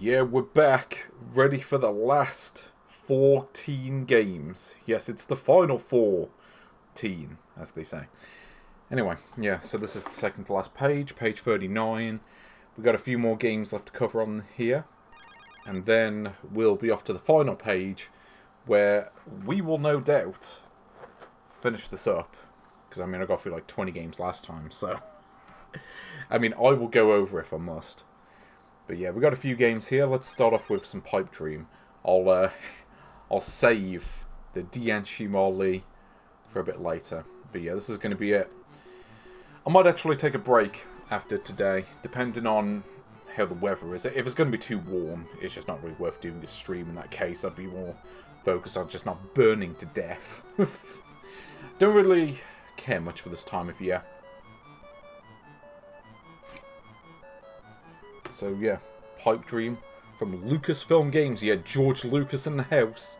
Yeah, we're back, ready for the last 14 games. Yes, it's the final 14, as they say. Anyway, yeah, so this is the second to last page, page 39. We've got a few more games left to cover on here. And then we'll be off to the final page, where we will no doubt finish this up. Because, I mean, I got through like 20 games last time, so... I mean, I will go over if I must. But yeah, we got a few games here. Let's start off with some Pipe Dream. I'll save the Dian for a bit later. But yeah, this is going to be it. I might actually take a break after today, depending on how the weather is. If it's going to be too warm, it's just not really worth doing a stream in that case. I'd be more focused on just not burning to death. Don't really care much for this time of year. So yeah, Pipe Dream from Lucasfilm Games. Yeah, George Lucas in the house.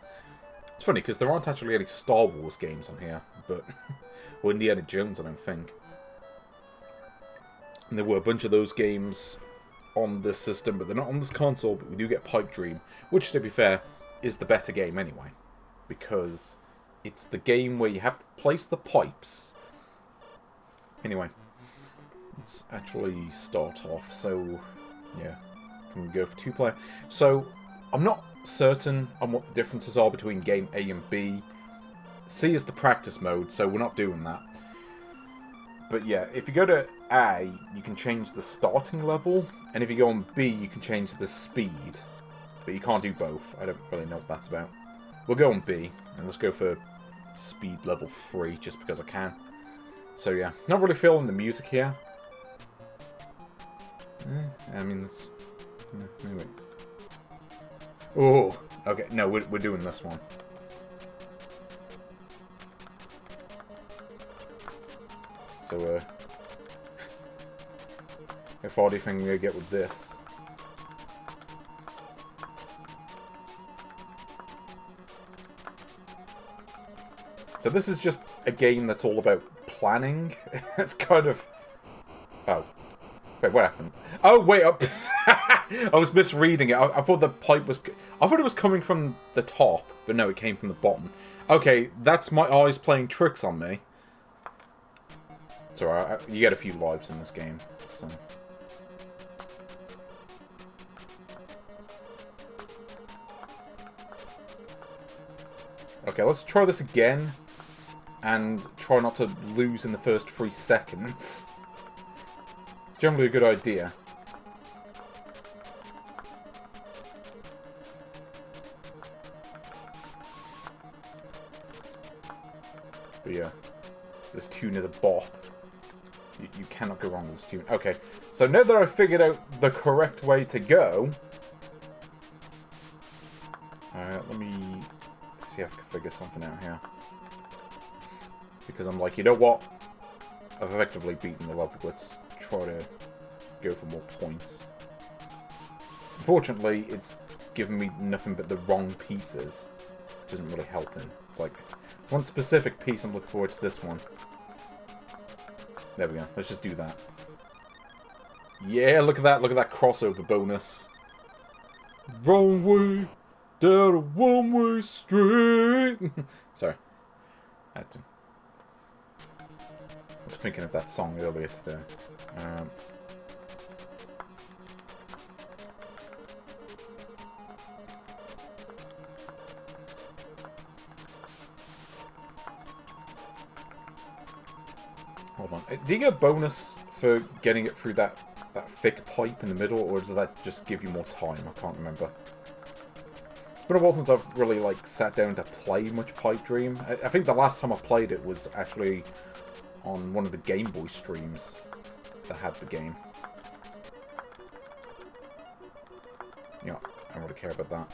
It's funny because there aren't actually any Star Wars games on here, but or Indiana Jones, I don't think. And there were a bunch of those games on this system, but they're not on this console. But we do get Pipe Dream, which, to be fair, is the better game anyway, because it's the game where you have to place the pipes. Anyway, let's actually start off. So. Yeah, can go for 2-player. So, I'm not certain on what the differences are between game A and B. C is the practice mode, so we're not doing that. But yeah, if you go to A, you can change the starting level, and if you go on B, you can change the speed. But you can't do both. I don't really know what that's about. We'll go on B, and let's go for speed level 3, just because I can. So yeah, not really feeling the music here. I mean, that's... Anyway. Oh, okay. No, we're doing this one. So, how far do you think we're going to get with this? So this is just a game that's all about planning. It's kind of... Oh. Wait, what happened? Oh, wait up. I was misreading it. I thought the pipe was... I thought it was coming from the top, but no, it came from the bottom. Okay, that's my eyes playing tricks on me. It's alright, you get a few lives in this game, so... Okay, let's try this again, and try not to lose in the first 3 seconds. Generally a good idea. But yeah, this tune is a bop. You cannot go wrong with this tune. Okay, so now that I've figured out the correct way to go... let me see if I can figure something out here. Because I'm like, you know what? I've effectively beaten the level. Let's try to go for more points. Unfortunately, it's given me nothing but the wrong pieces, which isn't really helping. It's like, it's one specific piece I'm looking for, it's this one. There we go, let's just do that. Yeah, look at that crossover bonus. Wrong way, down a one-way street. Sorry. I had to. I was thinking of that song earlier today. Hold on. Do you get a bonus for getting it through that thick pipe in the middle, or does that just give you more time? I can't remember. It's been a while since I've really, like, sat down to play much Pipe Dream. I think the last time I played it was actually on one of the Game Boy streams that had the game. Yeah, I don't really care about that.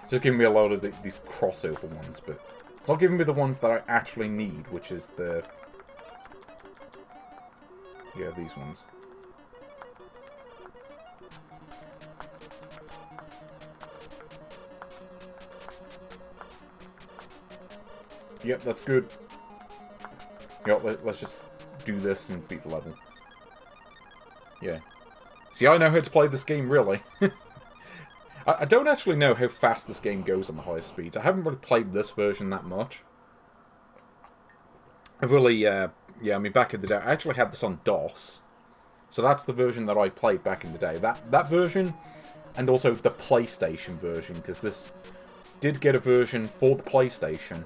Just giving me a lot of these crossover ones, but it's not giving me the ones that I actually need, which is the... Yeah, these ones. Yep, that's good. You know, let's just do this and beat the level. Yeah. See, I know how to play this game, really. I don't actually know how fast this game goes on the highest speeds. I haven't really played this version that much. I've really, yeah, I mean, back in the day, I actually had this on DOS. So that's the version that I played back in the day. That version, and also the PlayStation version, because this did get a version for the PlayStation.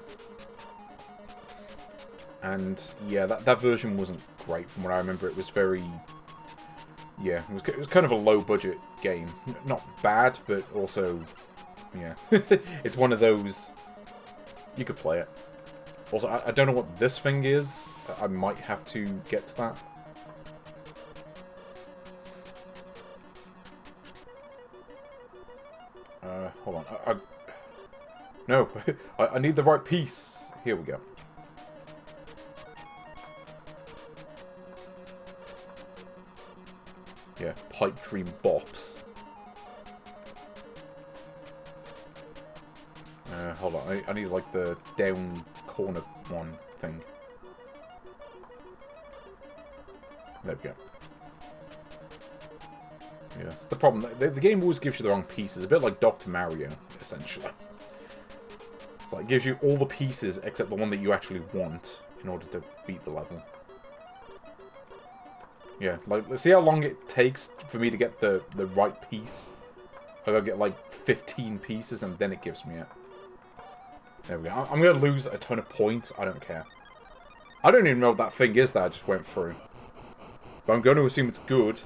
And, yeah, that version wasn't great from what I remember. It was very... Yeah, it was kind of a low-budget game. Not bad, but also... Yeah. It's one of those... You could play it. Also, I don't know what this thing is. I might have to get to that. Hold on. No, I need the right piece. Here we go. Yeah, pipe dream bops. Hold on, I need like the down corner one thing. There we go. Yes, the problem, the game always gives you the wrong pieces, a bit like Dr. Mario, essentially. It's like, it gives you all the pieces except the one that you actually want in order to beat the level. Yeah, like, let's see how long it takes for me to get the right piece. I gotta get like 15 pieces and then it gives me it. There we go. I'm gonna lose a ton of points, I don't care. I don't even know what that thing is that I just went through. But I'm going to assume it's good.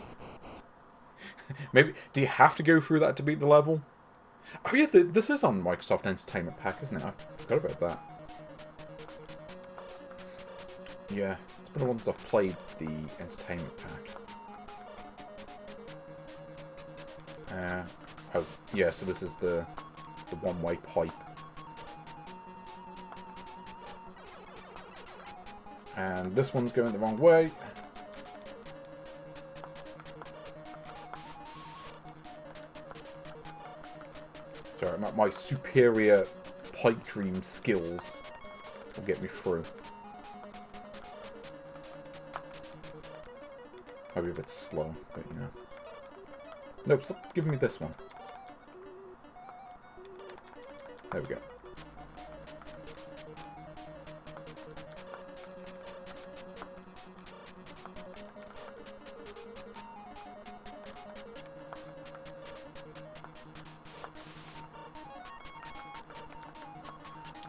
Maybe, do you have to go through that to beat the level? Oh yeah, this is on Microsoft Entertainment Pack, isn't it? I forgot about that. Yeah, it's been a while since I've played the Entertainment Pack. Oh, yeah, so this is the one-way pipe. And this one's going the wrong way. Sorry, my superior pipe dream skills will get me through. Maybe a bit slow, but you know. Nope, stop giving me this one. There we go.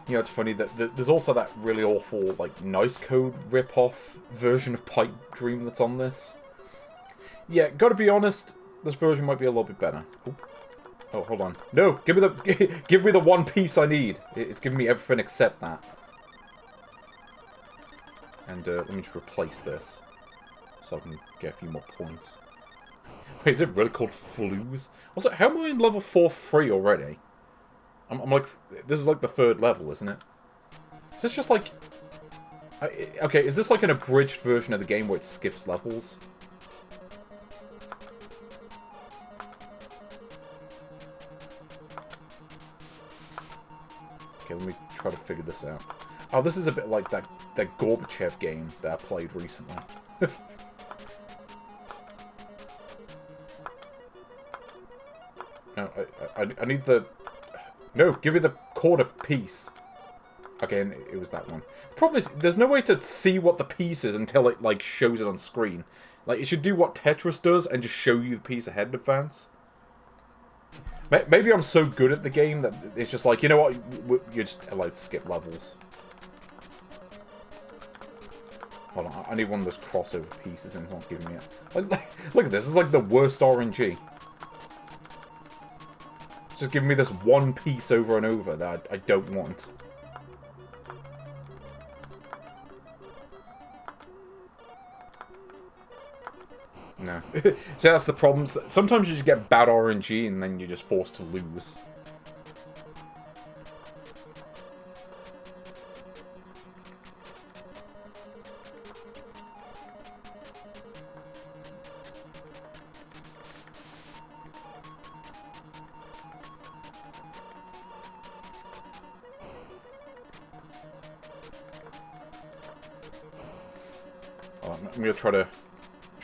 You know, it's funny that there's also that really awful, like, Nice Code rip-off version of Pipe Dream that's on this. Yeah, gotta be honest, this version might be a little bit better. Oh, hold on. No, give me the one piece I need. It's giving me everything except that. And let me just replace this, so I can get a few more points. Wait, is it really called Flues? Also, how am I in level 4-3 already? I'm like, this is like the 3rd level, isn't it? Is this just like... okay, is this like an abridged version of the game where it skips levels? Okay, let me try to figure this out. Oh, this is a bit like that Gorbachev game that I played recently. No, I need the... No, give me the quarter piece. Okay, and it was that one. The problem is, there's no way to see what the piece is until it, like, shows it on screen. Like, it should do what Tetris does and just show you the piece ahead in advance. Maybe I'm so good at the game that it's just like, you know what, you're just allowed to skip levels. Hold on, I need one of those crossover pieces and it's not giving me it. Look at this, it's like the worst RNG. Just giving me this one piece over and over that I don't want. No. So that's the problem. Sometimes you just get bad RNG and then you're just forced to lose. I'm gonna try to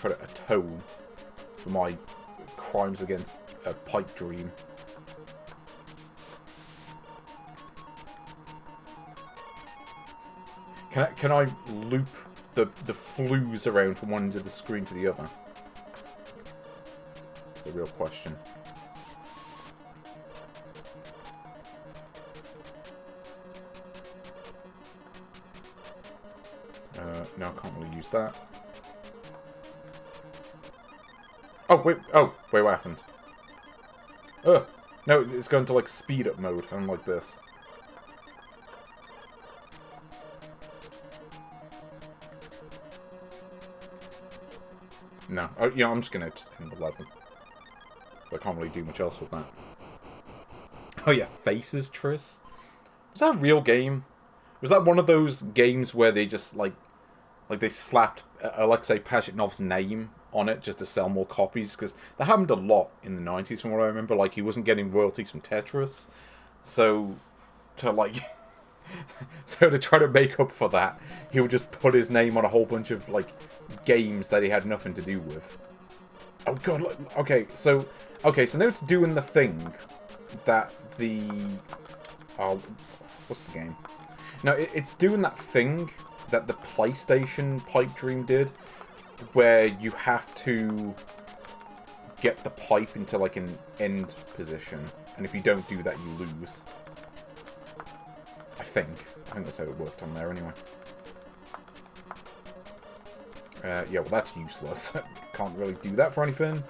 atone for my crimes against a pipe dream. Can I loop the flues around from one end of the screen to the other? That's the real question. No, I can't really use that. Oh, wait, what happened? Ugh. No, it's going to, like, speed up mode, unlike this. No. Oh, yeah, I'm just gonna end the level. I can't really do much else with that. Oh yeah, Faces, Triss? Was that a real game? Was that one of those games where they just, like they slapped Alexei Pajitnov's name on it just to sell more copies? Because that happened a lot in the 90s from what I remember. Like, he wasn't getting royalties from Tetris. So, so to try to make up for that, he would just put his name on a whole bunch of, like, games that he had nothing to do with. Oh god, look, okay, so now it's doing the thing that the... Oh, what's the game? No, it's doing that thing that the PlayStation Pipe Dream did, where you have to get the pipe into, like, an end position, and if you don't do that, you lose. I think that's how it worked on there, anyway. Yeah, well, that's useless. Can't really do that for anything.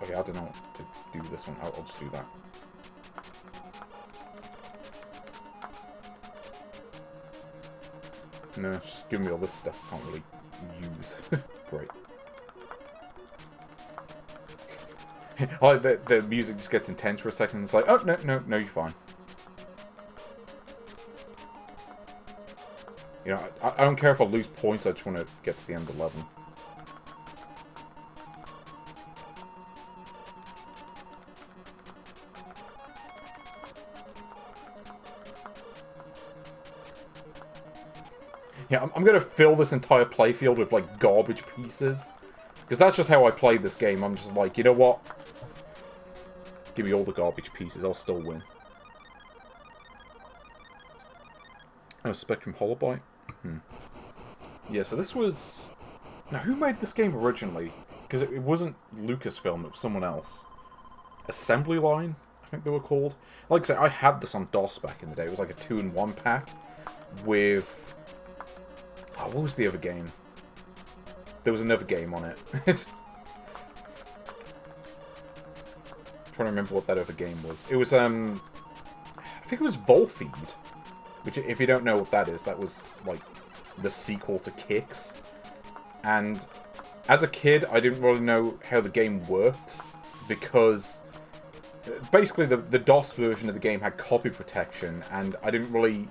Okay, I don't know what to do this one. I'll just do that. No, it's just giving me all this stuff I can't really use. Great. Oh, the music just gets intense for a second. It's like, oh, no, you're fine. You know, I don't care if I lose points, I just want to get to the end of the level. Yeah, I'm going to fill this entire playfield with, like, garbage pieces. Because that's just how I play this game. I'm just like, you know what? Give me all the garbage pieces, I'll still win. Oh, Spectrum Holobyte? Yeah, so this was... Now, who made this game originally? Because it wasn't Lucasfilm, it was someone else. Assembly Line, I think they were called. Like I said, I had this on DOS back in the day. It was like a 2-in-1 pack with... Oh, what was the other game? There was another game on it. Trying to remember what that other game was. It was, I think it was Volfeed. Which, if you don't know what that is, that was, like, the sequel to Kix. And as a kid, I didn't really know how the game worked. Because, basically, the DOS version of the game had copy protection. And I didn't really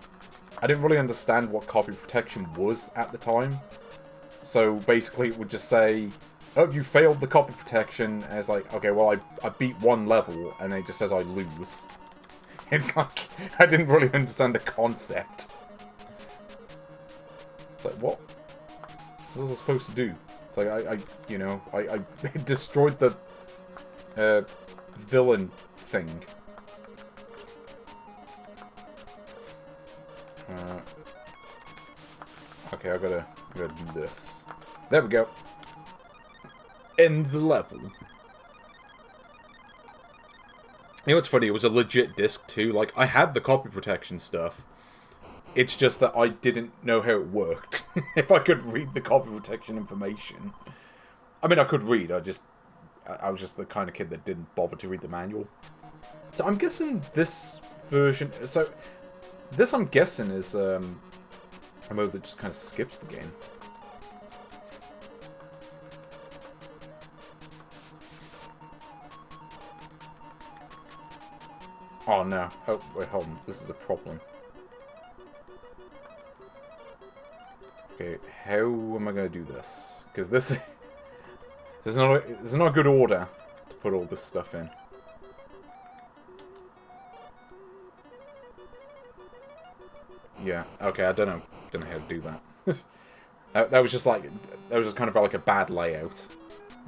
understand what copy protection was at the time. So basically it would just say, oh, you failed the copy protection, and it's like, okay, well, I beat one level, and then it just says I lose. It's like, I didn't really understand the concept. It's like, what? What was I supposed to do? It's like, I destroyed the villain thing. Okay, I gotta do this. There we go. End the level. You know what's funny? It was a legit disc too. Like, I had the copy protection stuff. It's just that I didn't know how it worked. If I could read the copy protection information. I mean, I could read. I was just the kind of kid that didn't bother to read the manual. So I'm guessing this version... So, this I'm guessing is a mode that just kind of skips the game. Oh no. Oh, wait, hold on. This is a problem. Okay, how am I going to do this? Because this is not a good order to put all this stuff in. Yeah, okay, I don't know how to do that. That was just like, that was just kind of like a bad layout.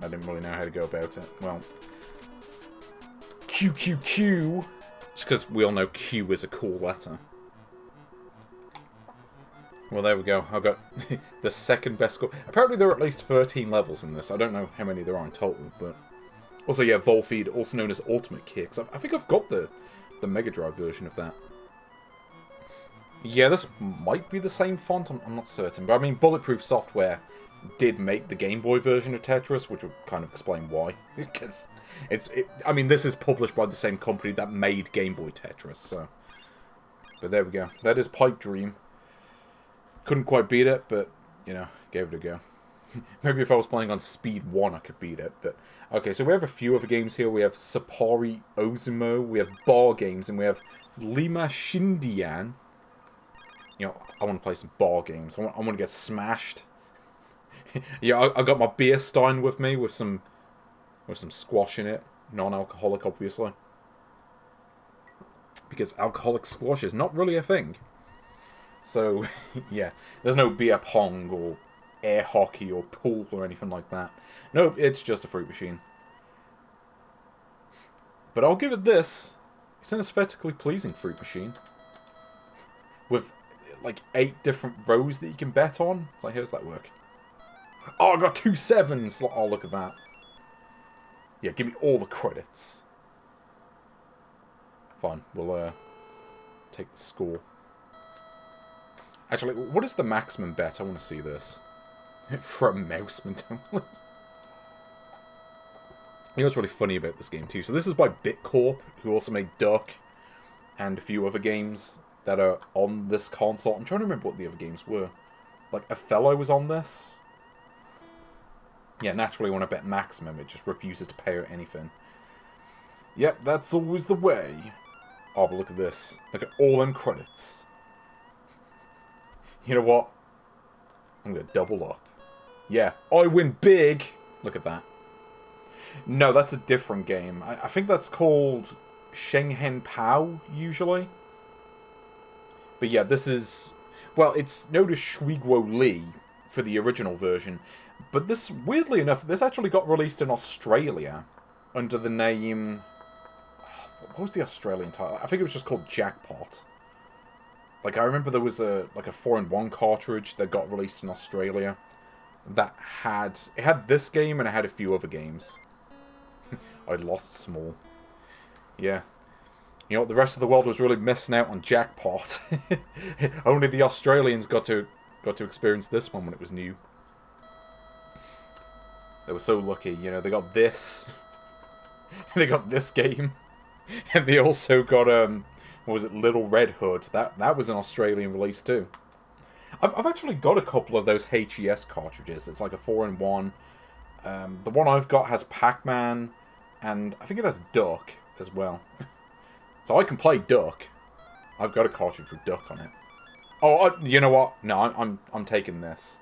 I didn't really know how to go about it. Well, Q, Q, Q. Just because we all know Q is a cool letter. Well, there we go. I've got the second best score. Apparently there are at least 13 levels in this. I don't know how many there are in total, but... Also, yeah, Volfeed, also known as Ultimate Kicks. I think I've got the Mega Drive version of that. Yeah, this might be the same font, I'm not certain. But I mean, Bulletproof Software did make the Game Boy version of Tetris, which would kind of explain why. Because I mean, this is published by the same company that made Game Boy Tetris, so... But there we go. That is Pipe Dream. Couldn't quite beat it, but, you know, gave it a go. Maybe if I was playing on Speed 1, I could beat it, but... Okay, so we have a few other games here. We have Tsuppari Oozumou, we have bar games, and we have Lima Shindian. You know, I want to play some bar games. I want to get smashed. Yeah, I got my beer stein with me, with some squash in it. Non-alcoholic, obviously. Because alcoholic squash is not really a thing. So, yeah, there's no beer pong or air hockey or pool or anything like that. Nope, it's just a fruit machine. But I'll give it this. It's an aesthetically pleasing fruit machine. With, like, 8 different rows that you can bet on. So how does that work? Oh, I got 2 7s! Oh, look at that. Yeah, give me all the credits. Fine, we'll, take the score. Actually, what is the maximum bet? I want to see this. For a mouse mentality. You know what's really funny about this game, too? So this is by BitCorp, who also made Duck and a few other games that are on this console. I'm trying to remember what the other games were. Like, Othello was on this. Yeah, naturally, when I bet maximum, it just refuses to pay out anything. Yep, that's always the way. Oh, but look at this. Look at all them credits. You know what? I'm going to double up. Yeah, I win big! Look at that. No, that's a different game. I think that's called Shenghen Pao, usually. But yeah, this is... Well, it's known as Shuiguo Li for the original version. But this, weirdly enough, this actually got released in Australia under the name... What was the Australian title? I think it was just called Jackpot. Like, I remember there was a 4-in-1 cartridge that got released in Australia that had... It had this game and it had a few other games. I lost small. Yeah. You know what, the rest of the world was really missing out on Jackpot. Only the Australians got to experience this one when it was new. They were so lucky, you know, they got this. They got this game. And they also got, what was it, Little Red Hood. That was an Australian release too. I've actually got a couple of those HES cartridges. It's like a 4-in-1. The one I've got has Pac-Man, and I think it has Duck as well. So I can play Duck. I've got a cartridge with Duck on it. Oh, you know what? No, I'm taking this.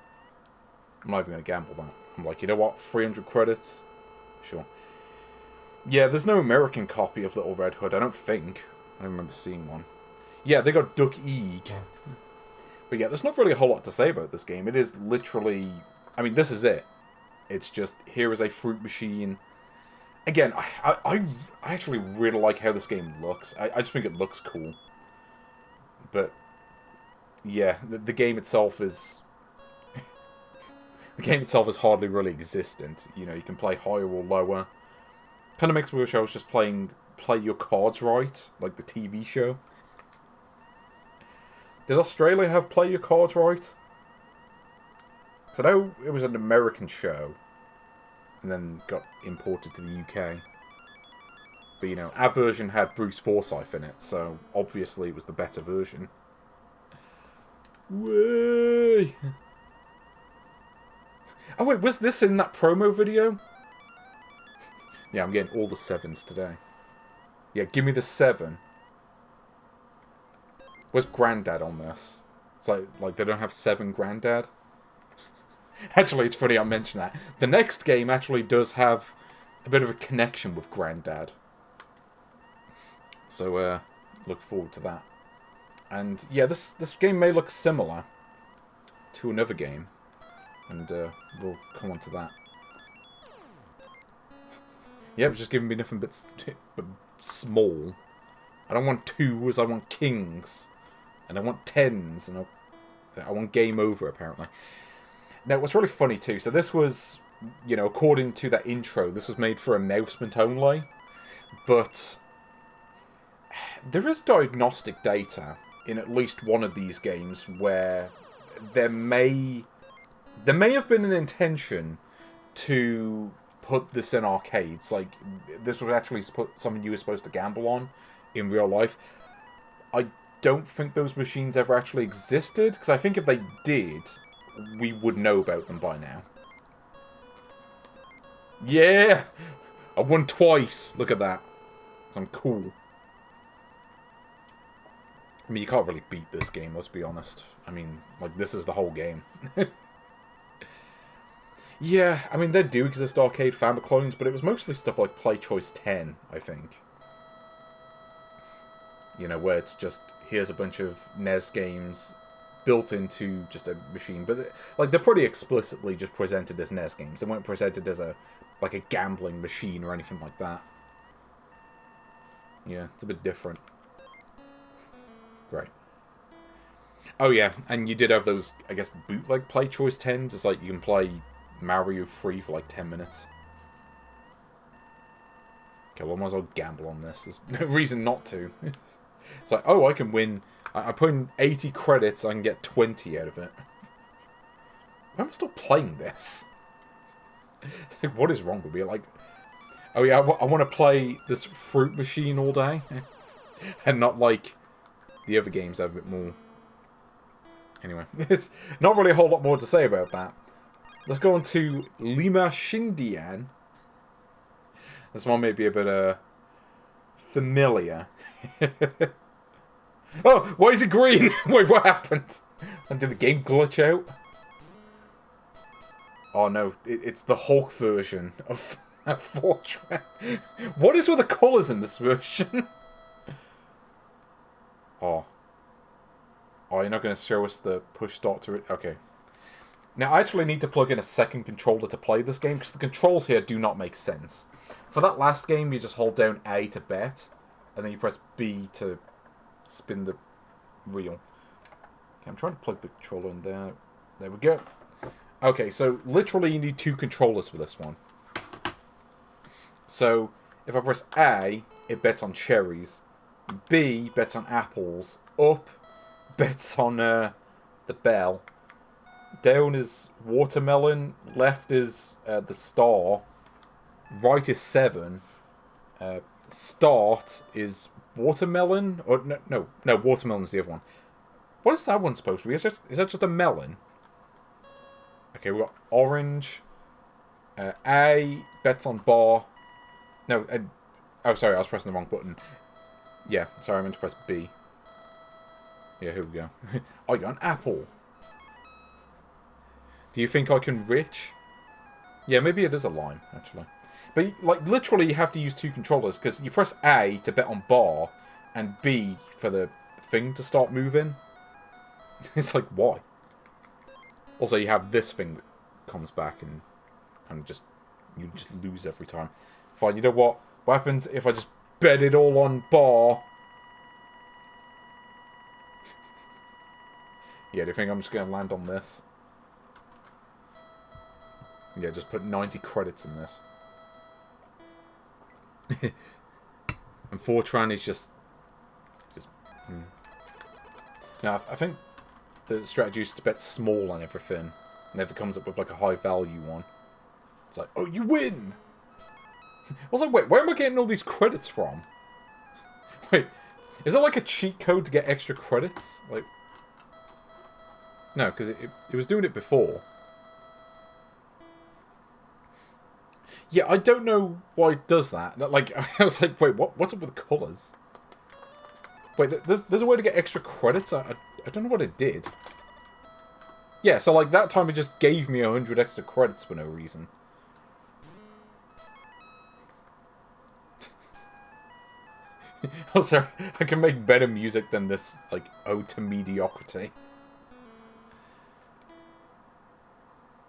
I'm not even going to gamble that. I'm like, you know what? 300 credits? Sure. Yeah, there's no American copy of Little Red Hood, I don't think. I don't remember seeing one. Yeah, they got Duck Eeg. But yeah, there's not really a whole lot to say about this game. It is literally... I mean, this is it. It's just, here is a fruit machine. Again, I actually really like how this game looks. I just think it looks cool. But, yeah, the game itself is... the game itself is hardly really existent. You know, you can play higher or lower. Kind of makes me wish I was just playing Play Your Cards Right, like the TV show. Does Australia have Play Your Cards Right? Because I know it was an American show, and then got imported to the UK. But, you know, our version had Bruce Forsyth in it, so obviously it was the better version. Way! Oh wait, was this in that promo video? Yeah, I'm getting all the 7s today. Yeah, give me the 7. Where's Grandad on this? It's like they don't have 7 Grandad? Actually, it's funny I mentioned that. The next game actually does have a bit of a connection with Grandad. So, look forward to that. And yeah, this game may look similar to another game, and we'll come on to that. Yeah, it's just giving me nothing but small. I don't want 2s, I want kings. And I want 10s, and I want game over, apparently. Now, what's really funny, too, so this was, you know, according to that intro, this was made for announcement only. But there is diagnostic data in at least one of these games where there may have been an intention to put this in arcades. Like, this was actually something you were supposed to gamble on in real life. I don't think those machines ever actually existed, because I think if they did, we would know about them by now. Yeah! I won twice! Look at that. I'm cool. I mean, you can't really beat this game, let's be honest. I mean, like, this is the whole game. Yeah, I mean, there do exist arcade Famicom clones, but it was mostly stuff like Play Choice 10, I think. You know, where it's just, here's a bunch of NES games built into just a machine. But, like, they're pretty explicitly just presented as NES games. They weren't presented as a gambling machine or anything like that. Yeah, it's a bit different. Great. Oh, yeah, and you did have those, I guess, bootleg Play Choice 10s. It's like you can play Mario free for like 10 minutes. Okay, well, I might as well gamble on this. There's no reason not to. It's like, oh, I can win. I put in 80 credits, I can get 20 out of it. Why am I still playing this? Like, what is wrong with me? Like, oh yeah, I want to play this fruit machine all day. And not like the other games have a bit more. Anyway, there's not really a whole lot more to say about that. Let's go on to Lima Shin Dian. This one may be a bit familiar. Oh, why is it green? Wait, what happened? And did the game glitch out? Oh no, it's the Hulk version of Fortran. What is with the colours in this version? Oh, you're not going to show us the push start to it? Okay. Now, I actually need to plug in a second controller to play this game, because the controls here do not make sense. For that last game, you just hold down A to bet, and then you press B to spin the reel. Okay, I'm trying to plug the controller in there. There we go. Okay, so literally you need 2 controllers for this one. So, if I press A, it bets on cherries. B bets on apples. Up bets on the bell. Down is watermelon. Left is the star. Right is 7. Start is watermelon. Or no, watermelon's the other one. What is that one supposed to be? Is that just a melon? Okay, we've got orange. A bets on bar. No, oh, sorry, I was pressing the wrong button. Yeah, sorry, I meant to press B. Yeah, here we go. I got an apple. Do you think I can reach? Yeah, maybe it is a line, actually. But, like, literally you have to use 2 controllers, because you press A to bet on bar, and B for the thing to start moving. It's like, why? Also, you have this thing that comes back, and you just lose every time. Fine, you know what? What happens if I just bet it all on bar? Yeah, do you think I'm just going to land on this? Yeah, just put 90 credits in this. And Fortran is just... Now, I think the strategy is to bet small on everything. And if it comes up with like a high value one, it's like, oh, you win! I was like, wait, where am I getting all these credits from? Wait, is that like a cheat code to get extra credits? Like, no, because it was doing it before. Yeah, I don't know why it does that. Like, I was like, wait, what's up with the colours? Wait, there's a way to get extra credits? I don't know what it did. Yeah, so like that time it just gave me 100 extra credits for no reason. Also, I can make better music than this, like, ode to mediocrity.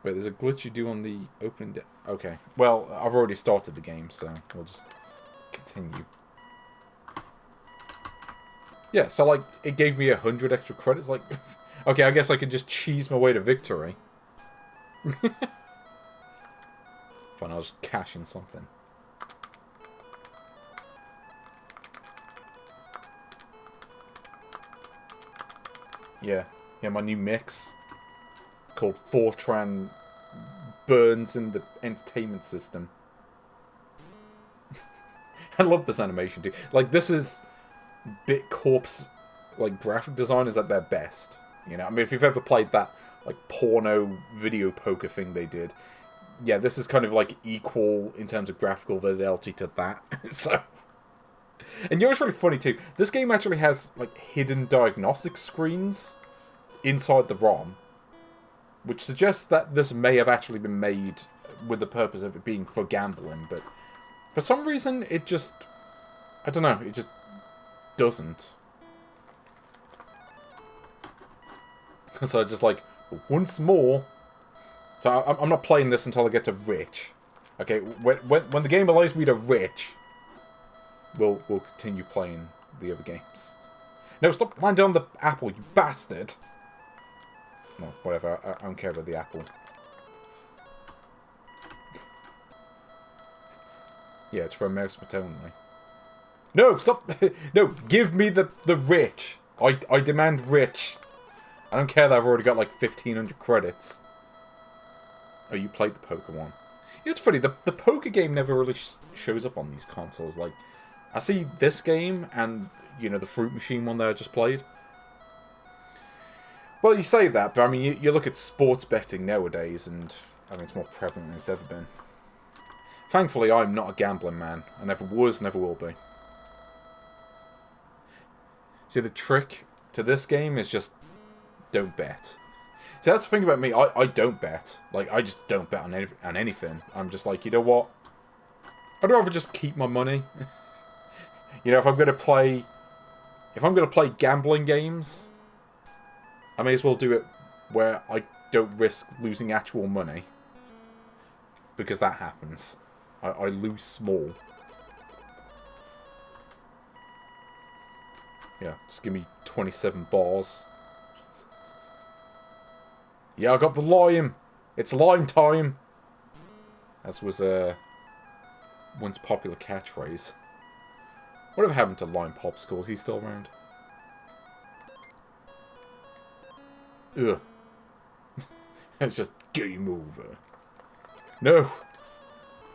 Wait, there's a glitch you do on the opening... Okay. Well, I've already started the game, so we'll just continue. Yeah, so, like, it gave me 100 extra credits. Like, okay, I guess I could just cheese my way to victory. Fine, I'll just cash in something. Yeah, my new mix called Fortran Burns in the Entertainment System. I love this animation too. Like, this is Bitcorp's, like, graphic designers at their best. You know, I mean, if you've ever played that, like, porno video poker thing they did, yeah, this is kind of, like, equal in terms of graphical fidelity to that. So, and you know what's really funny too? This game actually has, like, hidden diagnostic screens inside the ROM, which suggests that this may have actually been made with the purpose of it being for gambling, but for some reason it just, I don't know, it just doesn't. So I just like, once more. So I'm not playing this until I get to rich. Okay, when the game allows me to rich, we'll continue playing the other games. No, stop landing on the apple, you bastard! No, whatever, I don't care about the apple. Yeah, it's for a mouse but only. No, stop! No, give me the rich! I demand rich! I don't care that I've already got like 1,500 credits. Oh, you played the poker one. You know, it's funny, the poker game never really shows up on these consoles. Like, I see this game and, you know, the Fruit Machine one that I just played. Well, you say that, but I mean, you look at sports betting nowadays, and I mean, it's more prevalent than it's ever been. Thankfully, I'm not a gambling man. I never was, never will be. See, the trick to this game is just don't bet. See, that's the thing about me. I don't bet. Like, I just don't bet on anything. I'm just like, you know what? I'd rather just keep my money. You know, if I'm gonna play gambling games, I may as well do it where I don't risk losing actual money. Because that happens. I lose small. Yeah, just give me 27 bars. Yeah, I got the lime! It's lime time! As was a once popular catchphrase. Whatever happened to Lime Popsicle? Is he still around? Ugh. It's just game over. No!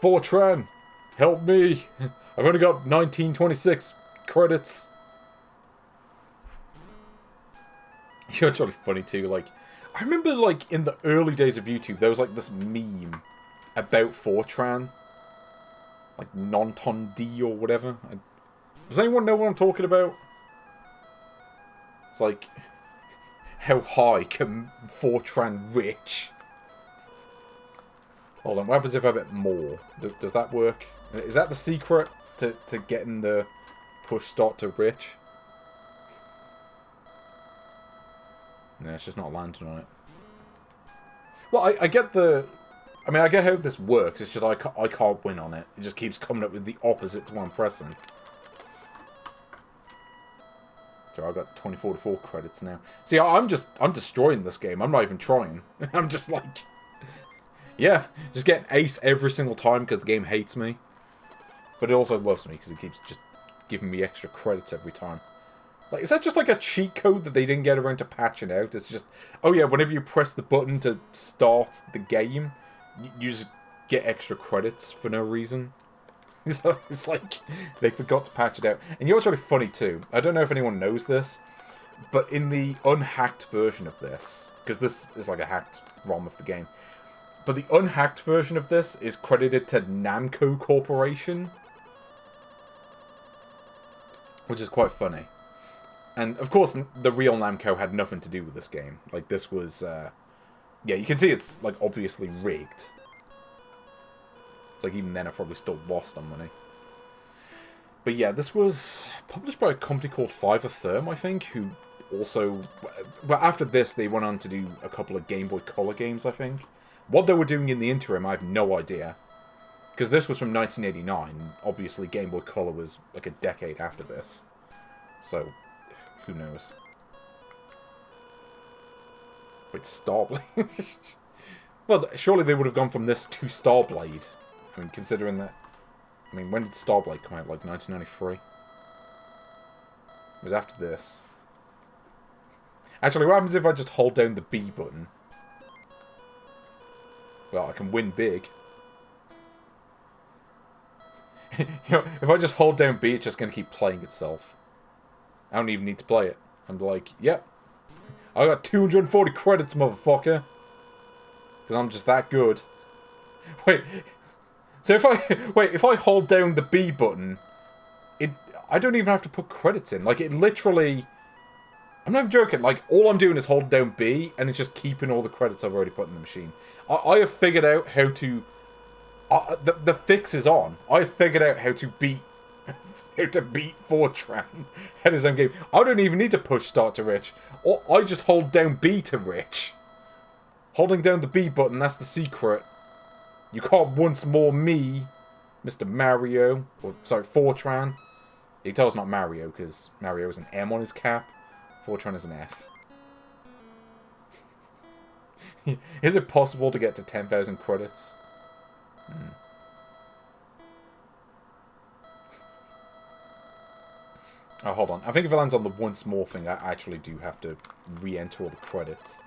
Fortran! Help me! I've only got 1926 credits. You know, it's really funny too, like, I remember, like, in the early days of YouTube, there was, like, this meme about Fortran. Like, Nonton D or whatever. Does anyone know what I'm talking about? It's like, how high can Fortran reach? Hold on, what happens if I bet more? Does that work? Is that the secret to getting the push start to rich? No, it's just not landing on it. Well, I get the... I mean, I get how this works. It's just I can't win on it. It just keeps coming up with the opposite to what I'm pressing. So I've got 24 to 4 credits now. See, I'm destroying this game. I'm not even trying. I'm just like... Yeah, just getting ace every single time because the game hates me. But it also loves me because it keeps just giving me extra credits every time. Like, is that just like a cheat code that they didn't get around to patching out? It's just, oh yeah, whenever you press the button to start the game, you just get extra credits for no reason. So it's like, they forgot to patch it out. And you know what's really funny too? I don't know if anyone knows this, but in the unhacked version of this, because this is like a hacked ROM of the game, but the unhacked version of this is credited to Namco Corporation, which is quite funny. And, of course, the real Namco had nothing to do with this game. Like, this was, yeah, you can see it's, like, obviously rigged. It's like, even then I probably still lost on money. But yeah, this was published by a company called Fiverr Firm, I think, who also... Well, after this, they went on to do a couple of Game Boy Color games, I think. What they were doing in the interim, I have no idea. Because this was from 1989. Obviously, Game Boy Color was like a decade after this. So, who knows? Wait, Starblade? Well, surely they would have gone from this to Starblade. I mean, considering that... I mean, when did Starblade come out? Like, 1993? It was after this. Actually, what happens if I just hold down the B button? Well, I can win big. You know, if I just hold down B, it's just going to keep playing itself. I don't even need to play it. I'm like, yep. I got 240 credits, motherfucker. Because I'm just that good. Wait. So if I hold down the B button, I don't even have to put credits in. Like, it literally... I'm not even joking. Like, all I'm doing is holding down B, and it's just keeping all the credits I've already put in the machine. I have figured out how to... the fix is on. I have figured out how to beat... how to beat Fortran at his own game. I don't even need to push start to rich. Or I just hold down B to rich. Holding down the B button, that's the secret. You can't once more me, Mr. Mario, or sorry, Fortran. You can tell it's not Mario, because Mario is an M on his cap. Fortran is an F. Is it possible to get to 10,000 credits? Oh, hold on. I think if it lands on the once more thing, I actually do have to re-enter all the credits.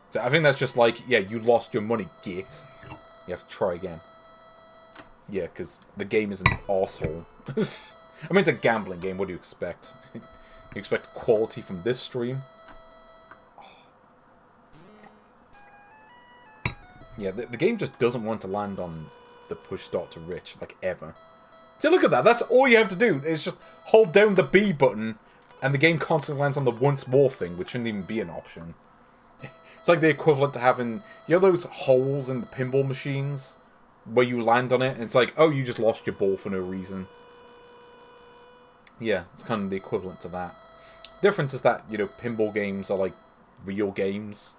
So I think that's just like, yeah, you lost your money, git. You have to try again. Yeah, because the game is an arsehole. I mean, it's a gambling game. What do you expect? You expect quality from this stream? Yeah, the game just doesn't want to land on the push start to rich, like, ever. See, look at that. That's all you have to do. Is just hold down the B button, and the game constantly lands on the once more thing, which shouldn't even be an option. It's like the equivalent to having, you know those holes in the pinball machines? Where you land on it, and it's like, oh, you just lost your ball for no reason. Yeah, it's kind of the equivalent to that. Difference is that, you know, pinball games are like real games.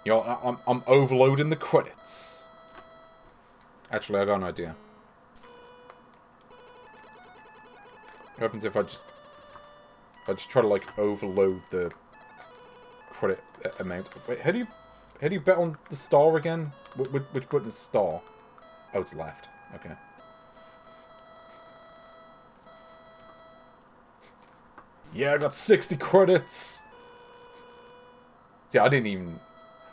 You know, I'm overloading the credits. Actually, I got an idea. What happens if I just try to like overload the credit amount? Wait, how do you bet on the star again? Which button is star? Oh, it's left. Okay. Yeah, I got 60 credits. See, I didn't even.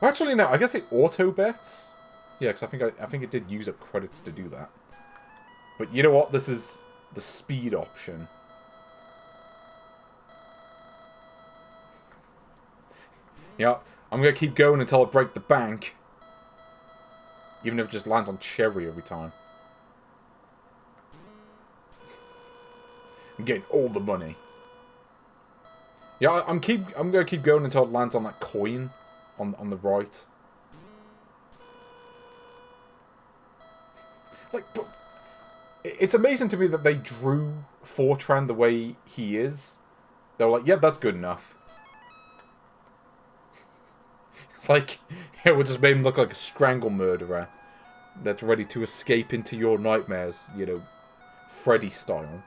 Actually, no. I guess it auto bets. Yeah, because I think it did use up credits to do that. But you know what? This is the speed option. Yeah, I'm gonna keep going until I break the bank. Even if it just lands on cherry every time. I'm getting all the money. Yeah, I'm gonna keep going until it lands on that coin on the right. Like, but it's amazing to me that they drew Fortran the way he is. They were like, yeah, that's good enough. It's like, yeah, we'll just make him look like a strangle murderer that's ready to escape into your nightmares, you know, Freddy style.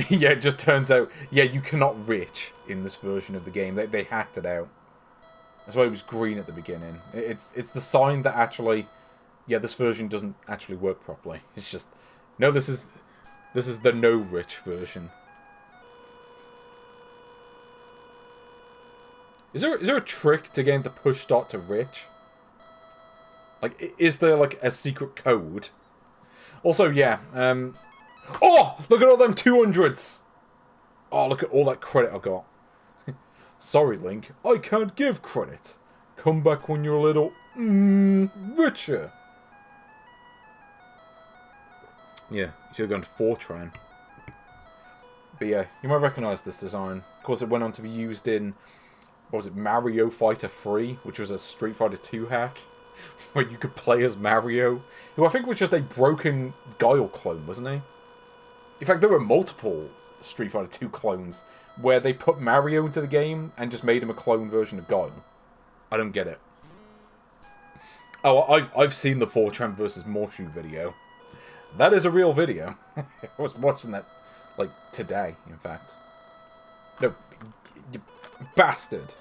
Yeah, it just turns out, yeah, you cannot rich in this version of the game. They hacked it out. That's why it was green at the beginning. It's the sign that actually, yeah, this version doesn't actually work properly. It's just, no, this is the no rich version. Is there a trick to getting the push start to rich? Like, is there like a secret code? Also, yeah, oh, look at all them 200s! Oh, look at all that credit I got. Sorry, Link, I can't give credit. Come back when you're a little, richer. Yeah, you should have gone to Fortran. But yeah, you might recognise this design. Of course, it went on to be used in, what was it, Mario Fighter 3, which was a Street Fighter 2 hack. where you could play as Mario, who I think was just a broken Guile clone, wasn't he? In fact, there were multiple Street Fighter 2 clones where they put Mario into the game and just made him a clone version of Guile. I don't get it. Oh, I've seen the Fortran versus Morshu video. That is a real video. I was watching that, like, today, in fact. No, you bastard.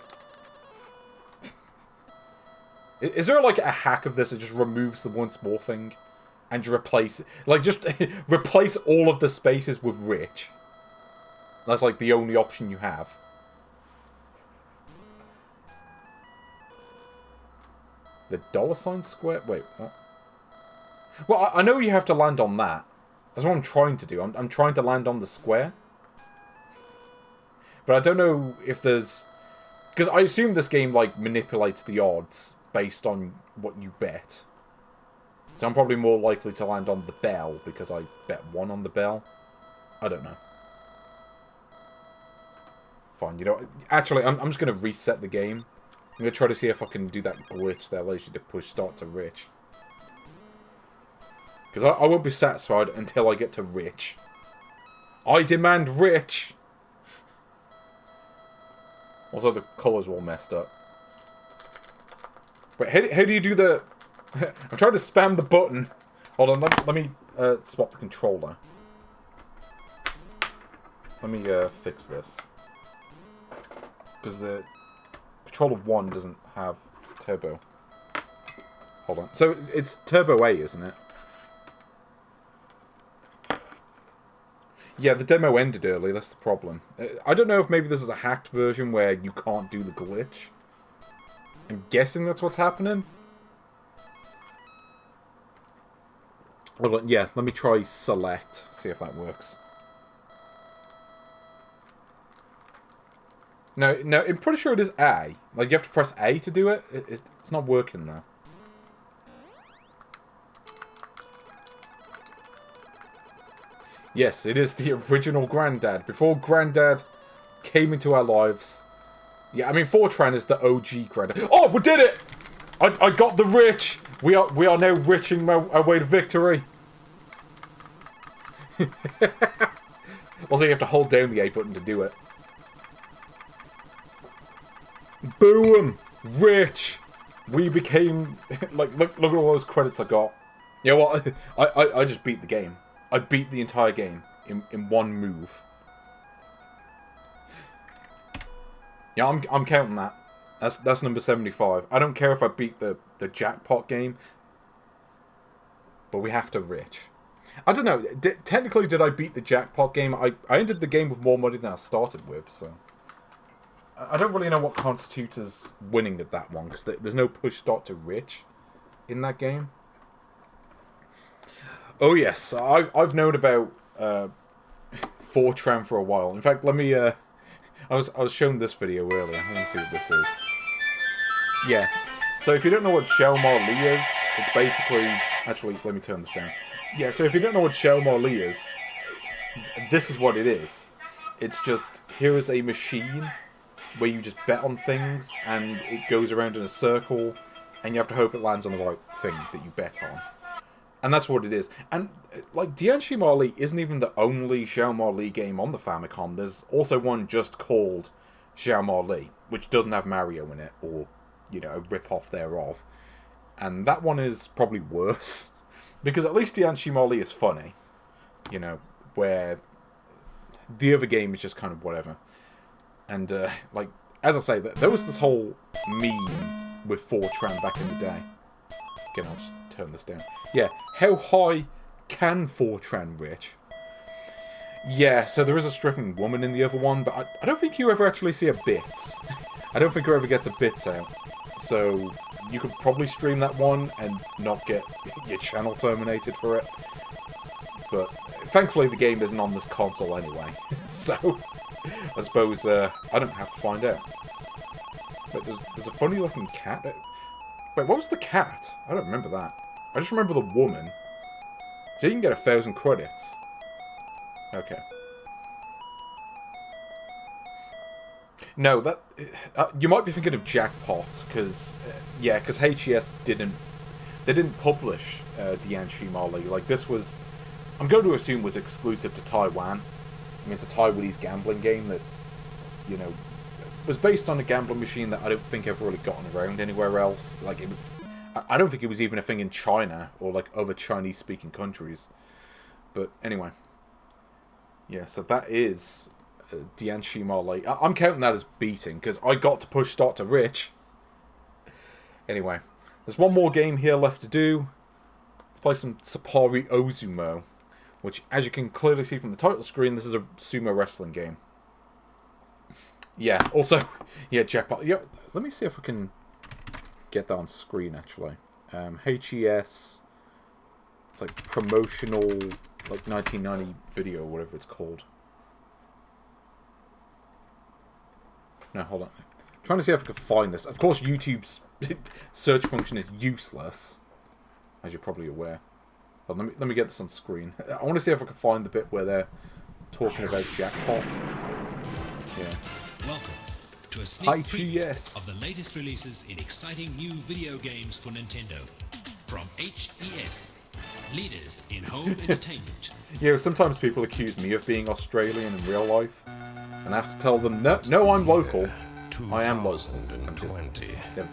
Is there, like, a hack of this that just removes the once more thing? And replace... Like, just replace all of the spaces with rich. That's, like, the only option you have. The $ square? Wait, what? Well, I know you have to land on that. That's what I'm trying to do. I'm trying to land on the square. But I don't know if there's... Because I assume this game, like, manipulates the odds based on what you bet. So I'm probably more likely to land on the bell because I bet 1 on the bell. I don't know. Fine, you know... Actually, I'm just going to reset the game. I'm going to try to see if I can do that glitch that allows you to push start to rich. Because I won't be satisfied until I get to rich. I demand rich! Also, the colours were all messed up. Wait, how do you do the... I'm trying to spam the button. Hold on, let me swap the controller. Let me fix this. Because the controller 1 doesn't have turbo. Hold on. So, it's turbo A, isn't it? Yeah, the demo ended early, that's the problem. I don't know if maybe this is a hacked version where you can't do the glitch. I'm guessing that's what's happening. Hold on, yeah, let me try select, see if that works. No, I'm pretty sure it is A. Like, you have to press A to do it. It's not working there. Yes, it is the original Grandad. Before Grandad came into our lives. Yeah, I mean, Fortran is the OG Grandad. Oh, we did it! I got the rich! We are now riching our way to victory. Also, you have to hold down the A button to do it. Boom! Rich! We became... like, look at all those credits I got. You know what? I just beat the game. I beat the entire game in one move. Yeah, I'm counting that. That's number 75. I don't care if I beat the Jackpot game, but we have to rich. I don't know. Technically, did I beat the Jackpot game? I ended the game with more money than I started with, so... I don't really know what constitutes as winning at that one, because there's no push start to rich in that game. Oh yes, I've known about Fortran for a while. In fact, let me. I was shown this video earlier. Let me see what this is. Yeah. So if you don't know what Xiao Ma Li is, it's basically. Actually, let me turn this down. Yeah. So if you don't know what Xiao Ma Li is, this is what it is. It's just here is a machine where you just bet on things and it goes around in a circle, and you have to hope it lands on the right thing that you bet on. And that's what it is. And, like, Dian Ma Li isn't even the only Xiao Ma Li game on the Famicom. There's also one just called Xiao Ma Li, which doesn't have Mario in it, or, you know, a rip-off thereof. And that one is probably worse. Because at least Dian Ma Li is funny. You know, where the other game is just kind of whatever. And, like, as I say, there was this whole meme with Fortran back in the day. Again, I'll just turn this down. Yeah, how high can Fortran rich? Yeah, so there is a stripping woman in the other one, but I don't think you ever actually see a bits. I don't think her ever gets a bits out. So you could probably stream that one and not get your channel terminated for it. But thankfully the game isn't on this console anyway. So I suppose I don't have to find out. But there's a funny looking cat. Wait, what was the cat? I don't remember that. I just remember the woman. So you can get 1,000 credits. Okay. No, that you might be thinking of Jackpot, because because HES didn't publish Dian Shimali. Like, this was, I'm going to assume, was exclusive to Taiwan. I mean, it's a Taiwanese gambling game that, you know, was based on a gambling machine that I don't think ever really gotten around anywhere else. Like, I don't think it was even a thing in China or like other Chinese-speaking countries. But anyway, yeah. So that is Dian Shimali. I'm counting that as beating because I got to push start to Rich. Anyway, there's one more game here left to do. Let's play some Tsuppari Oozumou, which, as you can clearly see from the title screen, this is a sumo wrestling game. Yeah, also, yeah, Jackpot. Yeah, let me see if I can get that on screen, actually. HES, it's like promotional, like 1990 video, or whatever it's called. No, hold on. I'm trying to see if I can find this. Of course, YouTube's search function is useless, as you're probably aware. But let me get this on screen. I want to see if I can find the bit where they're talking about Jackpot. Yeah. Welcome to a sneak preview of the latest releases in exciting new video games for Nintendo from HES, leaders in home entertainment. Yeah, sometimes people accuse me of being Australian in real life, and I have to tell them, no, I'm local. I am local. I'm just never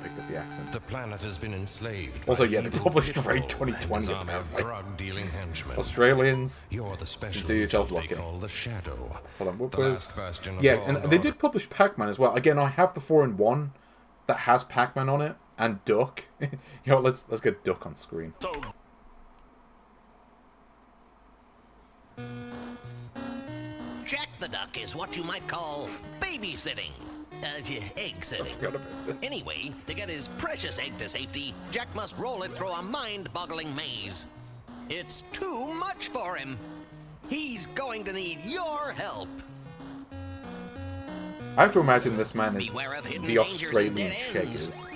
picked up the accent. The planet has been enslaved. Also, yeah, they published Raid 2020. Drug-dealing henchmen. Australians, you're the special do yourself lucky. the Shadow. Hold on, what was? Yeah, and they did publish Pac-Man as well. Again, I have the 4-in-1 that has Pac-Man on it and Duck. You know, let's get Duck on screen. Jack the Duck is what you might call babysitting. Egg sitting. Anyway, to get his precious egg to safety, Jack must roll it through a mind-boggling maze. It's too much for him. He's going to need your help. I have to imagine this man is the Australian Cheggers.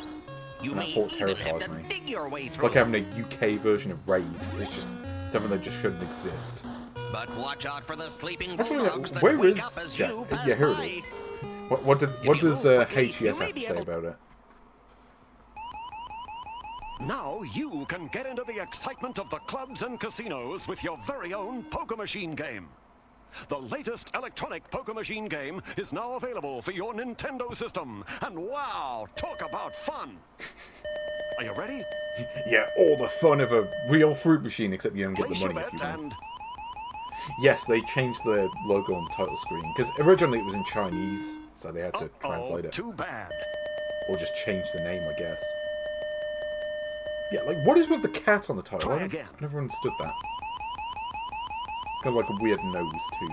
And that thought terrifies me. It's like having a UK version of Raid. It's just something that just shouldn't exist. But watch out for the sleeping bulldogs that where wake is up as Jack? you pass Yeah, here by. it is. What does HES have to say about it? Now you can get into the excitement of the clubs and casinos with your very own poker machine game. The latest electronic poker machine game is now available for your Nintendo system. And wow, talk about fun! Are you ready? Yeah, all the fun of a real fruit machine, except you don't get the money if you win. Yes, they changed the logo on the title screen, because originally it was in Chinese, so they had to translate it. Too bad. Or just change the name, I guess. Yeah, like, what is with the cat on the title? Try again. I never understood that. It's got like a weird nose, too.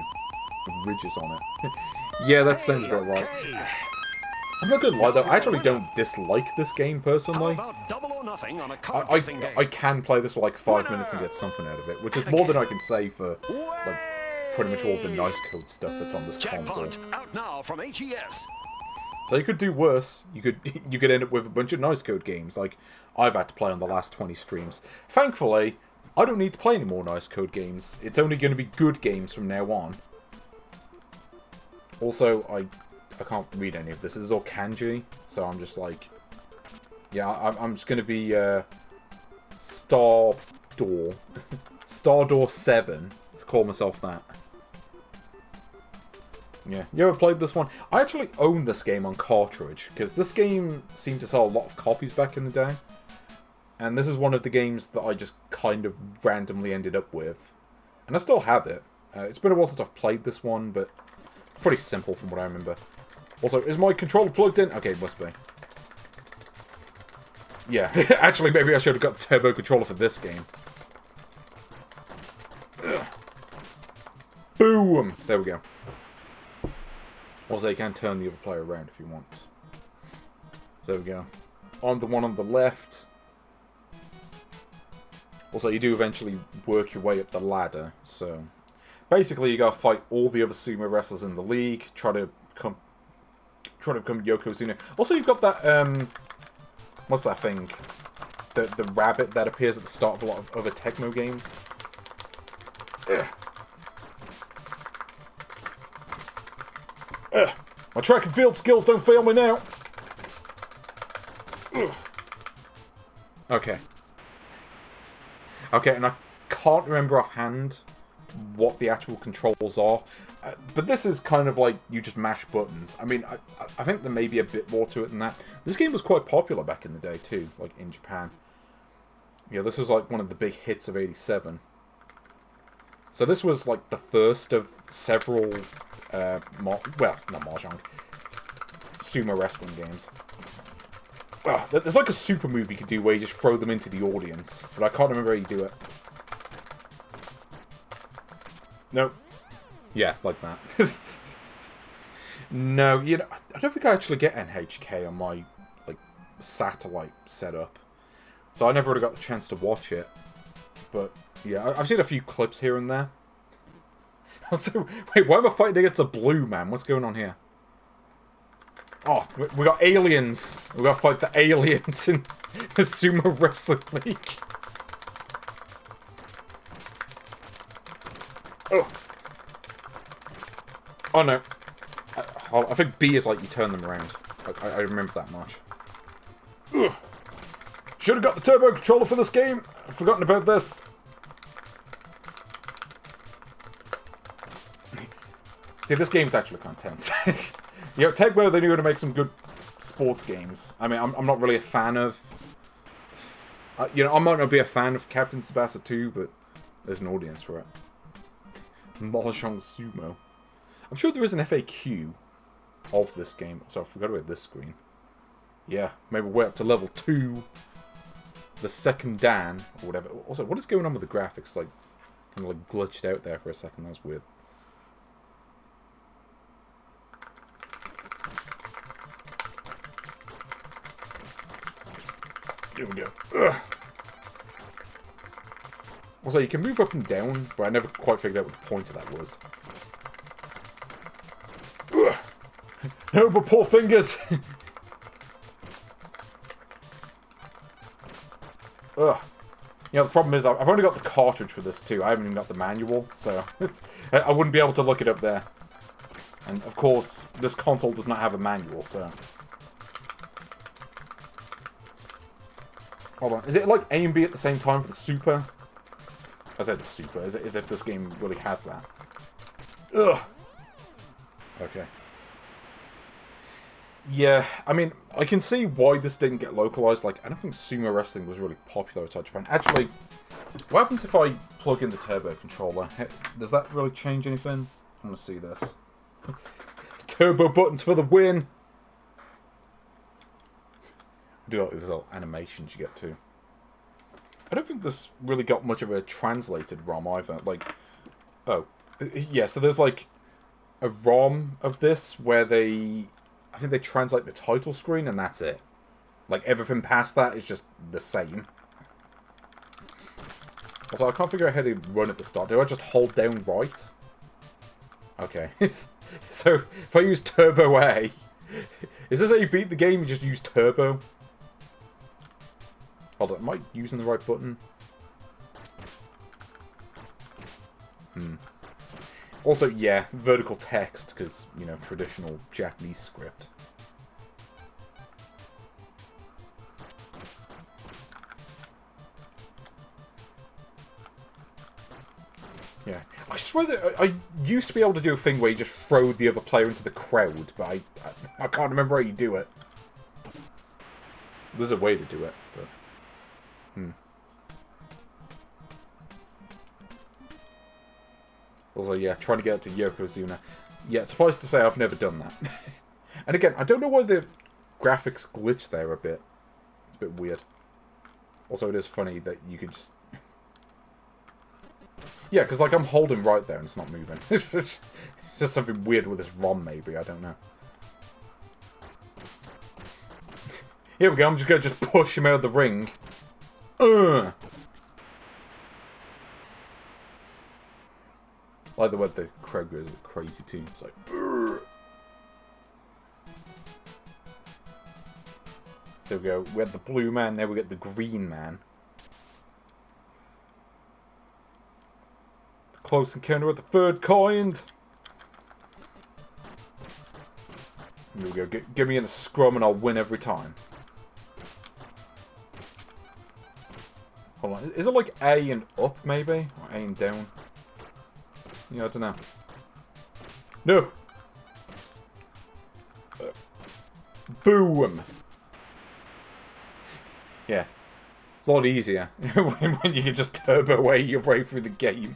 With ridges on it. Yeah, that sounds about right. I'm not gonna lie though, I actually don't dislike this game personally. I can play this for like 5 minutes and get something out of it, which is more than I can say for like pretty much all the nice code stuff that's on this console. Out now from HES. So you could do worse. You could end up with a bunch of nice code games like I've had to play on the last 20 streams. Thankfully, I don't need to play any more nice code games. It's only going to be good games from now on. Also, I can't read any of this. This is all kanji, so I'm just like, yeah, I'm just gonna be Star Door 7. Let's call myself that. Yeah, you ever played this one? I actually own this game on cartridge because this game seemed to sell a lot of copies back in the day, and this is one of the games that I just kind of randomly ended up with, and I still have it. It's been a while since I've played this one, but it's pretty simple from what I remember. Also, is my controller plugged in? Okay, it must be. Yeah, actually, maybe I should have got the turbo controller for this game. Ugh. Boom! There we go. Also, you can turn the other player around if you want. So there we go. On the one on the left. Also, you do eventually work your way up the ladder, so... Basically, you gotta fight all the other sumo wrestlers in the league, trying to become Yokozuna. Also, you've got that, what's that thing? The rabbit that appears at the start of a lot of other Tecmo games. Ugh. Ugh. My track and field skills don't fail me now. Ugh. Okay. Okay, and I can't remember offhand what the actual controls are. But this is kind of like you just mash buttons. I mean, I think there may be a bit more to it than that. This game was quite popular back in the day too, like in Japan. Yeah, this was like one of the big hits of '87. So this was like the first of several, not Mahjong, sumo wrestling games. Oh, there's like a super move you could do where you just throw them into the audience, but I can't remember how you do it. No. Yeah, like that. No, you know, I don't think I actually get NHK on my, like, satellite setup. So I never really got the chance to watch it. But, yeah, I've seen a few clips here and there. Also, wait, why am I fighting against a blue man? What's going on here? Oh, we got aliens. We got to fight the aliens in the Sumo Wrestling League. Oh. Oh no. I think B is like you turn them around. I remember that much. Ugh. Should have got the turbo controller for this game. I've forgotten about this. See, this game's actually kind of tense. You know, Tegmo, they knew how to make some good sports games. I mean, I'm not really a fan of... you know, I might not be a fan of Captain Tsubasa 2, but there's an audience for it. Mahjong Sumo. I'm sure there is an FAQ of this game. So I forgot about this screen. Yeah, maybe we're up to level 2. The second Dan, or whatever. Also, what is going on with the graphics? Like, kind of like glitched out there for a second. That was weird. Here we go. Ugh. Also, you can move up and down, but I never quite figured out what the point of that was. Ugh. No, but poor fingers! Ugh. You know, the problem is, I've only got the cartridge for this too. I haven't even got the manual, so I wouldn't be able to look it up there. And, of course, this console does not have a manual, so... Hold on. Is it like A and B at the same time for the Super? I said the Super, as if this game really has that. Ugh. Okay. Yeah, I mean, I can see why this didn't get localized. Like, I don't think sumo wrestling was really popular outside Japan. Actually, what happens if I plug in the turbo controller? Does that really change anything? I want to see this. Turbo buttons for the win! I do like these little animations you get too. I don't think this really got much of a translated ROM either. Like, oh, yeah, so there's like a ROM of this where I think they translate the title screen and that's it. Like, everything past that is just the same. Also, I can't figure out how to run at the start. Do I just hold down right? Okay. So, if I use Turbo A, is this how you beat the game? You just use Turbo? Hold on, am I using the right button? Also, yeah, vertical text, because, you know, traditional Japanese script. Yeah. I swear that I used to be able to do a thing where you just throw the other player into the crowd, but I can't remember how you do it. There's a way to do it, but... Also, yeah, trying to get up to Yokozuna. Yeah, suffice to say, I've never done that. And again, I don't know why the graphics glitch there a bit. It's a bit weird. Also, it is funny that you could just... Yeah, because, like, I'm holding right there and it's not moving. It's just something weird with this ROM, maybe. I don't know. Here we go. I'm just going to just push him out of the ring. I like the way the crowd goes a bit crazy too. It's like... Urgh. So we go. We had the blue man, now we get the green man. The close encounter with the third kind. Here we go. Get me in the scrum and I'll win every time. Hold on. Is it like A and up, maybe? Or A and down? Yeah, I don't know. No! Boom! Yeah. It's a lot easier when you can just turbo away your way through the game.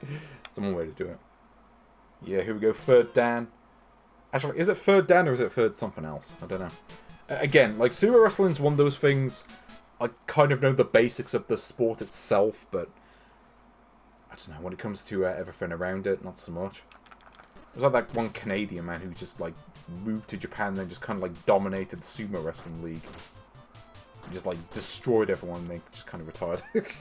It's one way to do it. Yeah, here we go. Third Dan. Actually, is it third Dan or is it third something else? I don't know. Again, like, sumo wrestling's one of those things... I kind of know the basics of the sport itself, but... I don't know, when it comes to everything around it, not so much. There's like that one Canadian man who just, like, moved to Japan and then just kind of, like, dominated the sumo wrestling league. He just, like, destroyed everyone and they just kind of retired. It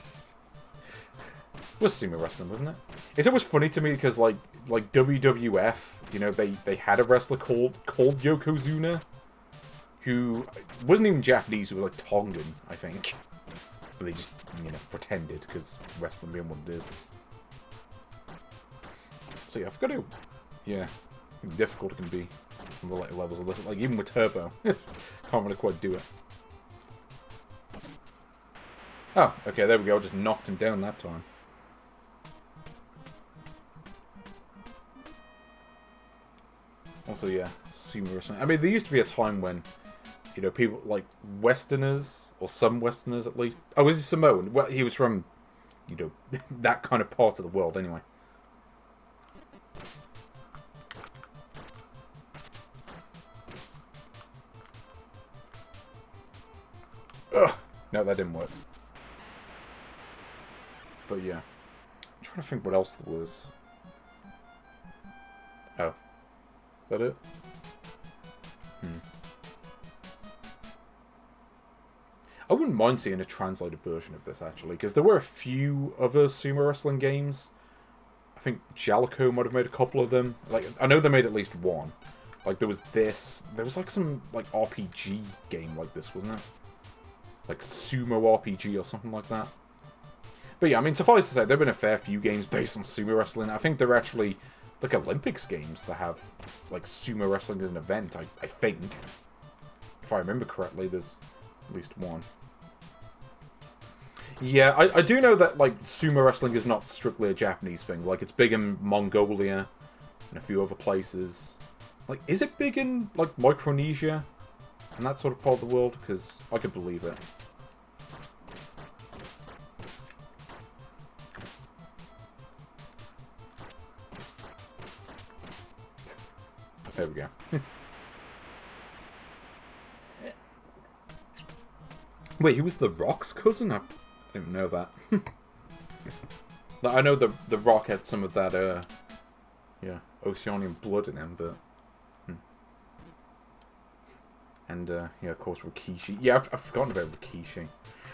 was sumo wrestling, wasn't it? It's always funny to me because, like WWF, you know, they had a wrestler called Yokozuna, who wasn't even Japanese, who was, like, Tongan, I think. But they just, you know, pretended, because wrestling being what it is. So yeah, I've got to... Yeah, how difficult it can be on the later levels of this. Like, even with Turbo. Can't really quite do it. Oh, okay, there we go. Just knocked him down that time. Also, yeah, sumo wrestling. I mean, there used to be a time when, you know, people, like, Westerners, or some Westerners at least... Oh, was he Samoan? Well, he was from, you know, that kind of part of the world, anyway. Ugh! No, that didn't work. But, yeah. I'm trying to think what else there was. Oh. Is that it? I wouldn't mind seeing a translated version of this, actually, because there were a few other sumo wrestling games. I think Jalico might have made a couple of them. Like, I know they made at least one. Like, there was this... There was, like, some, like, RPG game like this, wasn't it? Like, Sumo RPG or something like that. But yeah, I mean, suffice to say, there have been a fair few games based on sumo wrestling. I think they're actually... like Olympics games that have like sumo wrestling as an event, I think. If I remember correctly, there's at least one. Yeah, I do know that like sumo wrestling is not strictly a Japanese thing. Like it's big in Mongolia and a few other places. Like, is it big in like Micronesia and that sort of part of the world? Because I could believe it. There we go. Wait, he was The Rock's cousin? I didn't know that. I know the Rock had some of that, yeah, Oceanian blood in him, but... And, yeah, of course, Rikishi. Yeah, I've forgotten about Rikishi.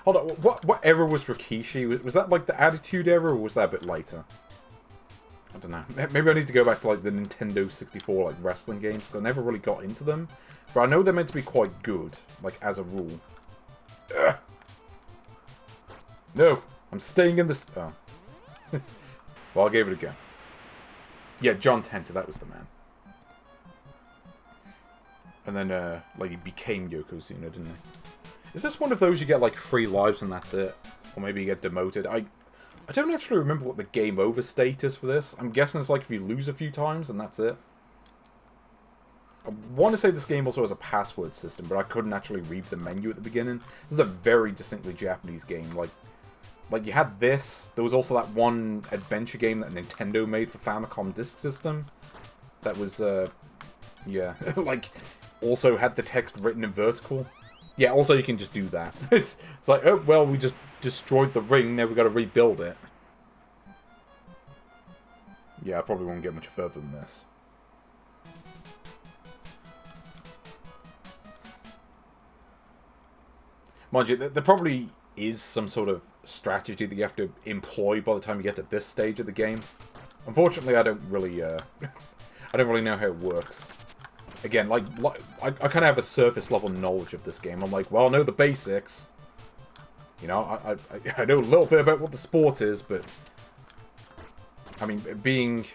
Hold on, what era was Rikishi? Was that, like, the Attitude Era, or was that a bit later? I don't know. Maybe I need to go back to, like, the Nintendo 64, like, wrestling games, because I never really got into them. But I know they're meant to be quite good, like, as a rule. Ugh. No! I'm staying in this... Oh. Well, I gave it a go. Yeah, John Tenta, that was the man. And then, like, he became Yokozuna, didn't he? Is this one of those you get, like, 3 lives and that's it? Or maybe you get demoted? I don't actually remember what the game over state is for this. I'm guessing it's like if you lose a few times and that's it. I want to say this game also has a password system, but I couldn't actually read the menu at the beginning. This is a very distinctly Japanese game. Like you had this. There was also that one adventure game that Nintendo made for Famicom Disk System. That was, yeah, like, also had the text written in vertical. Yeah, also you can just do that. It's like, oh, well, we just destroyed the ring, now we've got to rebuild it. Yeah, I probably won't get much further than this. Mind you, there probably is some sort of strategy that you have to employ by the time you get to this stage of the game. Unfortunately, I don't really know how it works. Again, like I kind of have a surface level knowledge of this game. I'm like, well, I know the basics. You know, I know a little bit about what the sport is, but I mean, being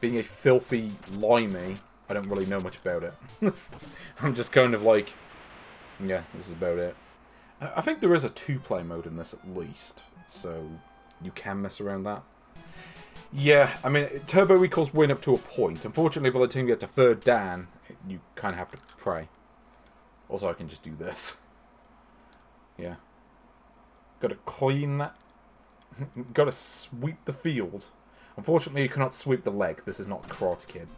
a filthy limey I don't really know much about it. I'm just kind of like, yeah, this is about it. I think there is a 2-player mode in this at least, so you can mess around that. Yeah, I mean, turbo recalls win up to a point. Unfortunately, by the time you get to 3rd Dan, you kind of have to pray. Also, I can just do this. Yeah. Got to clean that. Got to sweep the field. Unfortunately, you cannot sweep the leg. This is not Karate Kid.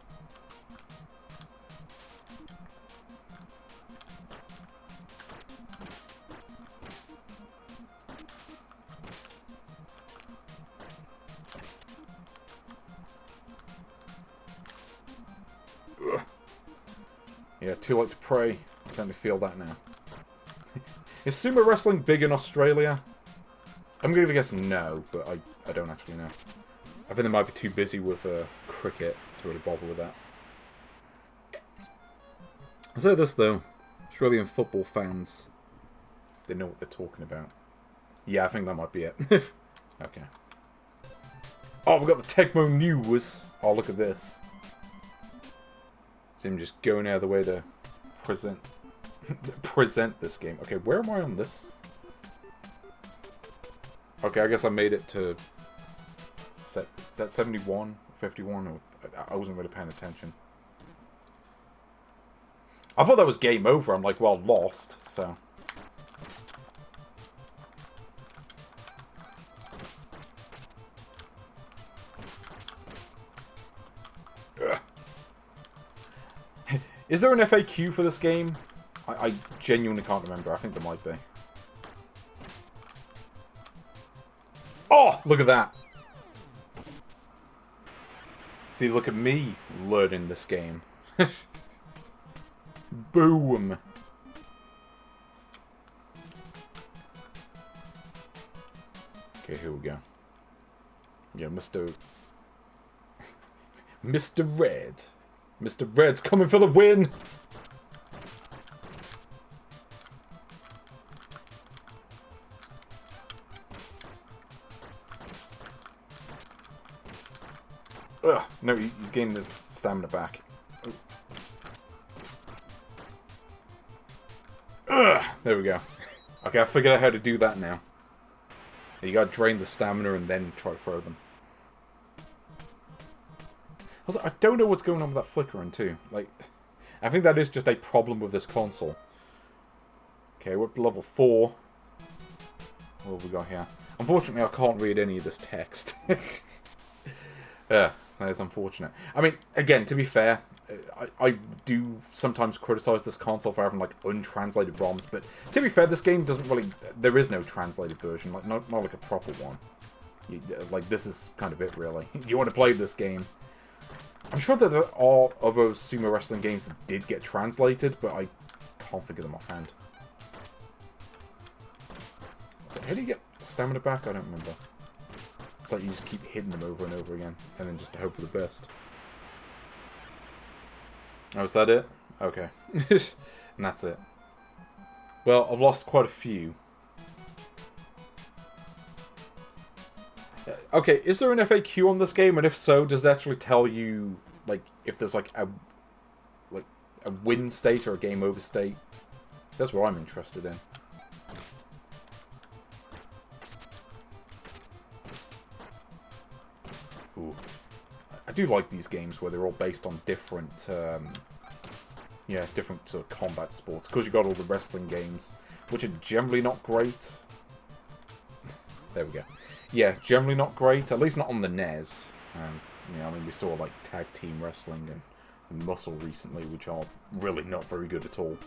Ugh. Yeah, too late to pray. I certainly feel that now. Is sumo wrestling big in Australia? I'm going to guess no, but I don't actually know. I think they might be too busy with cricket to really bother with that. I'll say this though, Australian football fans, they know what they're talking about. Yeah, I think that might be it. Okay. Oh, we've got the Tecmo News. Oh, look at this. See him just going out of the way to present this game. Okay, where am I on this? Okay, I guess I made it to... Is that 71? 51? Or, I wasn't really paying attention. I thought that was game over. I'm like, well, lost, so... Ugh. Is there an FAQ for this game? I genuinely can't remember. I think there might be. Oh, look at that. See, look at me learning this game. Boom. Okay, here we go. Yeah, Mr. Red. Mr. Red's coming for the win. Ugh, no, he's gaining his stamina back. Ugh, there we go. Okay, I figured out how to do that now. You gotta drain the stamina and then try to throw them. Also, I don't know what's going on with that flickering too. Like, I think that is just a problem with this console. Okay, we're up to level 4. What have we got here? Unfortunately, I can't read any of this text. Yeah, that is unfortunate. I mean, again, to be fair, I do sometimes criticize this console for having, like, untranslated ROMs, but to be fair, this game doesn't really... There is no translated version, like, not like a proper one. Like, this is kind of it, really. You want to play this game... I'm sure that there are other sumo wrestling games that did get translated, but I can't figure them offhand. So how do you get stamina back? I don't remember. It's like you just keep hitting them over and over again, and then just hope for the best. Oh, is that it? Okay. And that's it. Well, I've lost quite a few. Okay, is there an FAQ on this game? And if so, does it actually tell you, like, if there's, like a win state or a game over state? That's what I'm interested in. Ooh. I do like these games where they're all based on different, different sort of combat sports. Because you've got all the wrestling games, which are generally not great. There we go. Yeah, generally not great, at least not on the NES. I mean, we saw, like, tag team wrestling and Muscle recently, which are really not very good at all.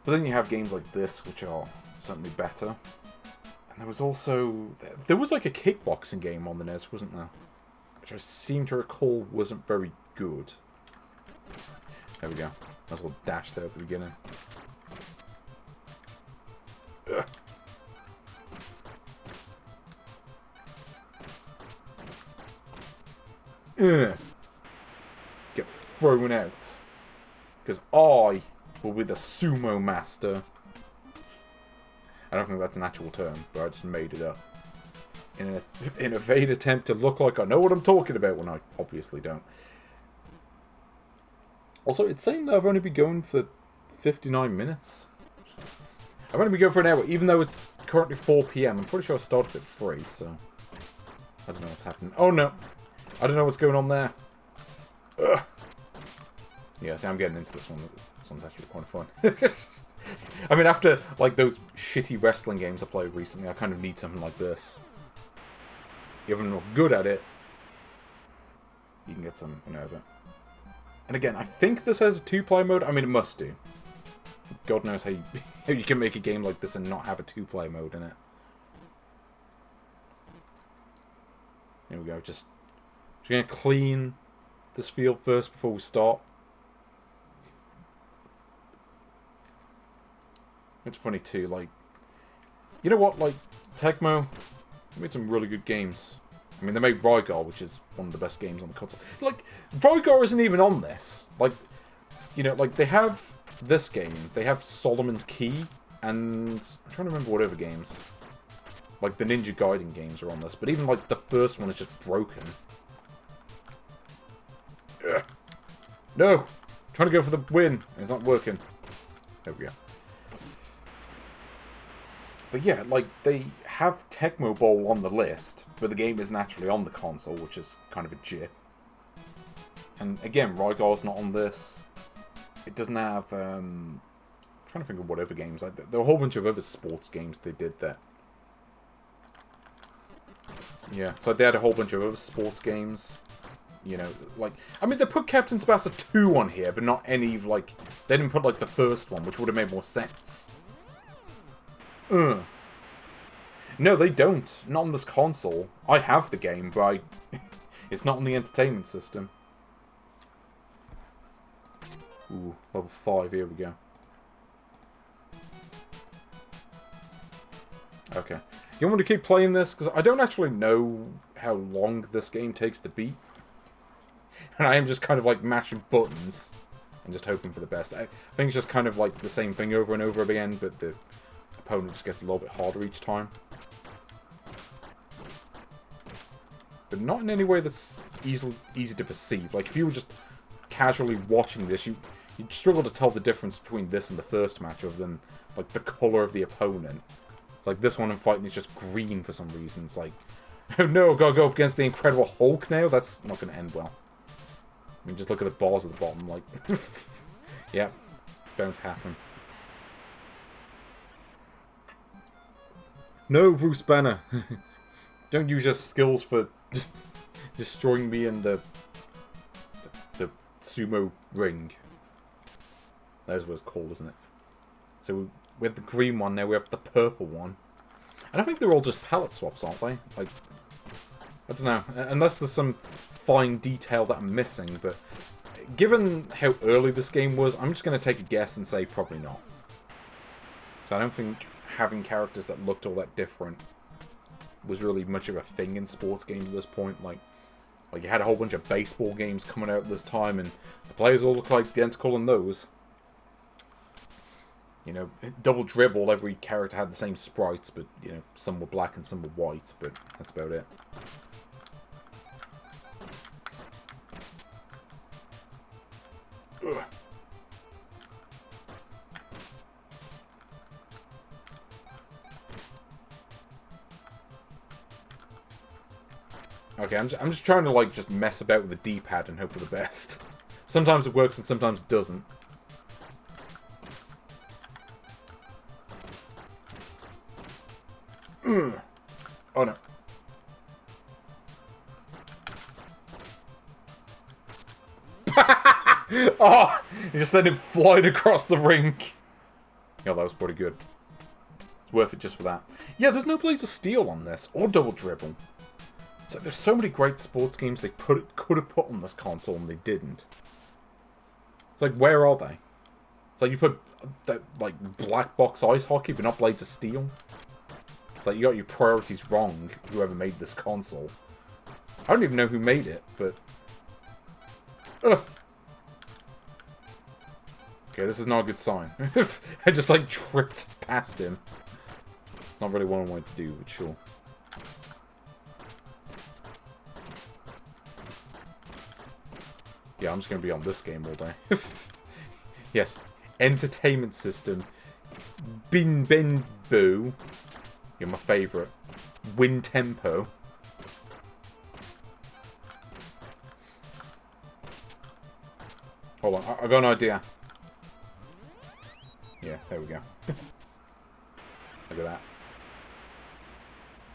But then you have games like this, which are certainly better. And there was also... There was, like, a kickboxing game on the NES, wasn't there? Which I seem to recall wasn't very good. There we go. Nice little dash there at the beginning. Ugh. Get thrown out. Because I will be the sumo master. I don't think that's an actual term, but I just made it up. In a vain attempt to look like I know what I'm talking about when I obviously don't. Also, it's saying that I've only been going for 59 minutes. I've only been going for an hour, even though it's currently 4 PM. I'm pretty sure I started at 3, so... I don't know what's happening. Oh, no! I don't know what's going on there. Ugh. Yeah, see, I'm getting into this one. This one's actually quite fun. I mean, after, like, those shitty wrestling games I played recently, I kind of need something like this. If I'm not good at it, you can get something out of it. And again, I think this has a 2-player mode. I mean, it must do. God knows how you can make a game like this and not have a 2-player mode in it. Here we go. Just gonna clean this field first before we start. It's funny too, like, you know what, like, Tecmo made some really good games. I mean, they made Rygar, which is one of the best games on the console. Like, Rygar isn't even on this. Like, you know, like, they have this game, they have Solomon's Key, and I'm trying to remember what other games. Like, the Ninja Gaiden games are on this, but even, like, the first one is just broken. Ugh. No! I'm trying to go for the win. It's not working. There we go. But yeah, like, they have Tecmo Bowl on the list, but the game isn't actually on the console, which is kind of a jip. And again, Rygar's not on this. It doesn't have, I'm trying to think of what other games. Like, there are a whole bunch of other sports games they did that. Yeah, so they had a whole bunch of other sports games. You know, like, I mean, they put Captain Tsubasa 2 on here, but not any, like, they didn't put, like, the first one, which would have made more sense. No, they don't. Not on this console. I have the game, but it's not on the entertainment system. Ooh, level 5, here we go. Okay. You want me to keep playing this? Because I don't actually know how long this game takes to beat. And I am just kind of like mashing buttons and just hoping for the best. I think it's just kind of like the same thing over and over again, but the opponent just gets a little bit harder each time. But not in any way that's easy to perceive. Like, if you were just casually watching this, you'd struggle to tell the difference between this and the first match, other than, like, the colour of the opponent. It's like this one I'm fighting is just green for some reason. It's like, oh no, I've got to go up against the Incredible Hulk now? That's not going to end well. I mean, just look at the bars at the bottom, like, yeah, don't happen. No, Bruce Banner. Don't use your skills for destroying me in the sumo ring. That's what it's called, isn't it? So we have the green one, now we have the purple one. And I think they're all just palette swaps, aren't they? Like, I don't know. Unless there's some fine detail that I'm missing, but given how early this game was, I'm just going to take a guess and say probably not. So I don't think having characters that looked all that different was really much of a thing in sports games at this point. Like you had a whole bunch of baseball games coming out at this time, and the players all look like identical in those. You know, Double Dribble, every character had the same sprites, but, you know, some were black and some were white, but that's about it. Ugh. Okay, I'm just trying to, like, just mess about with the D-pad and hope for the best. Sometimes it works and sometimes it doesn't. Oh no. Oh! You just sent him flying across the ring. Yeah, that was pretty good. It's worth it just for that. Yeah, there's no Blades of Steel on this, or Double Dribble. So there's so many great sports games they could have put on this console and they didn't. It's like, where are they? It's like you put that, like, black box ice hockey, but not Blades of Steel. It's like you got your priorities wrong, whoever made this console. I don't even know who made it, but... Ugh. Okay, this is not a good sign. I just, like, tripped past him. Not really what I wanted to do, but sure. Yeah, I'm just going to be on this game all day. Yes. Entertainment system. Bin Ben Boo. You're my favourite. Win Tempo. Hold on, I got an idea. Yeah, there we go. Look at that.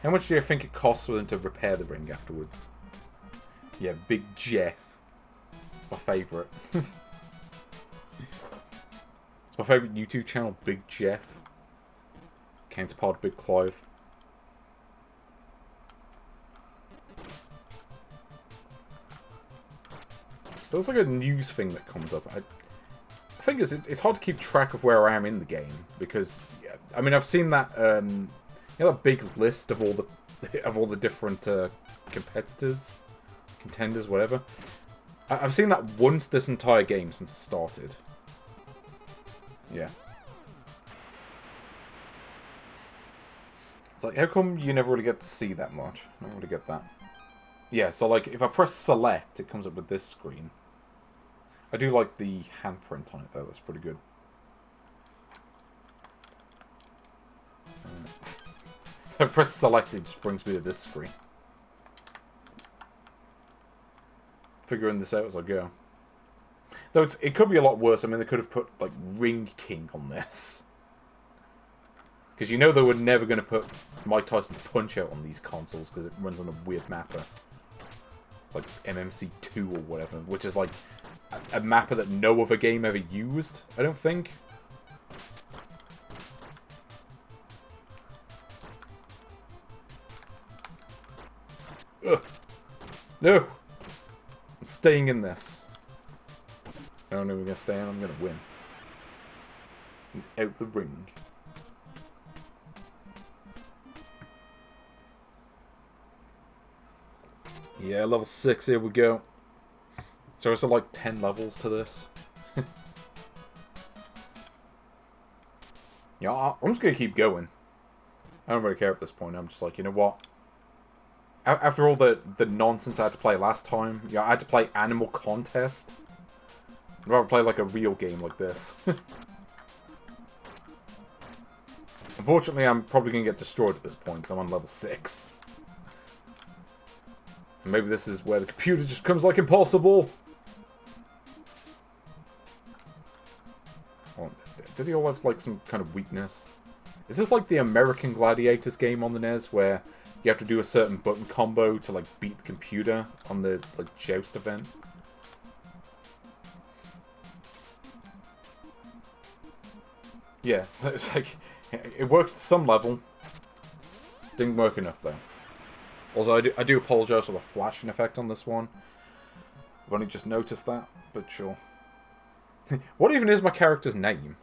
How much do you think it costs for them to repair the ring afterwards? Yeah, Big Jeff. It's my favourite. It's my favourite YouTube channel, Big Jeff. Counterpart Big Clive. So it's like a news thing that comes up. I think it's hard to keep track of where I am in the game because I mean I've seen that you know, that big list of all the different competitors, contenders, whatever. I've seen that once this entire game since it started. Yeah. It's like, how come you never really get to see that much? I don't really get that. Yeah, so like, if I press select, it comes up with this screen. I do like the handprint on it, though. That's pretty good. So I press select, it just brings me to this screen. Figuring this out as I go. Though it could be a lot worse. I mean, they could have put, like, Ring King on this. Because you know they were never going to put Mike Tyson's Punch-Out on these consoles because it runs on a weird mapper. It's like MMC2 or whatever, which is like a mapper that no other game ever used, I don't think. Ugh. No! I'm staying in this. I don't know if we're going to stay in, I'm going to win. He's out the ring. Yeah, level 6, here we go. So is there like 10 levels to this? Yeah, I'm just going to keep going. I don't really care at this point. I'm just like, you know what? After all the nonsense I had to play last time, yeah, I had to play Animal Contest. I'd rather play like a real game like this. Unfortunately, I'm probably going to get destroyed at this point, so I'm on level 6. Maybe this is where the computer just becomes, like, impossible. Oh, do they all have, like, some kind of weakness? Is this like the American Gladiators game on the NES, where you have to do a certain button combo to, like, beat the computer on the, like, Joust event? Yeah, so it's like, it works to some level. Didn't work enough, though. Also, I do apologise for the flashing effect on this one. I've only just noticed that, but sure. What even is my character's name?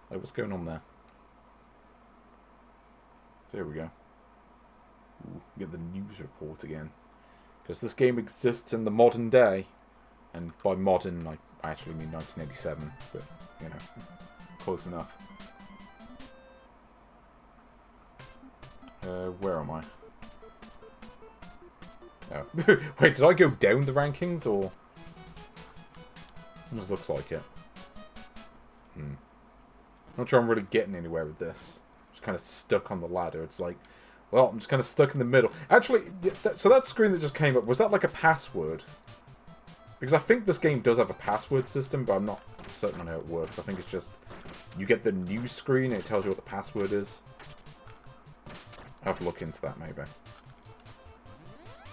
Like, what's going on there? There we go. Ooh, we get the news report again. Because this game exists in the modern day. And by modern, I actually mean 1987. But, you know, close enough. Where am I? Oh. Wait, did I go down the rankings, or...? Almost looks like it. Not sure I'm really getting anywhere with this. Just kind of stuck on the ladder. It's like, well, I'm just kind of stuck in the middle. Actually, so that screen that just came up, was that like a password? Because I think this game does have a password system, but I'm not certain on how it works. I think it's just, you get the new screen, and it tells you what the password is. I'll have to look into that, maybe.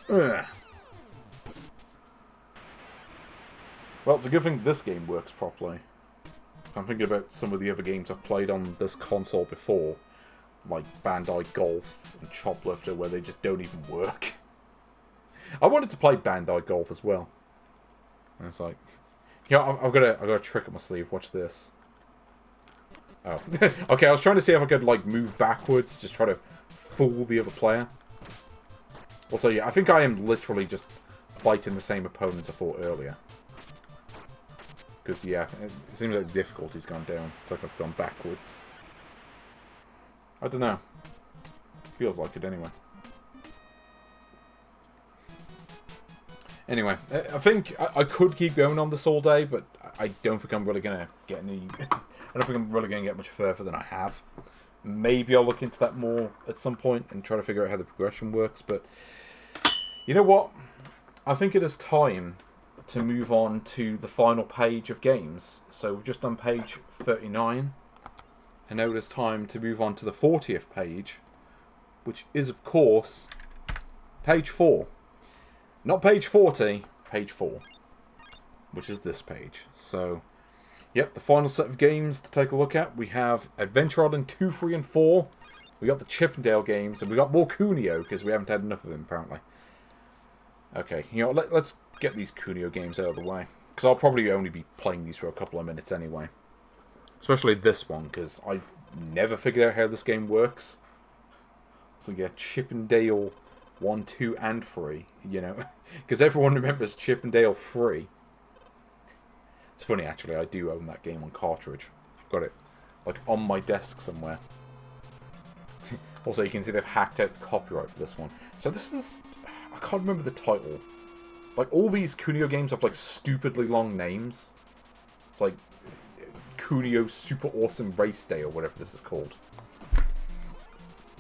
Ugh. Well, it's a good thing this game works properly. I'm thinking about some of the other games I've played on this console before, like Bandai Golf and Choplifter, where they just don't even work. I wanted to play Bandai Golf as well. And it's like, yeah, I've got a trick up my sleeve. Watch this. Oh, okay. I was trying to see if I could like move backwards, just try to fool the other player. Also, yeah, I think I am literally just fighting the same opponents I fought earlier. Because, yeah, it seems like the difficulty's gone down. It's like I've gone backwards. I don't know. Feels like it anyway. Anyway, I think I could keep going on this all day, but I don't think I'm really going to get any... I don't think I'm really going to get much further than I have. Maybe I'll look into that more at some point and try to figure out how the progression works, but... You know what? I think it is time to move on to the final page of games. So we've just done page 39, and now it is time to move on to the 40th page, which is, of course, page 4. Not page 40, page 4, which is this page. So, yep, the final set of games to take a look at. We have Adventure Island 2, 3, and 4. We got the Chippendale games, and we got more Kunio, because we haven't had enough of them, apparently. Okay, you know, let's get these Kunio games out of the way, because I'll probably only be playing these for a couple of minutes anyway. Especially this one, because I've never figured out how this game works. So yeah, Chippendale 1, 2, and 3, you know, because everyone remembers Chippendale 3. It's funny, actually, I do own that game on cartridge. I've got it, like, on my desk somewhere. Also, you can see they've hacked out the copyright for this one. So this is... I can't remember the title. Like, all these Kunio games have, like, stupidly long names. It's like Kunio Super Awesome Race Day or whatever this is called.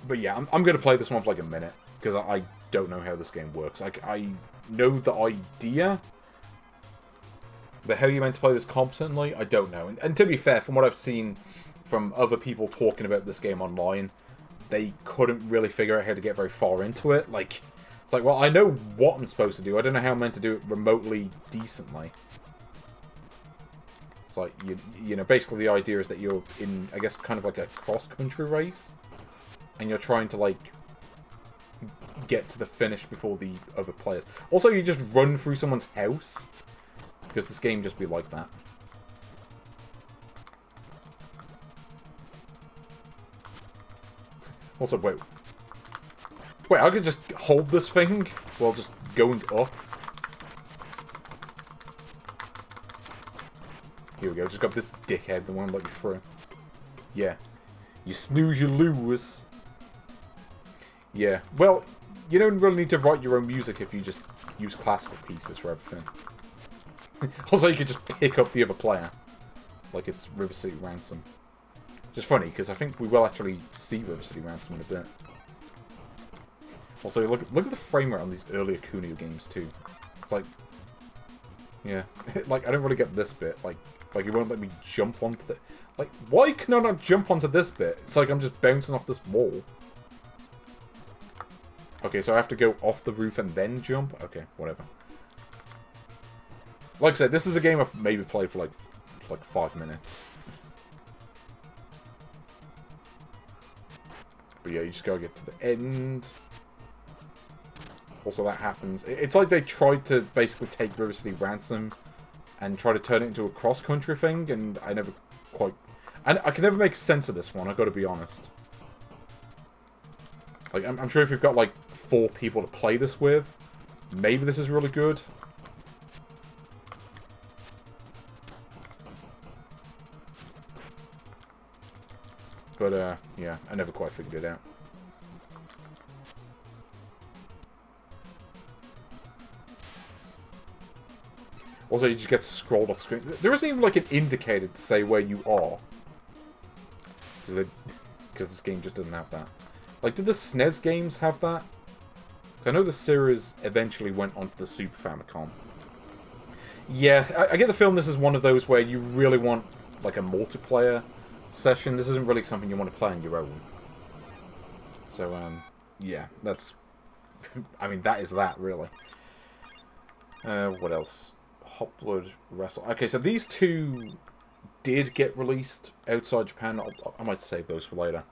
But yeah, I'm going to play this one for, like, a minute. Because I don't know how this game works. I know the idea. But how you're meant to play this competently, I don't know. And to be fair, from what I've seen from other people talking about this game online, they couldn't really figure out how to get very far into it. Like, it's like, well, I know what I'm supposed to do. I don't know how I'm meant to do it remotely decently. It's like, you know, basically the idea is that you're in, I guess, kind of like a cross-country race. And you're trying to, like, get to the finish before the other players. Also, you just run through someone's house. Because this game just be like that. Also, wait, I could just hold this thing while just going up. Here we go, just got this dickhead that won't let me through. Yeah. You snooze, you lose. Yeah, well, you don't really need to write your own music if you just use classical pieces for everything. Also, you could just pick up the other player. Like it's River City Ransom. Which is funny, because I think we will actually see River City Ransom in a bit. Also, look at the frame rate on these earlier Kunio games, too. It's like... Yeah. Like, I don't really get this bit. Like, it won't let me jump onto the... Like, why can I not jump onto this bit? It's like I'm just bouncing off this wall. Okay, so I have to go off the roof and then jump? Okay, whatever. Like I said, this is a game I've maybe played for like 5 minutes. But yeah, you just gotta get to the end. Also, that happens. It's like they tried to basically take River City Ransom and try to turn it into a cross-country thing, and I never quite... I can never make sense of this one, I've got to be honest. Like, I'm sure if you've got, like, 4 people to play this with, maybe this is really good. But, yeah, I never quite figured it out. Also, you just get scrolled off screen. There isn't even, like, an indicator to say where you are. Because this game just doesn't have that. Like, did the SNES games have that? I know the series eventually went onto the Super Famicom. Yeah, I get the feeling this is one of those where you really want, like, a multiplayer session. This isn't really something you want to play on your own. So, yeah, that's... I mean, that is that, really. What else? Hot Blood Wrestle. Okay, so these two did get released outside Japan. I might save those for later.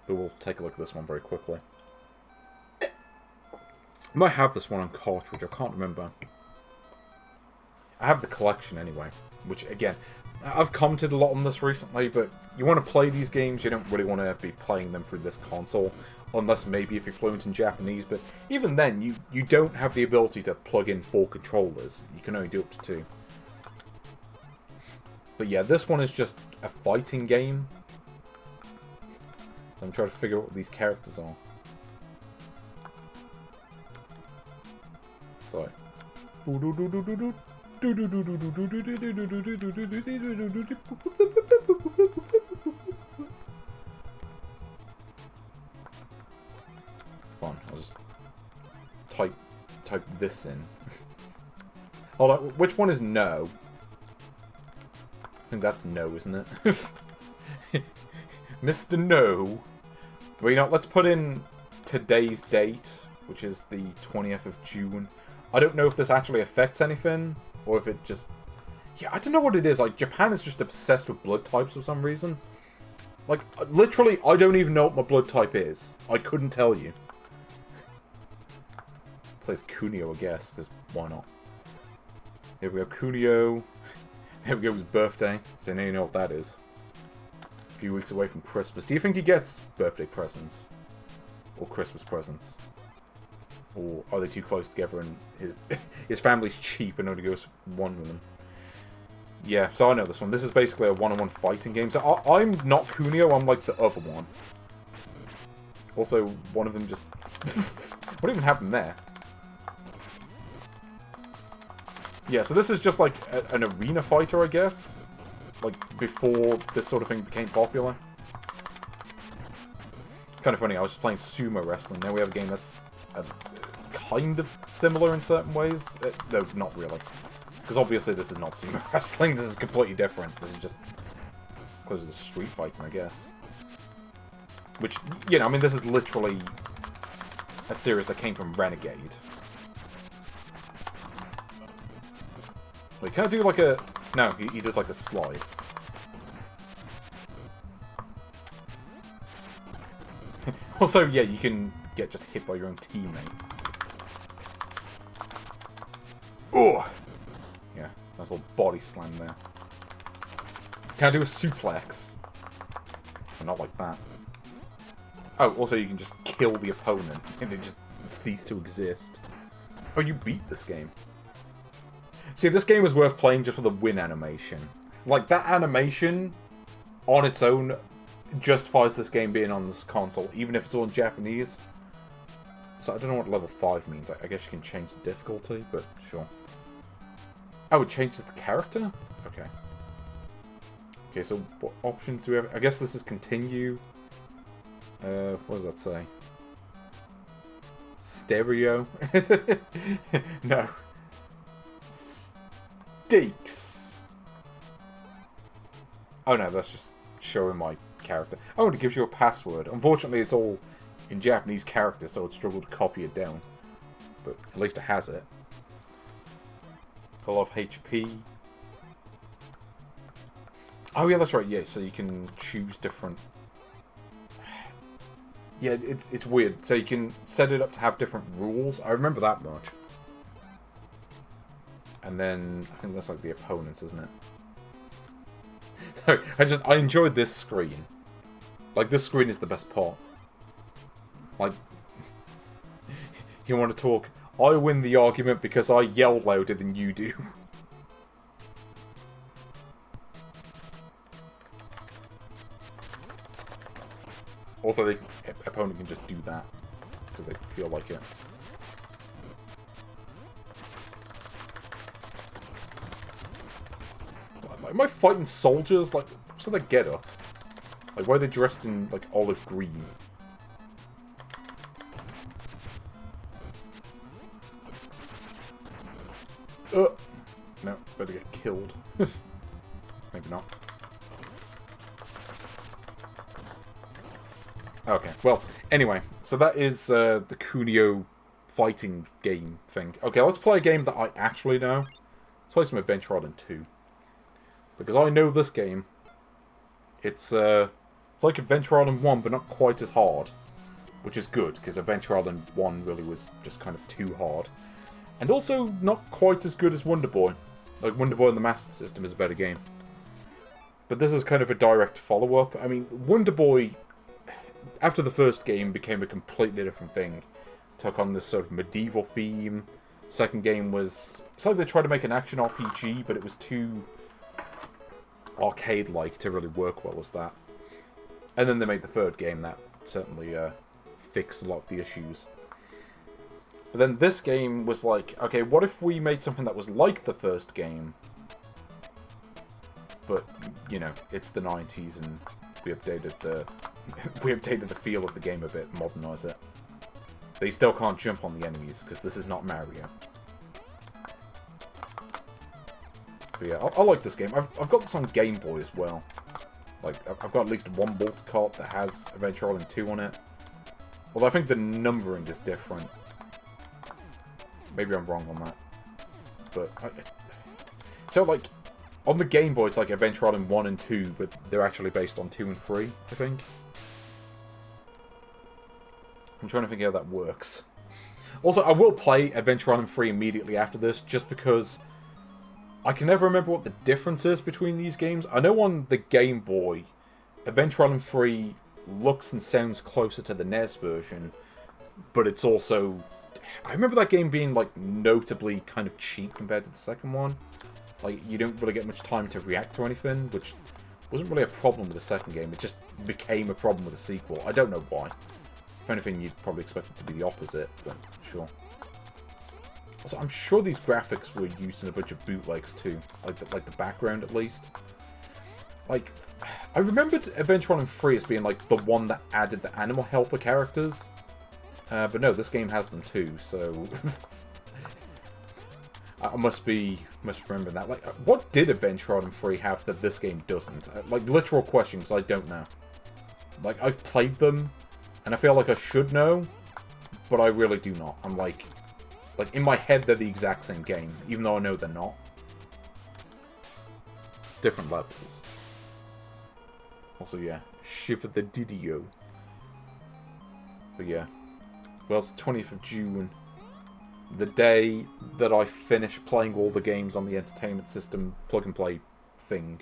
But we'll take a look at this one very quickly. I might have this one on cartridge, I can't remember. I have the collection anyway, which, again, I've commented a lot on this recently, but you want to play these games, you don't really want to be playing them through this console, unless maybe if you're fluent in Japanese, but even then, you don't have the ability to plug in 4 controllers. You can only do up to 2. But yeah, this one is just a fighting game. So I'm trying to figure out what these characters are. So, Fine, I'll just type this in. Hold on, which one is no? I think that's no, isn't it? Mr. No. Well, you know, let's put in today's date, which is the 20th of June. I don't know if this actually affects anything, or if it just... Yeah, I don't know what it is. Like, Japan is just obsessed with blood types for some reason. Like, literally, I don't even know what my blood type is. I couldn't tell you. Plays Kunio, I guess, because why not? Here we go, Kunio. There we go, his birthday. So now you know what that is. A few weeks away from Christmas. Do you think he gets birthday presents? Or Christmas presents? Or are they too close together and his family's cheap and only goes one with them? Yeah, so I know this one. This is basically a one-on-one fighting game. So I'm not Kunio, I'm like the other one. Also, one of them just... What even happened there? Yeah, so this is just like an arena fighter, I guess. Like, before this sort of thing became popular. Kind of funny, I was just playing sumo wrestling. Now we have a game that's kind of similar in certain ways. No, not really. Because obviously this is not sumo wrestling, this is completely different. This is just closer to street fighting, I guess. Which, you know, I mean, this is literally a series that came from Renegade. Wait, can I do like a... No, he does like a slide. Also, yeah, you can get just hit by your own teammate. Oh! Yeah, nice little body slam there. Can I do a suplex? Oh, not like that. Oh, also you can just kill the opponent and they just cease to exist. Oh, you beat this game. See, this game is worth playing just for the win animation. Like, that animation on its own justifies this game being on this console, even if it's all in Japanese. So I don't know what level 5 means. I guess you can change the difficulty, but sure. Oh, it changes the character? Okay. Okay, so what options do we have? I guess this is continue. What does that say? Stereo? No. Stakes. Oh no, that's just showing my character. Oh, and it gives you a password. Unfortunately, it's all in Japanese characters, so I'd struggle to copy it down. But at least it has it. A lot of HP. Oh yeah, that's right, yeah, so you can choose different... Yeah, it's weird. So you can set it up to have different rules. I remember that much. And then, I think that's like the opponents, isn't it? So, I enjoyed this screen. Like, this screen is the best part. Like, you want to talk, I win the argument because I yell louder than you do. Also, the opponent can just do that because they feel like it. Am I fighting soldiers? Like, what's their get up? Like, why are they dressed in, like, olive green? No, better get killed. Maybe not. Okay, well, anyway, so that is the Kunio fighting game thing. Okay, let's play a game that I actually know. Let's play some Adventure Island 2. Because I know this game. It's like Adventure Island 1, but not quite as hard. Which is good, because Adventure Island 1 really was just kind of too hard. And also not quite as good as Wonder Boy. Like, Wonder Boy on the Master System is a better game. But this is kind of a direct follow-up. I mean, Wonder Boy, after the first game, became a completely different thing. Took on this sort of medieval theme. Second game was... It's like they tried to make an action RPG, but it was too arcade-like to really work well as that. And then they made the third game that certainly fixed a lot of the issues. But then this game was like, okay, what if we made something that was like the first game? But, you know, it's the 90s and we updated the feel of the game a bit, modernise it. They still can't jump on the enemies, because this is not Mario. But yeah, I like this game. I've got this on Game Boy as well. Like, I've got at least one multi-cart that has Adventure Island 2 on it. Although I think the numbering is different. Maybe I'm wrong on that. But, so like, on the Game Boy it's like Adventure Island 1 and 2, but they're actually based on 2 and 3, I think. I'm trying to think how that works. Also, I will play Adventure Island 3 immediately after this, just because I can never remember what the difference is between these games. I know on the Game Boy, Adventure Island 3 looks and sounds closer to the NES version, but it's also... I remember that game being, like, notably kind of cheap compared to the second one. Like, you don't really get much time to react to anything, which wasn't really a problem with the second game. It just became a problem with the sequel. I don't know why. If anything, you'd probably expect it to be the opposite, but sure. Also, I'm sure these graphics were used in a bunch of bootlegs too, like the background at least. Like, I remembered Adventure Island 3 as being like the one that added the animal helper characters, but no, this game has them too. So I must remember that. Like, what did Adventure Island 3 have that this game doesn't? Like, literal questions, I don't know. Like, I've played them. And I feel like I should know, but I really do not. I'm like in my head they're the exact same game, even though I know they're not. Different levels. Also, yeah, Shiver the Didio. But yeah, well, it's the 20th of June, the day that I finish playing all the games on the entertainment system plug-and-play thing.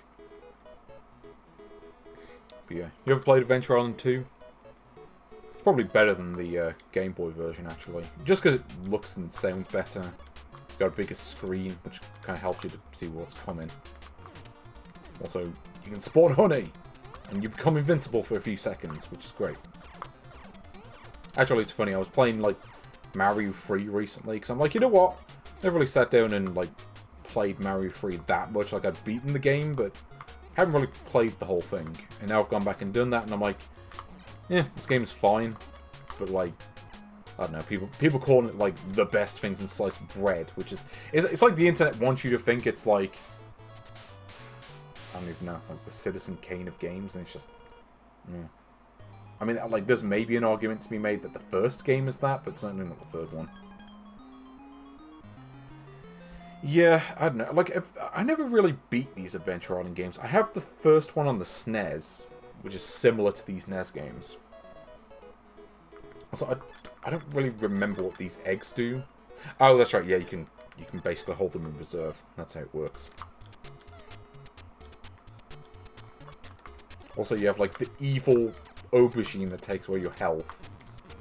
But yeah, you ever played Adventure Island 2? It's probably better than the Game Boy version, actually. Just because it looks and sounds better. Got a bigger screen, which kind of helps you to see what's coming. Also, you can spawn honey, and you become invincible for a few seconds, which is great. Actually, it's funny, I was playing, like, Mario 3 recently, because I'm like, you know what? I never really sat down and, like, played Mario 3 that much. Like, I'd beaten the game, but haven't really played the whole thing. And now I've gone back and done that, and I'm like, yeah, this game's fine, but like, I don't know, people calling it like the best things in sliced bread, which is, it's like the internet wants you to think it's like, I don't even know, like the Citizen Kane of games, and it's just, yeah. I mean, like, there's maybe an argument to be made that the first game is that, but certainly not the third one. Yeah, I don't know, like, I never really beat these Adventure Island games. I have the first one on the SNES, which is similar to these NES games. Also, I don't really remember what these eggs do. Oh, that's right, yeah, you can basically hold them in reserve. That's how it works. Also, you have, like, the evil aubergine that takes away your health.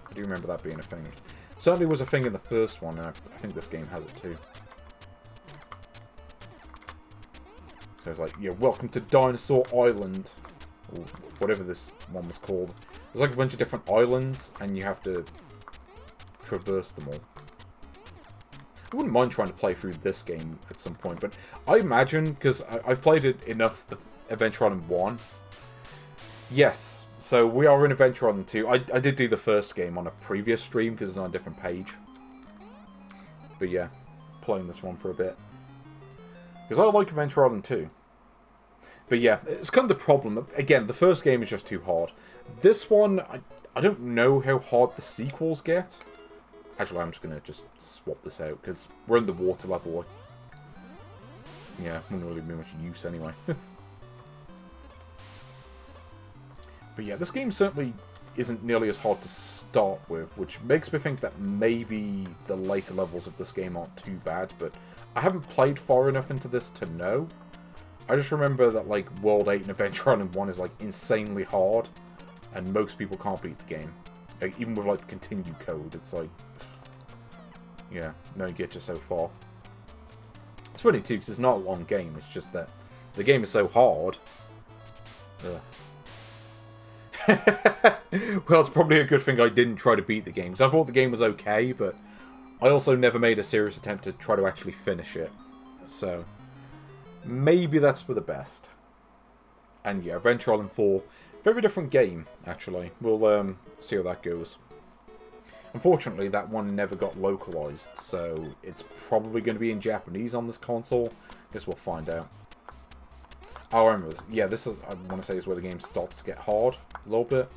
I do remember that being a thing. Certainly was a thing in the first one, and I think this game has it too. So it's like, yeah, welcome to Dinosaur Island. Or whatever this one was called. There's like a bunch of different islands, and you have to traverse them all. I wouldn't mind trying to play through this game at some point, but I imagine, because I've played it enough, the Adventure Island 1. Yes, so we are in Adventure Island 2. I did do the first game on a previous stream, because it's on a different page. But yeah, playing this one for a bit. Because I like Adventure Island 2. But yeah, it's kind of the problem. Again, the first game is just too hard. This one, I don't know how hard the sequels get. Actually, I'm just going to just swap this out, because we're in the water level. Yeah, wouldn't really be much use anyway. But yeah, this game certainly isn't nearly as hard to start with, which makes me think that maybe the later levels of this game aren't too bad, but I haven't played far enough into this to know. I just remember that, like, World 8 and Adventure Island 1 is, like, insanely hard, and most people can't beat the game. Like, even with, like, the continue code, it's like, yeah, no, you get you so far. It's funny, too, because it's not a long game, it's just that the game is so hard. Well, it's probably a good thing I didn't try to beat the game, because I thought the game was okay, but I also never made a serious attempt to try to actually finish it. So, maybe that's for the best. And yeah, Adventure Island 4, very different game, actually. We'll see how that goes. Unfortunately, that one never got localized, so it's probably going to be in Japanese on this console. Guess we'll find out. Oh, I remember this. Yeah, this is, I want to say, is where the game starts to get hard a little bit.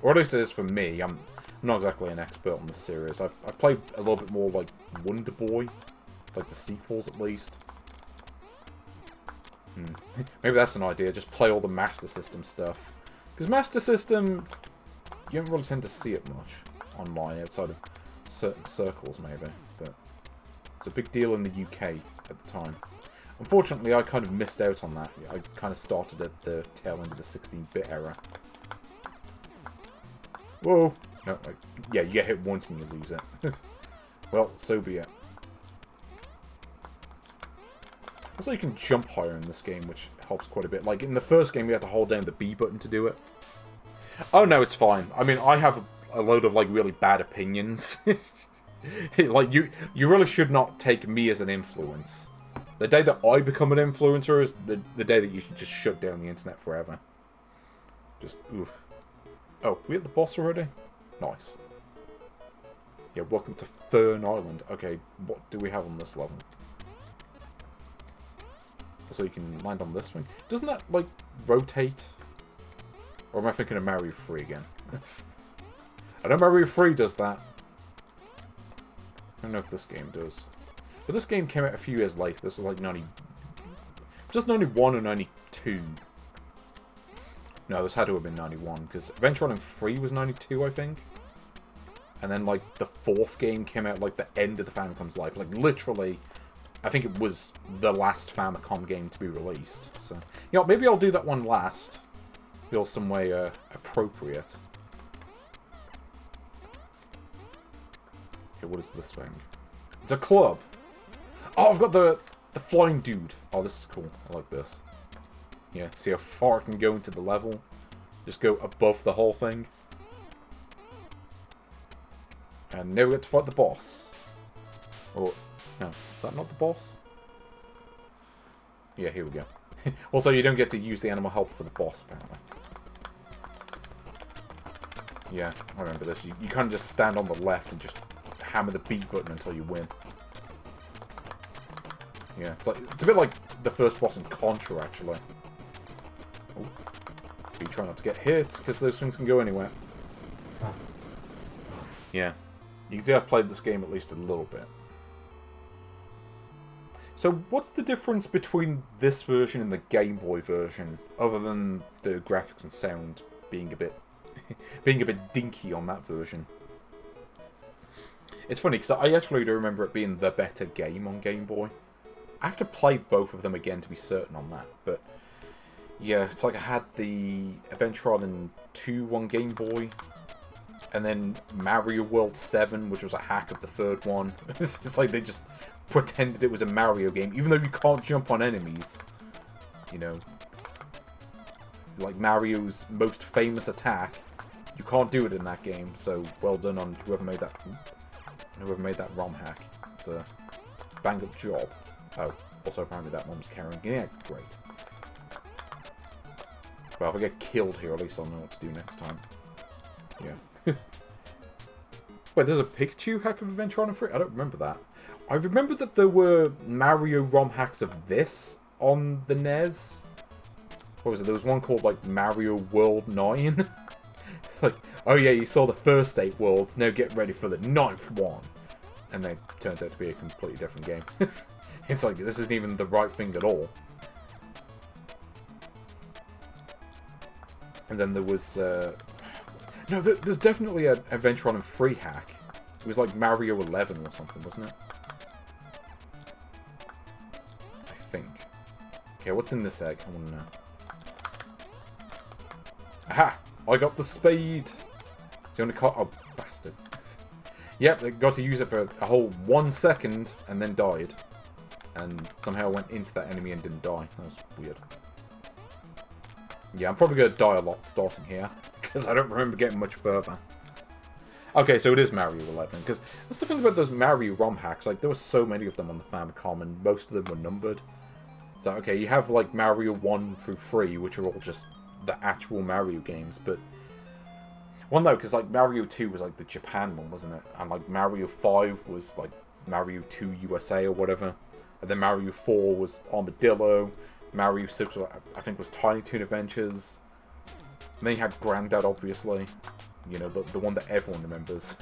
Or at least it is for me. I'm not exactly an expert on this series. I've played a little bit more like Wonder Boy, like the sequels at least. Maybe that's an idea, just play all the Master System stuff. Because Master System, you don't really tend to see it much online, outside of certain circles maybe. But it's a big deal in the UK at the time. Unfortunately, I kind of missed out on that. I kind of started at the tail end of the 16-bit era. Whoa! No, yeah, you get hit once and you lose it. Well, so be it. Also, you can jump higher in this game, which helps quite a bit. Like, in the first game, you had to hold down the B button to do it. Oh, no, it's fine. I mean, I have a load of, like, really bad opinions. Like, you really should not take me as an influence. The day that I become an influencer is the day that you should just shut down the internet forever. Just, oof. Oh, we at the boss already? Nice. Yeah, welcome to Fern Island. Okay, what do we have on this level? So you can land on this thing. Doesn't that, like, rotate? Or am I thinking of Mario 3 again? I know Mario 3 does that. I don't know if this game does. But this game came out a few years later. This is like 90... Just 91 or 92. No, this had to have been 91, because Adventure Island 3 was 92, I think. And then, like, the fourth game came out, like, the end of the Famicom's life. Like, literally... I think it was the last Famicom game to be released. So, you know, maybe I'll do that one last. Feel some way appropriate. Okay, what is this thing? It's a club. Oh, I've got the flying dude. Oh, this is cool. I like this. Yeah, see how far I can go into the level. Just go above the whole thing. And now we get to fight the boss. Oh. No, is that not the boss? Yeah, here we go. Also, you don't get to use the animal help for the boss, apparently. Yeah, I remember this. You kind of just stand on the left and just hammer the B button until you win. Yeah, it's a bit like the first boss in Contra, actually. Oh. You try not to get hit, because those things can go anywhere. Yeah. You can see I've played this game at least a little bit. So, what's the difference between this version and the Game Boy version, other than the graphics and sound being a bit dinky on that version? It's funny, because I actually do remember it being the better game on Game Boy. I have to play both of them again to be certain on that, but yeah, it's like I had the Adventure Island 2 on Game Boy, and then Mario World 7, which was a hack of the third one. It's like they just pretended it was a Mario game, even though you can't jump on enemies. You know, like Mario's most famous attack, you can't do it in that game. So well done on whoever made that ROM hack. It's a bang up job. Oh, also apparently that one was carrying. Yeah, great. Well, if I get killed here, at least I'll know what to do next time. Yeah. Wait, there's a Pikachu hack of Adventure Island 3? I don't remember that. I remember that there were Mario ROM hacks of this on the NES. What was it? There was one called, like, Mario World 9. It's like, oh yeah, you saw the first 8 worlds, now get ready for the 9th one. And they turned out to be a completely different game. It's like, this isn't even the right thing at all. And then there was... No, there's definitely an Adventure Island 3 hack. It was like Mario 11 or something, wasn't it? I think. Okay, what's in this egg? I want to know. Aha! I got the spade! It's the only car... Oh, bastard. Yep, I got to use it for a whole 1 second and then died. And somehow went into that enemy and didn't die. That was weird. Yeah, I'm probably going to die a lot starting here. Because I don't remember getting much further. Okay, so it is Mario 11, because that's the thing about those Mario ROM hacks, like, there were so many of them on the Famicom, and most of them were numbered. So, okay, you have, like, Mario 1 through 3, which are all just the actual Mario games, but... Well, no, because, like, Mario 2 was, like, the Japan one, wasn't it? And, like, Mario 5 was, like, Mario 2 USA or whatever. And then Mario 4 was Armadillo. Mario 6, I think, was Tiny Toon Adventures. And then you had Grandad, obviously. You know, the one that everyone remembers.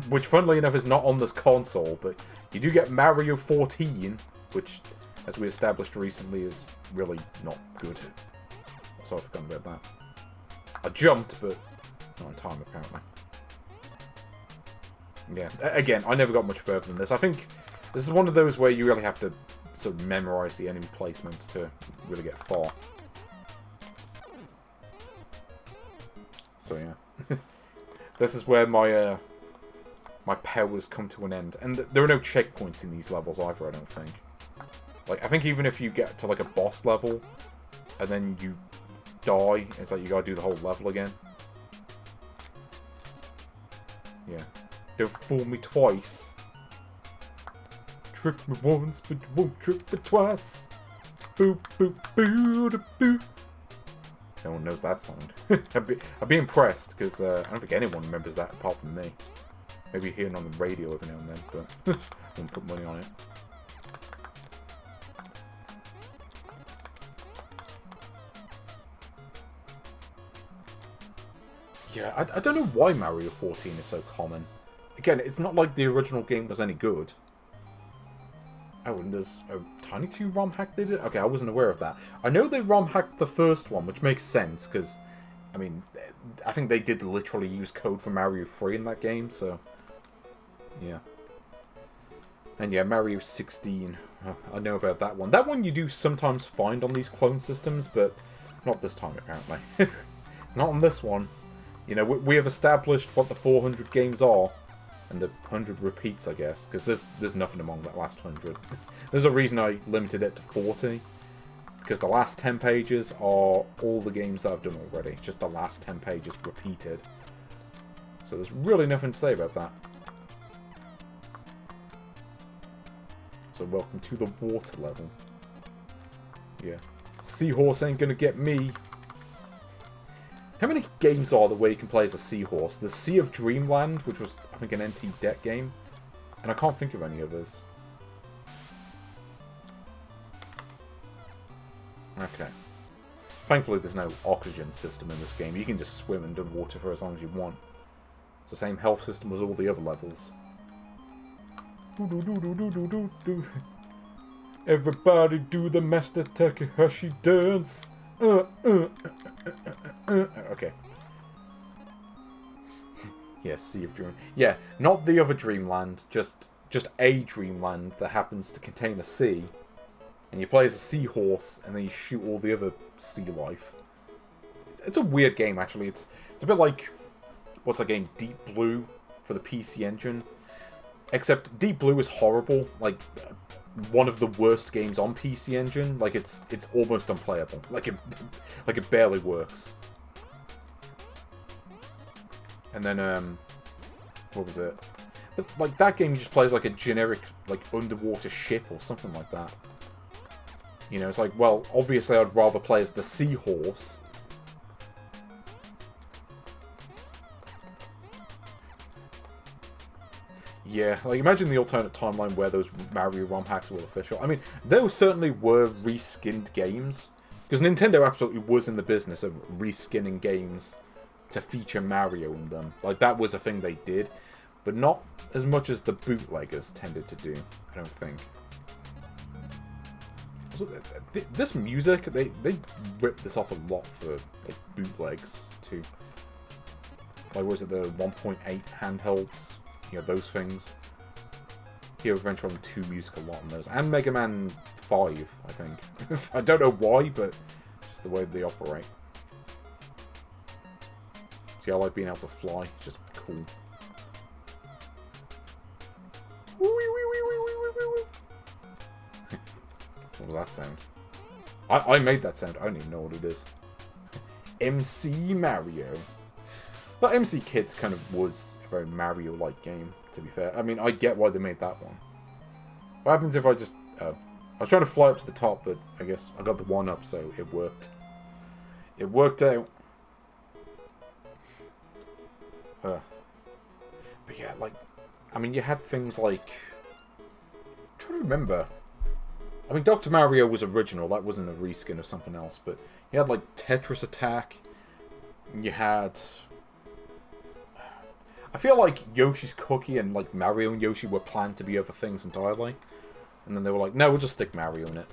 Which, funnily enough, is not on this console. But you do get Mario 14, which, as we established recently, is really not good. So I forgot about that. I jumped, but not on time, apparently. Yeah, again, I never got much further than this. I think this is one of those where you really have to sort of memorize the enemy placements to really get far. So yeah, this is where my my powers come to an end, and there are no checkpoints in these levels either. I don't think. Like, I think even if you get to like a boss level, and then you die, it's like you gotta do the whole level again. Yeah, don't fool me twice. Trick me once, but you won't trick me twice. Boop boop boo da boo. No one knows that song. I'd be impressed, because I don't think anyone remembers that apart from me. Maybe hearing on the radio every now and then, but I wouldn't put money on it. Yeah, I don't know why Mario 14 is so common. Again, it's not like the original game was any good. Oh, and there's a Tiny Toon ROM hack they did? Okay, I wasn't aware of that. I know they ROM hacked the first one, which makes sense, because, I mean, I think they did literally use code for Mario 3 in that game, so, yeah. And yeah, Mario 16, I know about that one. That one you do sometimes find on these clone systems, but not this time, apparently. It's not on this one. You know, we have established what the 400 games are. And the 100 repeats, I guess, because there's nothing among that last 100. There's a reason I limited it to 40, because the last 10 pages are all the games that I've done already. Just the last 10 pages repeated. So there's really nothing to say about that. So welcome to the water level. Yeah. Seahorse ain't gonna get me. How many games are there where you can play as a seahorse? There's Sea of Dreamland, which was, I think, an NT deck game. And I can't think of any others. Okay. Thankfully, there's no oxygen system in this game. You can just swim underwater for as long as you want. It's the same health system as all the other levels. Everybody do the Master Takahashi dance. Okay. Yes, Sea of Dreamland. Yeah, not the other Dreamland, just a Dreamland that happens to contain a sea. And you play as a seahorse, and then you shoot all the other sea life. It's a weird game, actually. It's a bit like, what's that game, Deep Blue for the PC Engine. Except Deep Blue is horrible, like one of the worst games on PC Engine. Like it's almost unplayable. Like it barely works. And then what was it? But like that game just plays like a generic like underwater ship or something like that. You know, it's like, well, obviously I'd rather play as the seahorse. Yeah, like imagine the alternate timeline where those Mario ROM hacks were official. I mean, those certainly were reskinned games. Because Nintendo absolutely was in the business of reskinning games to feature Mario in them. Like, that was a thing they did. But not as much as the bootleggers tended to do, I don't think. So, this music, they ripped this off a lot for like bootlegs, too. Like, was it the 1.8 handhelds? You know, those things. Hero Adventure on 2 music a lot on those. And Mega Man 5, I think. I don't know why, but just the way they operate. See, I like being able to fly. It's just cool. What was that sound? I made that sound. I don't even know what it is. MC Mario. But MC Kids kind of was a very Mario-like game, to be fair. I mean, I get why they made that one. What happens if I just... I was trying to fly up to the top, but I guess I got the one up, so it worked. It worked out. But yeah, like... I mean, you had things like... I'm trying to remember. I mean, Dr. Mario was original. That wasn't a reskin of something else, but you had, like, Tetris Attack. You had... I feel like Yoshi's Cookie and, like, Mario and Yoshi were planned to be other things entirely. And then they were like, no, we'll just stick Mario in it.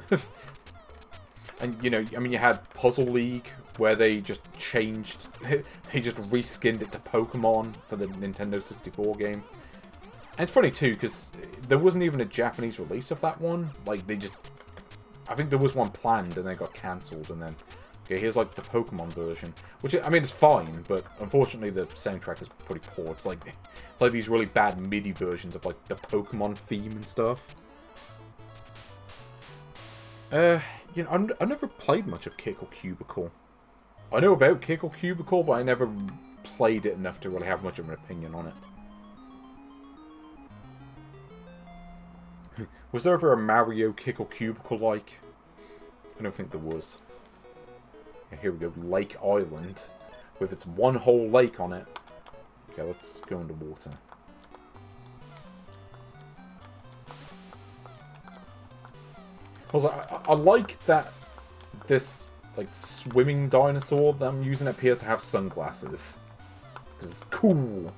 And, you know, I mean, you had Puzzle League, where they just changed... They just reskinned it to Pokemon for the Nintendo 64 game. And it's funny, too, because there wasn't even a Japanese release of that one. Like, they just... I think there was one planned, and then got cancelled, and then... Okay, here's, like, the Pokemon version. Which, I mean, it's fine, but unfortunately the soundtrack is pretty poor. It's like these really bad MIDI versions of, like, the Pokemon theme and stuff. You know, I never played much of Kick or Cubicle. I know about Kick or Cubicle, but I never played it enough to really have much of an opinion on it. Was there ever a Mario Kick or Cubicle like? I don't think there was. Yeah, here we go, Lake Island, with its one whole lake on it. Okay, let's go into water. Also, I like that this, like, swimming dinosaur that I'm using appears to have sunglasses. Because it's cool.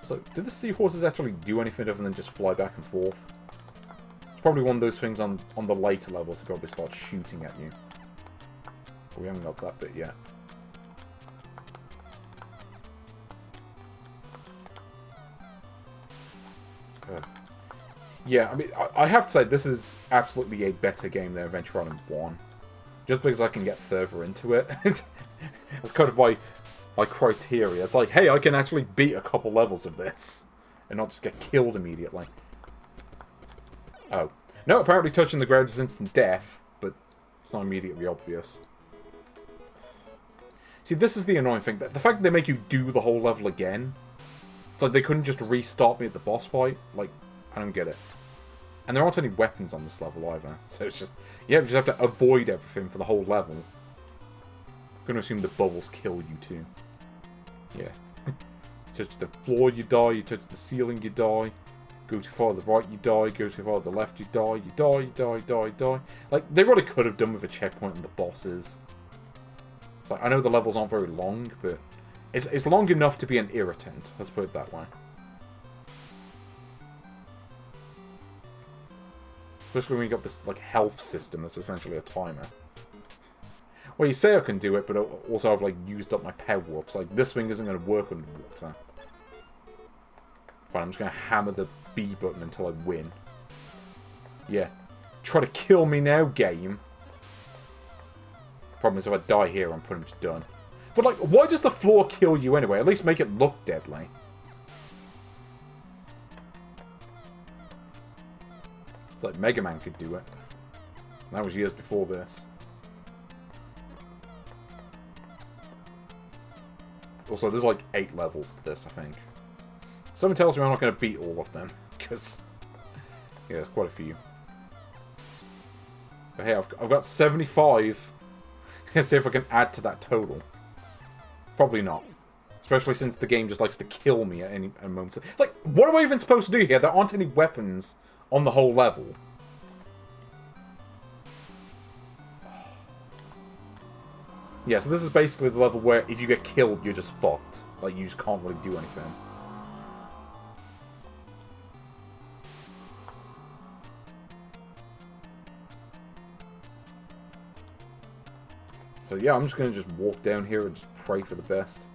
So, do the seahorses actually do anything other than just fly back and forth? It's probably one of those things on the later levels that probably start shooting at you. But we haven't got that bit yet. Yeah, I mean, I have to say, this is absolutely a better game than Adventure Island 1. Just because I can get further into it. It's kind of my criteria. It's like, hey, I can actually beat a couple levels of this. And not just get killed immediately. Oh. No, apparently touching the ground is instant death. But it's not immediately obvious. See, this is the annoying thing. The fact that they make you do the whole level again. It's like they couldn't just restart me at the boss fight. Like, I don't get it. And there aren't any weapons on this level either. So it's just... Yeah, you just have to avoid everything for the whole level. I'm going to assume the bubbles kill you too. Yeah. You touch the floor, you die. You touch the ceiling, you die. Go too far to the right, you die. Go too far to the left, you die. You die, you die, die, die. Like, they really could have done with a checkpoint on the bosses. Like, I know the levels aren't very long, but... It's long enough to be an irritant. Let's put it that way. Especially when you got this, like, health system that's essentially a timer. Well, you say I can do it, but also I've, like, used up my power-ups. Like, this thing isn't going to work underwater. Fine, I'm just going to hammer the B button until I win. Yeah. Try to kill me now, game. Problem is, if I die here, I'm pretty much done. But, like, why does the floor kill you anyway? At least make it look deadly. It's like Mega Man could do it. That was years before this. Also, there's like 8 levels to this, I think. Someone tells me I'm not going to beat all of them, because... Yeah, there's quite a few. But hey, I've got 75. Let's see if I can add to that total. Probably not. Especially since the game just likes to kill me at any moment. Like, what am I even supposed to do here? There aren't any weapons on the whole level. Yeah, so this is basically the level where if you get killed, you're just fucked. Like, you just can't really do anything. So yeah, I'm just going to just walk down here and just pray for the best.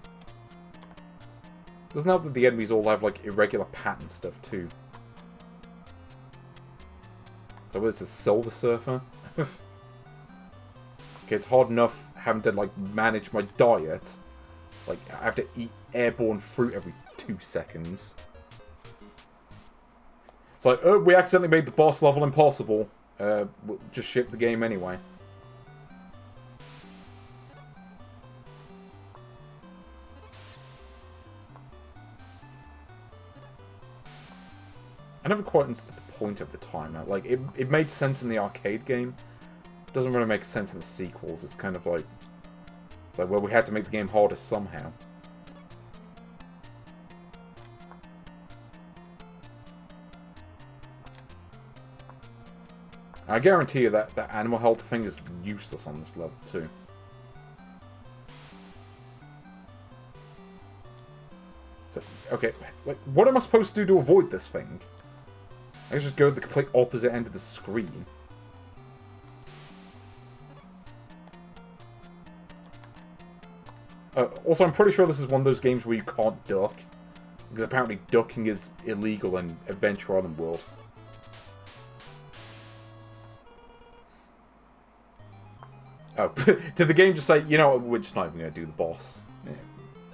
Doesn't help that the enemies all have, like, irregular pattern stuff, too. So what is this, Silver Surfer? Okay, it's hard enough having to, like, manage my diet. Like, I have to eat airborne fruit every 2 seconds. It's like, oh, we accidentally made the boss level impossible. We'll just ship the game anyway. I never quite understood the point of the timer. Like, it made sense in the arcade game. It doesn't really make sense in the sequels. It's kind of like... It's like, well, we had to make the game harder somehow. I guarantee you that animal helper thing is useless on this level, too. So, okay, like, what am I supposed to do to avoid this thing? I can just go to the complete opposite end of the screen. Also, I'm pretty sure this is one of those games where you can't duck. Because apparently ducking is illegal in Adventure Island World. Oh, did the game just say, you know, we're just not even going to do the boss? Yeah,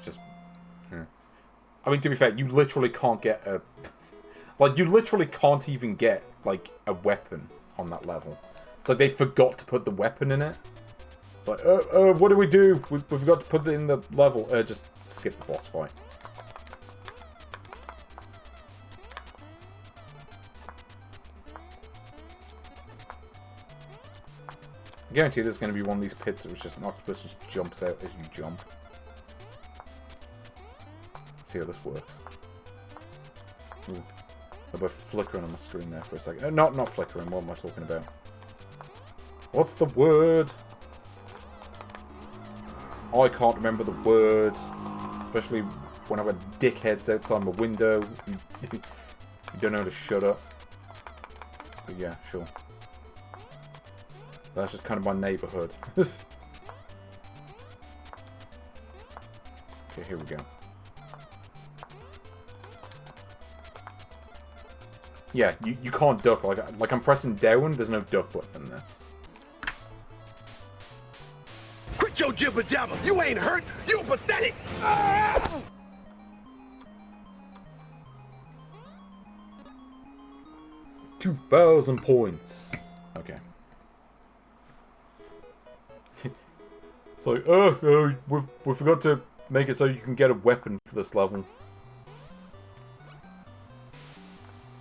just... Yeah. I mean, to be fair, you literally can't get a... Like, you literally can't even get, like, a weapon on that level. It's like they forgot to put the weapon in it. It's like, what do we do? We forgot to put it in the level. Just skip the boss fight. I guarantee there's going to be one of these pits that was just an octopus just jumps out as you jump. See how this works. Ooh. They're both flickering on the screen there for a second. Not flickering, what am I talking about? What's the word? I can't remember the word. Especially when I've got dickheads outside my window. You don't know how to shut up. But yeah, sure. That's just kind of my neighborhood. Okay, here we go. Yeah, you can't duck. Like I'm pressing down, there's no duck button in this. Quit your jibber jabber! You ain't hurt! You pathetic! Ah! 2,000 points. Okay. So, we forgot to make it so you can get a weapon for this level.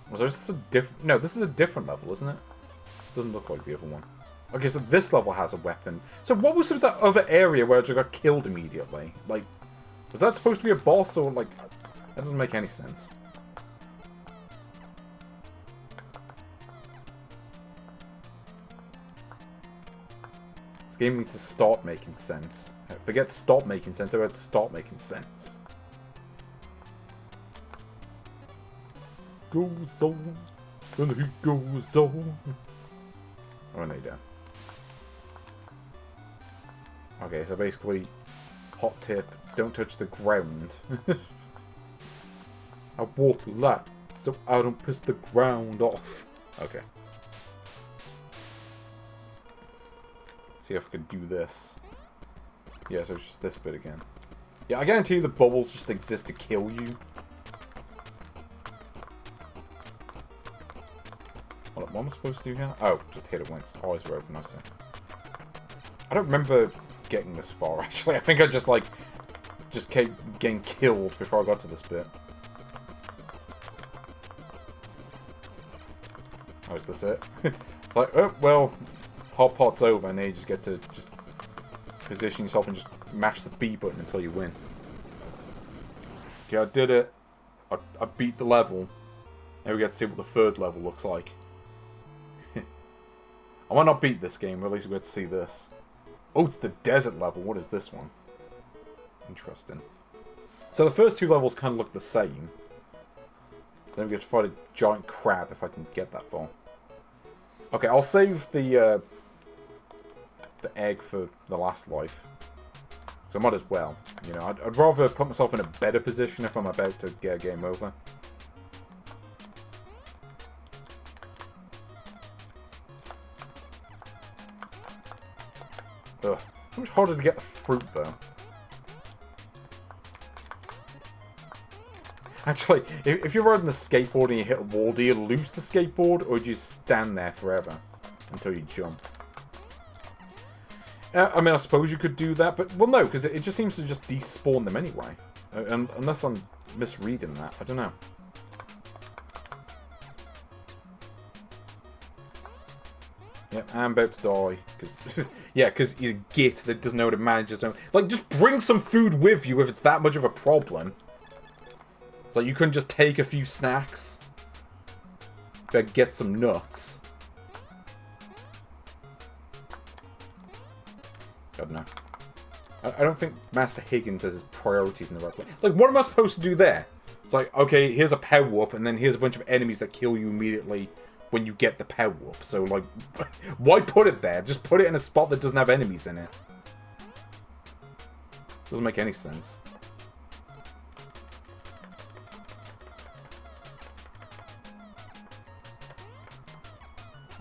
Was this a different... No, this is a different level, isn't it? Doesn't look like the other one. Okay, so this level has a weapon. So what was with that other area where I just got killed immediately? Like, was that supposed to be a boss or, like... That doesn't make any sense. This game needs to start making sense. Forget stop making sense, I about start making sense. Goes on, and he goes on. Oh, no, you don't. Okay, so basically, hot tip, don't touch the ground. I walk light, so I don't piss the ground off. Okay. See if I can do this. Yeah, so it's just this bit again. Yeah, I guarantee you the bubbles just exist to kill you. What am I supposed to do here? Oh, just hit it when its eyes are open, I see. I don't remember getting this far, actually. I think I just kept getting killed before I got to this bit. Oh, is this it? It's like, oh, well, hot pot's over, and then you just get to just position yourself and just mash the B button until you win. Okay, I did it. I beat the level. Now we get to see what the third level looks like. I might not beat this game, but at least we get to see this. Oh, it's the desert level. What is this one? Interesting. So the first two levels kind of look the same. So then we get to fight a giant crab if I can get that far. Okay, I'll save the egg for the last life. So I might as well. You know, I'd rather put myself in a better position if I'm about to get a game over. Ugh. So much harder to get the fruit, though. Actually, if you're riding the skateboard and you hit a wall, do you lose the skateboard, or do you stand there forever until you jump? I mean, I suppose you could do that, but... Well, no, because it just seems to just despawn them anyway. Unless I'm misreading that. I don't know. Yep, I'm about to die. Because, yeah, because he's a git that doesn't know how to manage his own... Like, just bring some food with you if it's that much of a problem. It's like, you couldn't just take a few snacks. Better get some nuts. God, no. I don't think Master Higgins has his priorities in the right place. Like, what am I supposed to do there? It's like, okay, here's a power-up, and then here's a bunch of enemies that kill you immediately when you get the power-up. So, like, why put it there? Just put it in a spot that doesn't have enemies in it. Doesn't make any sense.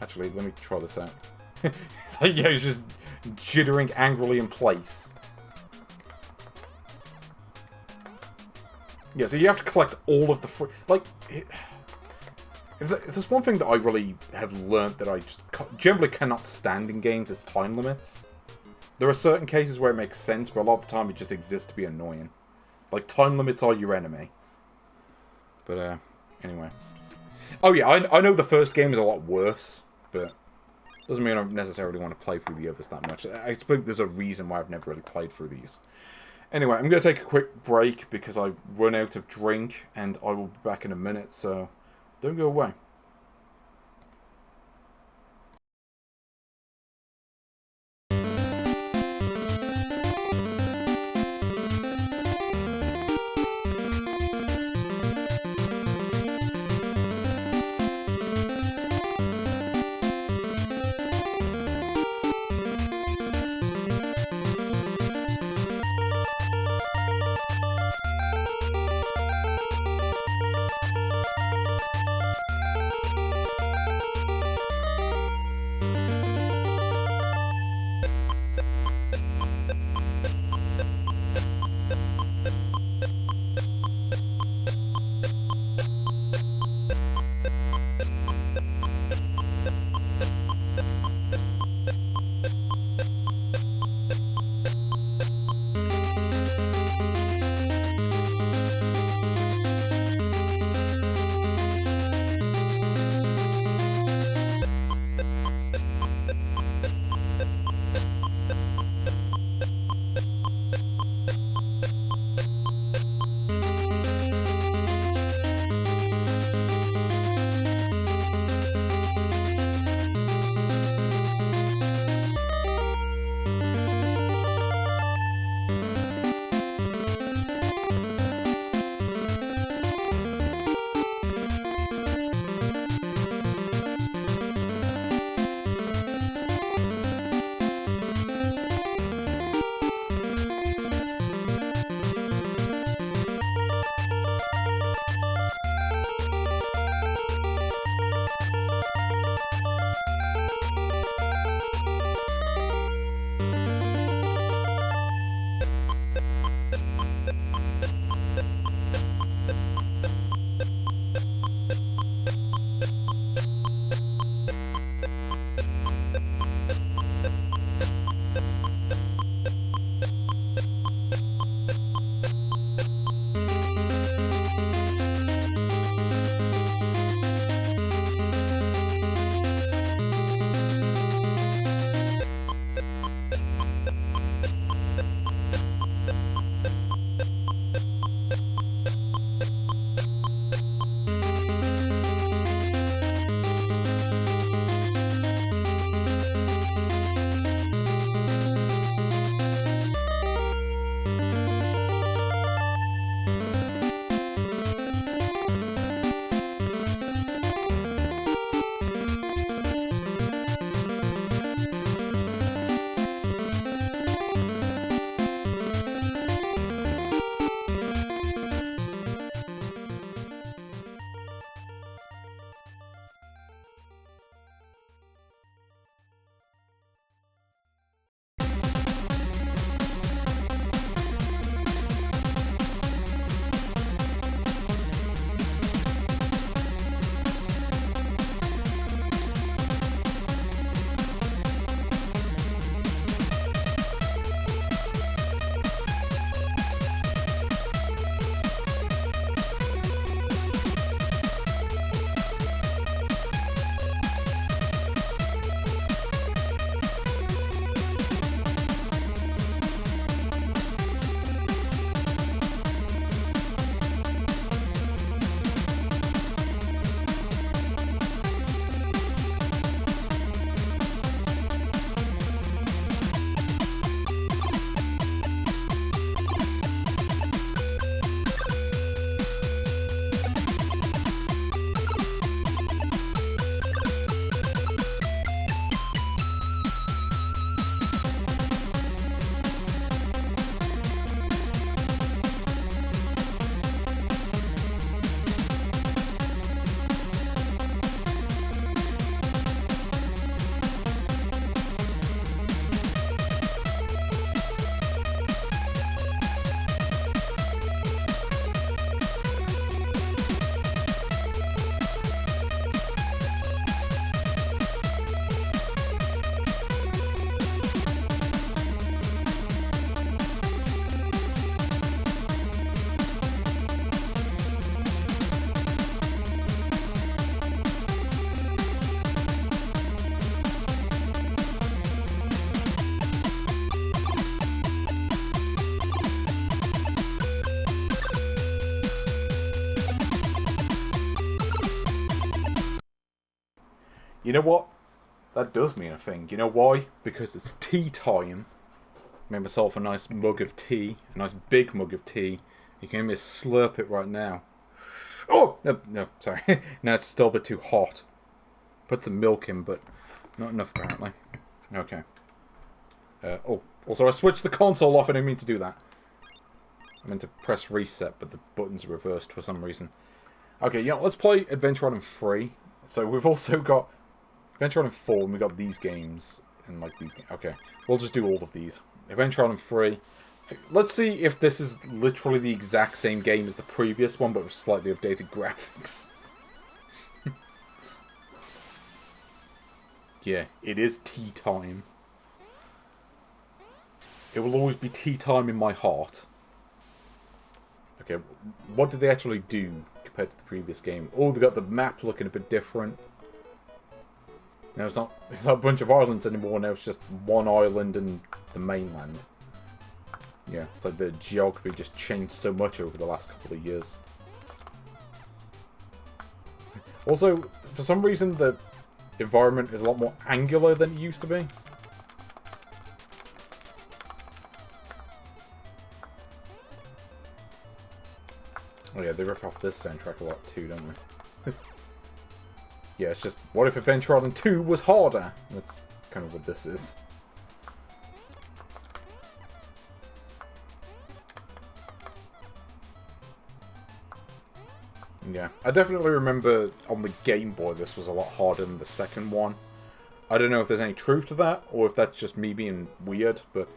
Actually, let me try this out. It's like, yeah, he's just jittering angrily in place. Yeah, so you have to collect all of the like, if there's one thing that I really have learnt that I just generally cannot stand in games, is time limits. There are certain cases where it makes sense, but a lot of the time it just exists to be annoying. Like, time limits are your enemy. But, anyway. Oh yeah, I know the first game is a lot worse, but doesn't mean I necessarily want to play through the others that much. I suppose there's a reason why I've never really played through these. Anyway, I'm going to take a quick break because I've run out of drink, and I will be back in a minute, so don't go away. You know what? That does mean a thing. You know why? Because it's tea time. Made myself a nice mug of tea. A nice big mug of tea. You can hear me slurp it right now. Oh! No, sorry. No, it's still a bit too hot. Put some milk in, but not enough apparently. Okay. Also I switched the console off. I didn't mean to do that. I meant to press reset, but the button's reversed for some reason. Okay, yeah, let's play Adventure Island 3. So we've also got Adventure Island 4, and we got these games, and like these games. Okay, we'll just do all of these. Adventure Island 3. Let's see if this is literally the exact same game as the previous one, but with slightly updated graphics. Yeah, it is tea time. It will always be tea time in my heart. Okay, what did they actually do compared to the previous game? Oh, they got the map looking a bit different. Now it's not a bunch of islands anymore, now it's just one island and the mainland. Yeah, it's like the geography just changed so much over the last couple of years. Also, for some reason, the environment is a lot more angular than it used to be. Oh yeah, they rip off this soundtrack a lot too, don't they? Yeah, it's just, what if Adventure Island 2 was harder? That's kind of what this is. Yeah, I definitely remember on the Game Boy this was a lot harder than the second one. I don't know if there's any truth to that, or if that's just me being weird, but...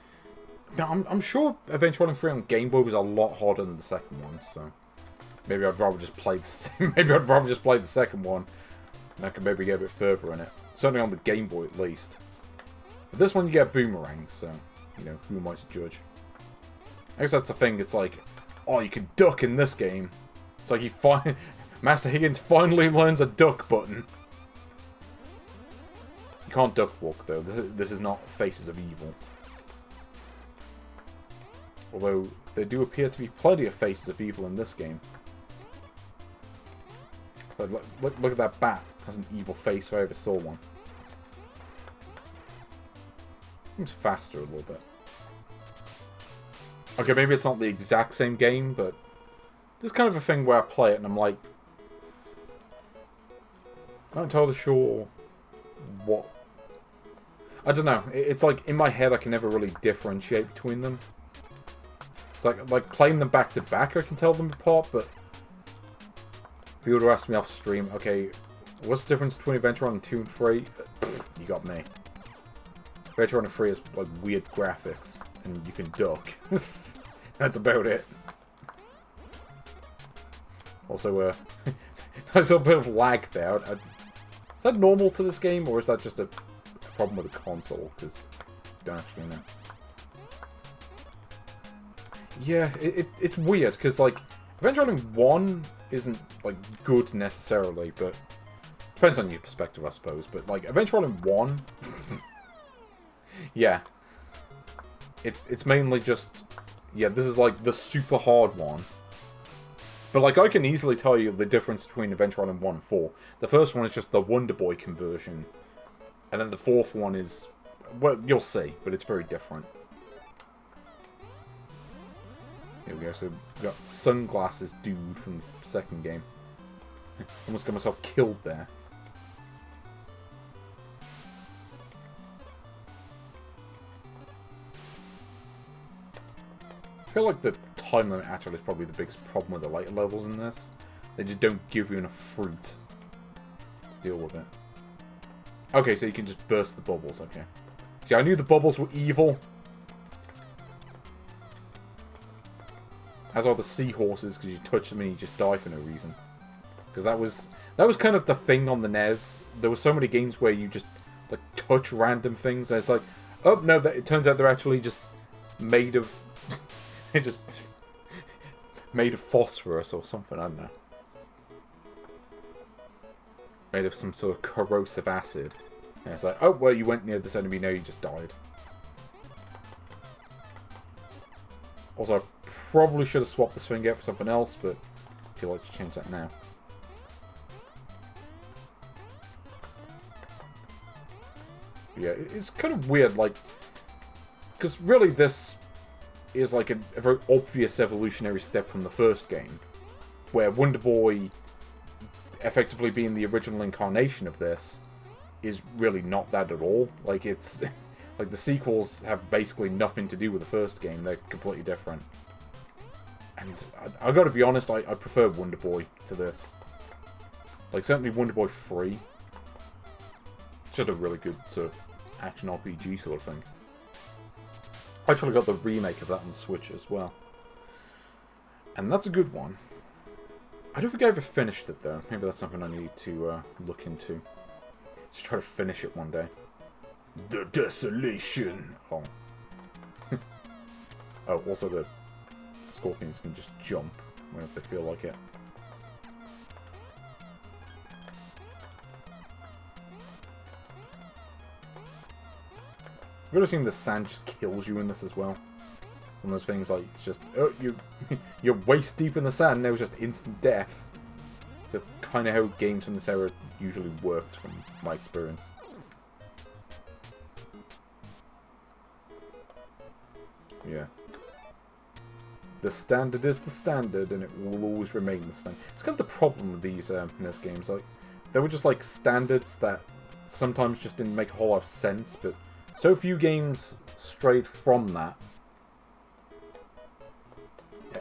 No, I'm sure Adventure Island 3 on Game Boy was a lot harder than the second one, so... Maybe I'd rather just play the second one, and I can maybe get a bit further in it. Certainly on the Game Boy at least. But this one you get boomerangs, so, you know, who am I to judge? I guess that's the thing, it's like, oh, you can duck in this game. It's like Master Higgins finally learns a duck button. You can't duck walk though. This is not Faces of Evil. Although there do appear to be plenty of Faces of Evil in this game. Look at that bat. Has an evil face if I ever saw one. Seems faster a little bit. Okay, maybe it's not the exact same game, but there's kind of a thing where I play it and I'm like, I'm not entirely sure what... I don't know. It's like, in my head I can never really differentiate between them. It's like playing them back to back I can tell them apart, but if you would have asked me off stream, okay, what's the difference between Adventure Island 2 and 3? You got me. Adventure Island 3 is like weird graphics, and you can duck. That's about it. Also, there's a bit of lag there. Is that normal to this game, or is that just a problem with the console? Because you don't actually know. Yeah, it's weird, because, like, Adventure Island 1 isn't, like, good necessarily, but... Depends on your perspective, I suppose, but, like, Adventure Island 1... yeah. It's mainly just... Yeah, this is, like, the super hard one. But, like, I can easily tell you the difference between Adventure Island 1 and 4. The first one is just the Wonder Boy conversion. And then the fourth one is... Well, you'll see, but it's very different. Here we go, so we got Sunglasses Dude from the second game. Almost got myself killed there. I feel like the time limit actually is probably the biggest problem with the later levels in this. They just don't give you enough fruit to deal with it. Okay, so you can just burst the bubbles, okay. See, I knew the bubbles were evil. As are the seahorses, because you touch them and you just die for no reason. Because that was kind of the thing on the NES. There were so many games where you just like touch random things, and it's like, oh no, it turns out they're actually just made of, they're just made of phosphorus or something. I don't know. Made of some sort of corrosive acid. And it's like, oh well, you went near this enemy, now you just died. Also, I probably should have swapped this thing out for something else, but I feel like to change that now. Yeah, it's kind of weird, like... Because really this is like a very obvious evolutionary step from the first game. Where Wonder Boy, effectively being the original incarnation of this, is really not that at all. Like, it's... like, the sequels have basically nothing to do with the first game. They're completely different. And I gotta be honest, I prefer Wonder Boy to this. Like, certainly Wonder Boy 3. Just a really good sort of action RPG sort of thing. I actually got the remake of that on Switch as well. And that's a good one. I don't think I ever finished it though. Maybe that's something I need to look into. Just try to finish it one day. The Desolation! Oh. Oh, also the scorpions can just jump whenever they feel like it. I've ever seen the sand just kills you in this as well. Some of those things like, it's just, oh, you're waist deep in the sand, now it's just instant death. Just kind of how games from this era usually worked from my experience. Yeah. The standard is the standard, and it will always remain the standard. It's kind of the problem with these NES games. Like, they were just like standards that sometimes just didn't make a whole lot of sense, but so few games strayed from that.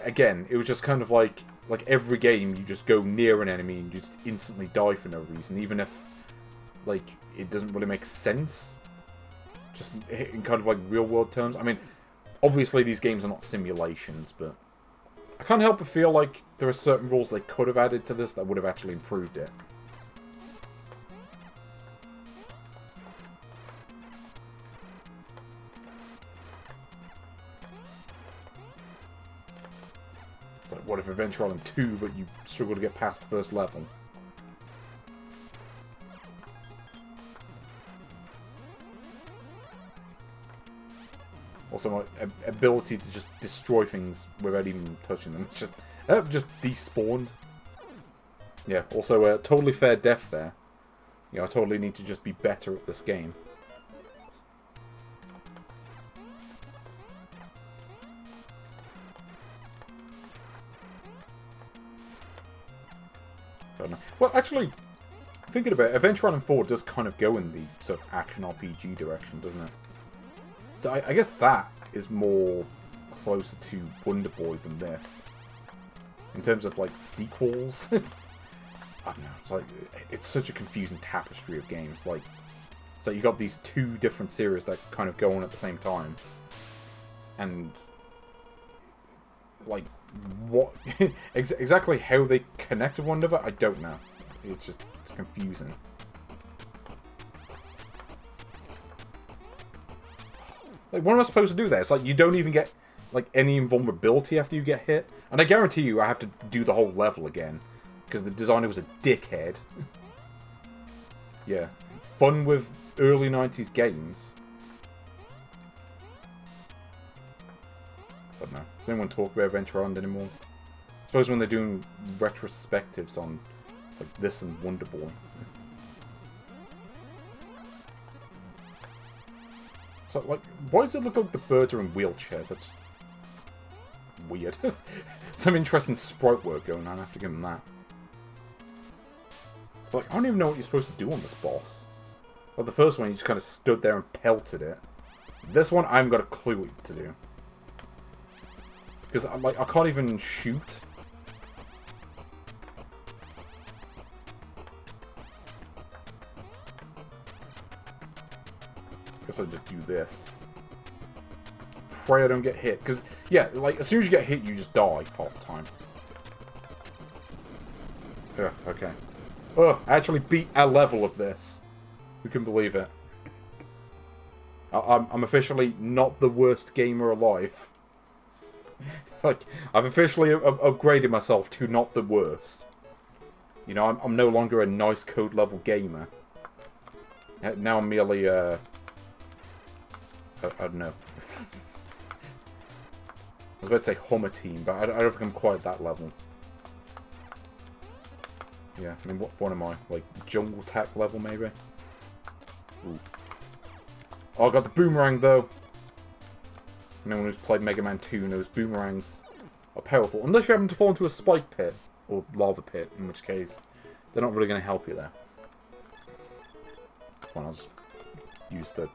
Again, it was just kind of like every game, you just go near an enemy and you just instantly die for no reason, even if, like, it doesn't really make sense. Just in kind of like real-world terms. I mean, obviously these games are not simulations, but I can't help but feel like there are certain rules they could have added to this that would have actually improved it. It's like, what if Adventure Island 2, but you struggle to get past the first level? Also, my ability to just destroy things without even touching them. It's just despawned. Yeah, also, totally fair death there. You know, I totally need to just be better at this game. Don't know. Well, actually, thinking about it, Adventure Island 4 does kind of go in the sort of action RPG direction, doesn't it? So I guess that is more closer to Wonder Boy than this. In terms of, like, sequels. I don't know. It's like, it's such a confusing tapestry of games. Like, so you got these two different series that kind of go on at the same time. And, like, what... exactly how they connect to one another, I don't know. It's confusing. Like, what am I supposed to do there? It's like, you don't even get, like, any invulnerability after you get hit. And I guarantee you I have to do the whole level again. Because the designer was a dickhead. Yeah. Fun with early 90s games. I don't know. Does anyone talk about Adventure Island anymore? I suppose when they're doing retrospectives on, like, this and Wonder Boy. So, like, why does it look like the birds are in wheelchairs? That's weird. Some interesting sprite work going on, I have to give them that. But, like, I don't even know what you're supposed to do on this boss. Like, the first one, you just kind of stood there and pelted it. This one, I haven't got a clue what to do. Because, like, I can't even shoot. Guess I'll just do this. Pray I don't get hit. Because, yeah, like, as soon as you get hit, you just die half the time. Ugh, okay. Ugh, I actually beat a level of this. Who can believe it? I'm officially not the worst gamer alive. It's like, I've officially upgraded myself to not the worst. You know, I'm no longer a nice code level gamer. Now I'm merely, I don't know. I was about to say Hummer Team, but I don't think I'm quite at that level. Yeah, I mean, what am I? Like, Jungle Tech level, maybe? Ooh. Oh, I got the boomerang, though. Anyone who's played Mega Man 2 knows boomerangs are powerful. Unless you happen to fall into a spike pit, or lava pit, in which case they're not really going to help you there. Well, I'll just use the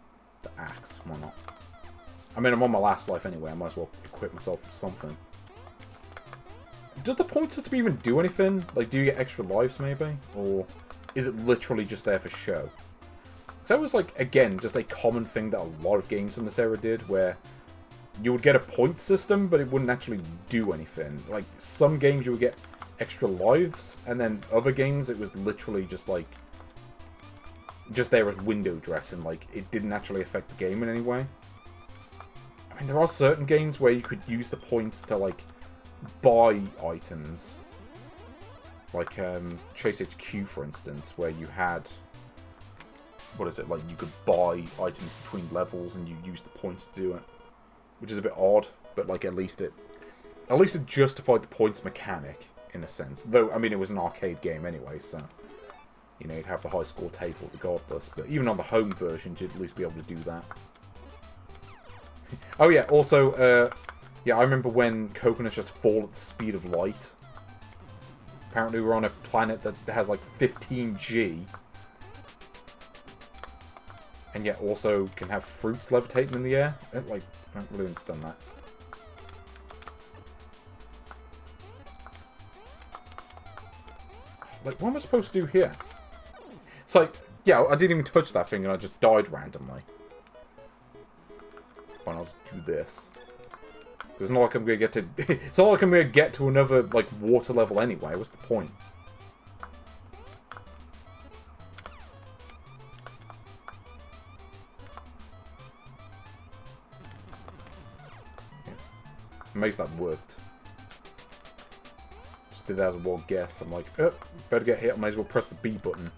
axe, why not? I mean, I'm on my last life anyway, I might as well equip myself with something. Does the point system even do anything? Like, do you get extra lives, maybe? Or is it literally just there for show? So that was, like, again, just a common thing that a lot of games in this era did, where you would get a point system, but it wouldn't actually do anything. Like, some games you would get extra lives, and then other games it was literally just, like, just there as window dressing. Like, it didn't actually affect the game in any way. I mean, there are certain games where you could use the points to, like, buy items. Like, Chase HQ, for instance, where you had... What is it? Like, you could buy items between levels and you use the points to do it. Which is a bit odd, but, like, at least it justified the points mechanic, in a sense. Though, I mean, it was an arcade game anyway, so... You know, you'd have the high score table regardless. But even on the home version, you'd at least be able to do that. Oh, yeah, also, yeah, I remember when coconuts just fall at the speed of light. Apparently we're on a planet that has, like, 15G. And yet also can have fruits levitating in the air. Like, I don't really understand that. Like, what am I supposed to do here? It's like, yeah, I didn't even touch that thing and I just died randomly. Fine, I'll just do this. It's not like I'm gonna get to... It's not like I'm gonna get to another, like, water level anyway. What's the point? Amazed that worked. Just did that as a wild guess. I'm like, oh, better get hit. I might as well press the B button.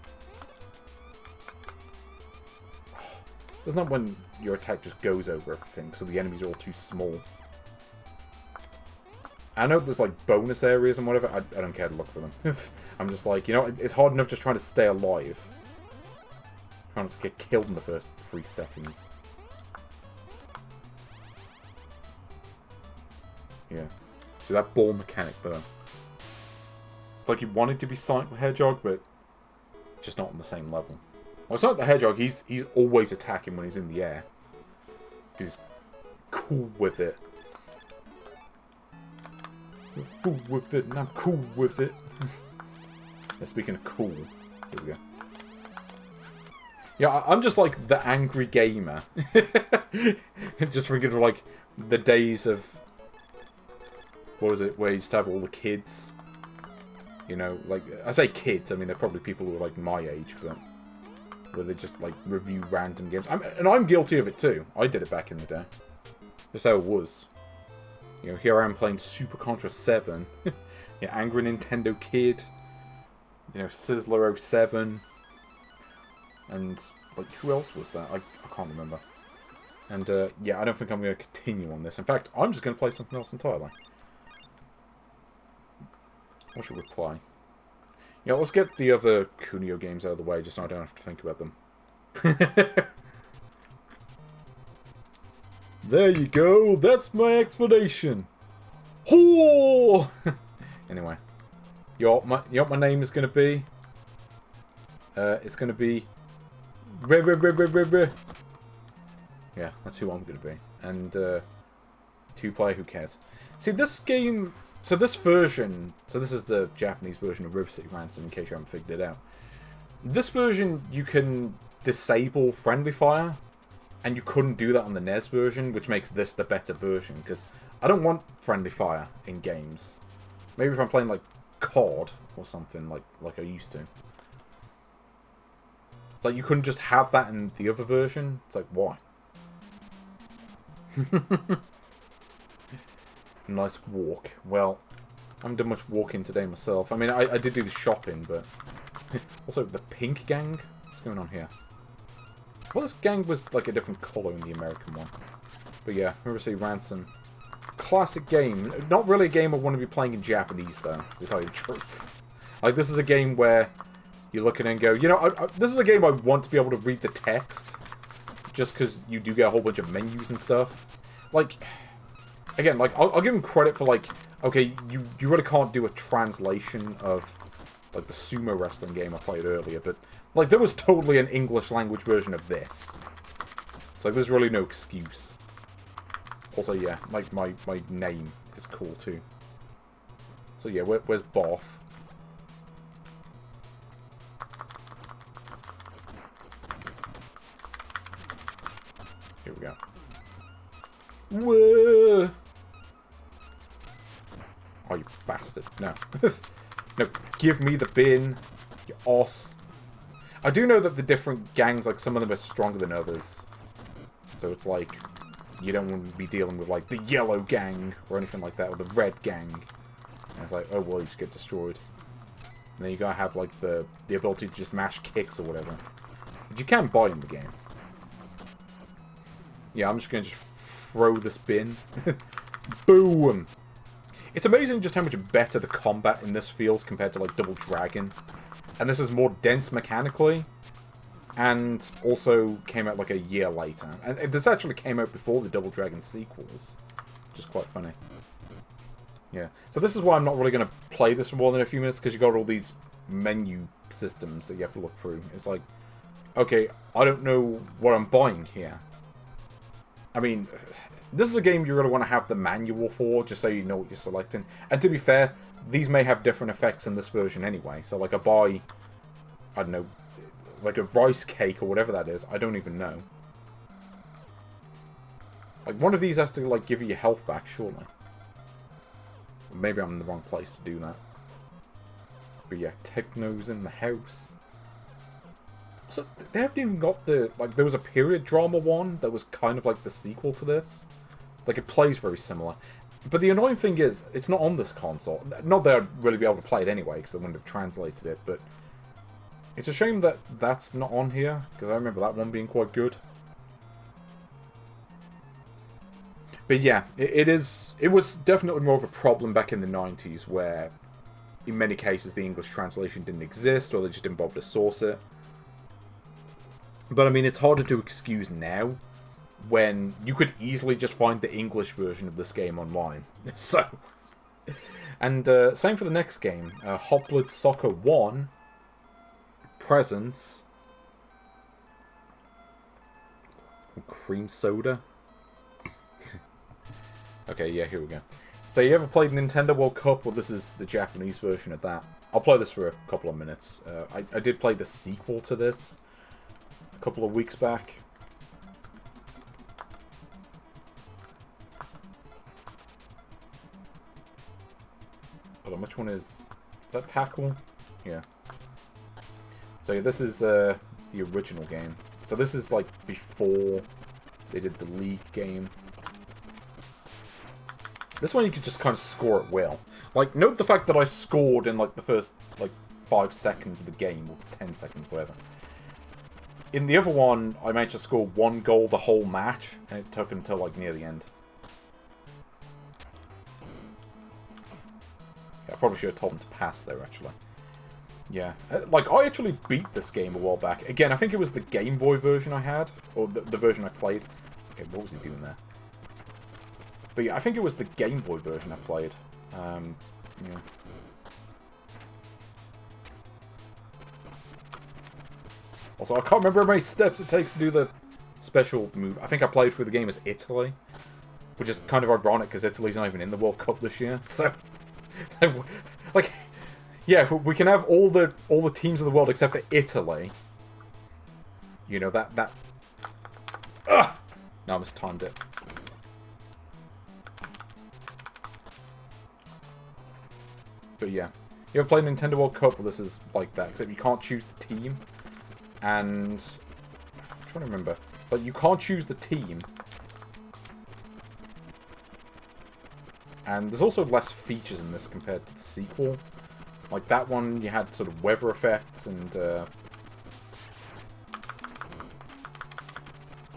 It's not when your attack just goes over everything, so the enemies are all too small. I know there's like bonus areas and whatever. I don't care to look for them. I'm just like, you know, it's hard enough just trying to stay alive. Trying not to get killed in the first 3 seconds. Yeah. See that ball mechanic though. It's like he wanted to be Sonic the Hedgehog, but just not on the same level. Well, Sonic the Hedgehog, he's always attacking when he's in the air. He's cool with it. You're cool with it, and I'm cool with it. Yeah, speaking of cool, here we go. Yeah, I'm just like the angry gamer. Just thinking of like the days of... What was it, where you used to have all the kids? You know, like, I say kids, I mean, they're probably people who are like my age, but... Where they just, like, review random games. And I'm guilty of it, too. I did it back in the day. Just how it was. You know, here I am playing Super Contra 7. Yeah, Angry Nintendo Kid. You know, Sizzler 07. And, like, who else was that? I can't remember. And, yeah, I don't think I'm going to continue on this. In fact, I'm just going to play something else entirely. What should we play? Yeah, let's get the other Kunio games out of the way, just so I don't have to think about them. There you go, that's my explanation. Oh! Anyway, you know what my name is going to be? It's going to be... Yeah, that's who I'm going to be. And, 2-player, who cares? See, this game... So this version, so this is the Japanese version of River City Ransom, in case you haven't figured it out. This version, you can disable friendly fire, and you couldn't do that on the NES version, which makes this the better version, because I don't want friendly fire in games. Maybe if I'm playing, like, COD or something, like I used to. It's like, you couldn't just have that in the other version? It's like, why? Nice walk. Well, I haven't done much walking today myself. I mean, I did do the shopping, but... Also, the pink gang? What's going on here? Well, this gang was, like, a different colour in the American one. But yeah, River City Ransom. Classic game. Not really a game I want to be playing in Japanese, though, to tell you the truth. Like, this is a game where you look at it and go, you know, this is a game I want to be able to read the text. just because you do get a whole bunch of menus and stuff. Like, again, like, I'll give him credit for, like, okay, you really can't do a translation of, like, the sumo wrestling game I played earlier, but, like, there was totally an English language version of this. It's like, there's really no excuse. Also, yeah, like, my name is cool, too. So, yeah, where's Boff? Here we go. Whoa! Oh, you bastard. No. No, give me the bin, you oss. I do know that the different gangs, like, some of them are stronger than others. So it's like, you don't want to be dealing with, like, the yellow gang, or anything like that, or the red gang. And it's like, oh, well, you just get destroyed. And then you gotta have, like, the ability to just mash kicks or whatever. But you can buy in the game. Yeah, I'm just gonna just throw this bin. Boom! It's amazing just how much better the combat in this feels compared to, like, Double Dragon. And this is more dense mechanically. And also came out, like, a year later. And this actually came out before the Double Dragon sequels. Which is quite funny. Yeah. So this is why I'm not really going to play this for more than a few minutes, because you got all these menu systems that you have to look through. It's like, okay, I don't know what I'm buying here. I mean, this is a game you really want to have the manual for, just so you know what you're selecting. And to be fair, these may have different effects in this version anyway. So, like, I don't know, like a rice cake or whatever that is. I don't even know. Like, one of these has to, like, give you your health back, surely. Maybe I'm in the wrong place to do that. But yeah, Techno's in the house. So, they haven't even got the... Like, there was a period drama one that was kind of like the sequel to this. Like, it plays very similar. But the annoying thing is, it's not on this console. Not that I'd really be able to play it anyway, because they wouldn't have translated it, but... It's a shame that that's not on here, because I remember that one being quite good. But yeah, it was definitely more of a problem back in the 90s, where in many cases the English translation didn't exist, or they just didn't bother to source it. But I mean, it's harder to excuse now, when you could easily just find the English version of this game online. So, and same for the next game, Hot Blood Soccer 1, Presents, Cream Soda. Okay, yeah, here we go. So you ever played Nintendo World Cup? Well, this is the Japanese version of that. I'll play this for a couple of minutes. I did play the sequel to this a couple of weeks back. Hold on, which one is that Tackle? Yeah. So yeah, this is the original game. So this is like before they did the League game. This one you could just kind of score at will. Like, note the fact that I scored in like the first like 5 seconds of the game, or 10 seconds, whatever. In the other one, I managed to score 1 goal the whole match, and it took until like near the end. Yeah, I probably should have told him to pass there, actually. Yeah, like, I actually beat this game a while back. Again, I think it was the Game Boy version I had, or the version I played. Okay, what was he doing there? But yeah, I think it was the Game Boy version I played. Yeah. Also, I can't remember how many steps it takes to do the special move. I think I played through the game as Italy, which is kind of ironic because Italy's not even in the World Cup this year. So, like, yeah, we can have all the teams of the world except for Italy. You know, that. Ugh! No, I mistimed it. But yeah, you ever played Nintendo World Cup? Well, this is like that, except you can't choose the team. And I'm trying to remember. So you can't choose the team. And there's also less features in this compared to the sequel. Like that one, you had sort of weather effects and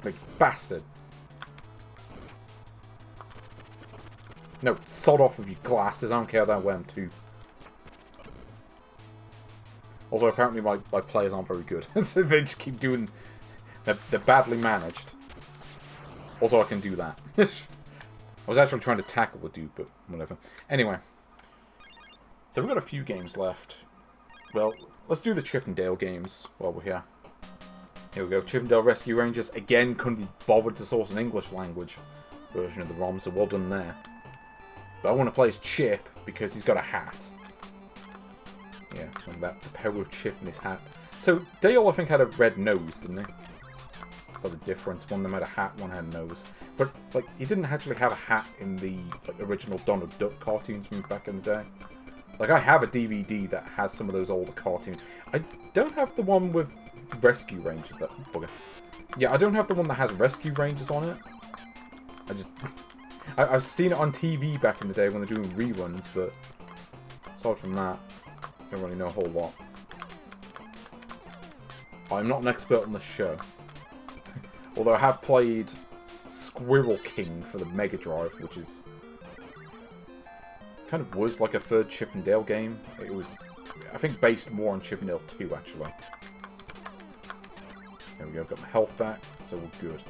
like, bastard. No, sod off with your glasses. I don't care that I wear them too. Also, apparently my players aren't very good. So they just keep doing They're badly managed. Also, I can do that. I was actually trying to tackle the dude, but whatever. Anyway. So we've got a few games left. Well, let's do the Chip and Dale games while we're here. Here we go. Chip and Dale Rescue Rangers. Again, couldn't be bothered to source an English language version of the ROM, so well done there. But I want to play as Chip because he's got a hat. Yeah, and that the power of Chip in his hat. So Dale, I think, had a red nose, didn't he? That's the difference. One of them had a hat, one had a nose. But like, he didn't actually have a hat in the like original Donald Duck cartoons from back in the day. Like, I have a DVD that has some of those older cartoons. I don't have the one with Rescue Rangers. That bugger. Yeah, I don't have the one that has Rescue Rangers on it. I've seen it on TV back in the day when they're doing reruns, but aside from that, I don't really know a whole lot. I'm not an expert on the show. Although I have played Squirrel King for the Mega Drive, which is kind of was like a third Chip and Dale game. It was, I think, based more on Chip and Dale 2, actually. There we go, I've got my health back, so we're good.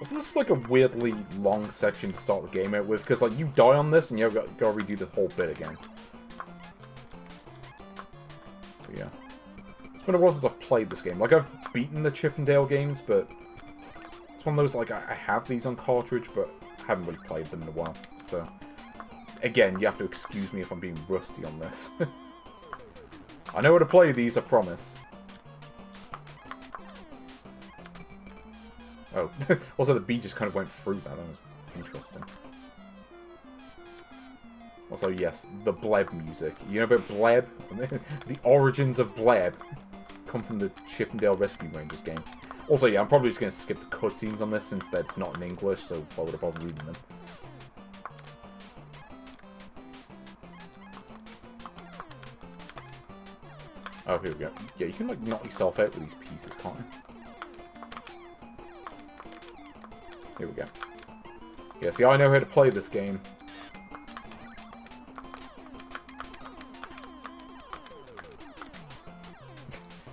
So this is like a weirdly long section to start the game out with, because like you die on this and you've got to redo the whole bit again. But yeah. It's been a while since I've played this game. Like, I've beaten the Chip and Dale games, but it's one of those, like, I have these on cartridge, but I haven't really played them in a while. So, again, you have to excuse me if I'm being rusty on this. I know how to play these, I promise. Oh, also the bee just kind of went through that. That was interesting. Also, yes, the Bleb music. You know about Bleb? The origins of Bleb come from the Chip and Dale Rescue Rangers game. Also, yeah, I'm probably just going to skip the cutscenes on this since they're not in English, so why would I bother reading them? Oh, here we go. Yeah, you can, like, knock yourself out with these pieces, can't you? Here we go. Yeah, see, I know how to play this game.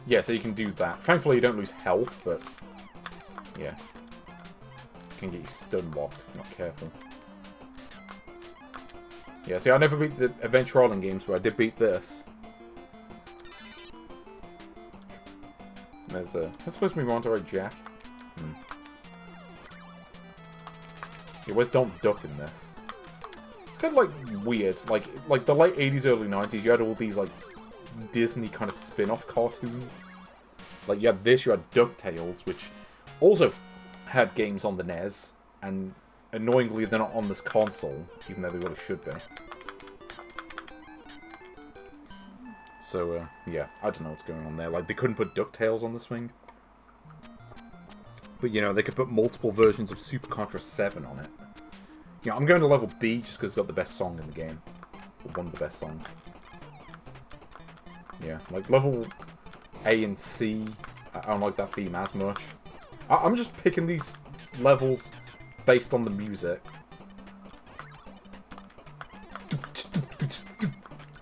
Yeah, so you can do that. Thankfully, you don't lose health, but yeah. You can get you stun locked if you're not careful. Yeah, see, I never beat the Adventure Island games, but I did beat this. There's a... That's supposed to be Monterey Jack. Yeah, where's Donald Duck in this? It's kind of like weird. Like the late 80s, early 90s, you had all these like Disney kind of spin-off cartoons. Like you had this, you had DuckTales, which also had games on the NES, and annoyingly they're not on this console, even though they really should be. So yeah, I don't know what's going on there. Like they couldn't put DuckTales on the Swing. But, you know, they could put multiple versions of Super Contra 7 on it. You know, I'm going to level B just because it's got the best song in the game. Or one of the best songs. Yeah, like level A and C, I don't like that theme as much. I'm just picking these levels based on the music.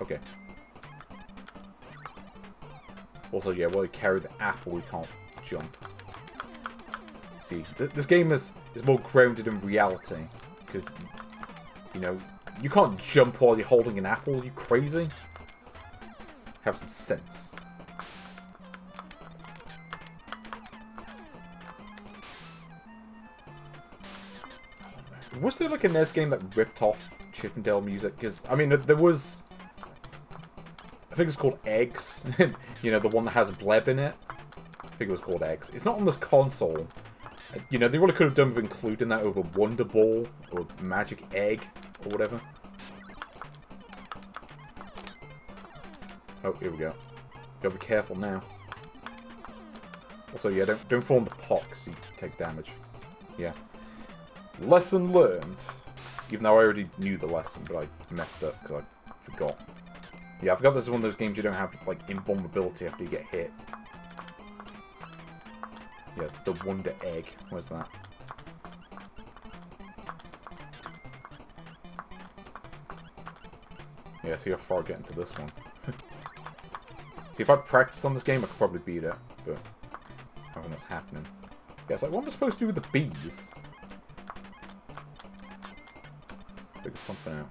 Okay. Also, yeah, while you carry the apple, you can't jump. See, this game is more grounded in reality, because, you know, you can't jump while you're holding an apple, you crazy? Have some sense. Was there like a NES game that ripped off Chip and Dale music? Because, I mean, there was... I think it's called Eggs. You know, the one that has Bleb in it. I think it was called Eggs. It's not on this console. You know, they really could have done with including that over Wonder Ball or Magic Egg or whatever. Oh, here we go. Gotta be careful now. Also, yeah, don't fall in the pot because you take damage. Yeah. Lesson learned. Even though I already knew the lesson, but I messed up because I forgot. Yeah, I forgot this is one of those games you don't have, like, invulnerability after you get hit. Yeah, the Wonder Egg. Where's that? Yeah, see how far I get into this one. See, if I practice on this game, I could probably beat it, but... I don't know what's happening. Yeah, it's like, what am I supposed to do with the bees? Figure something out.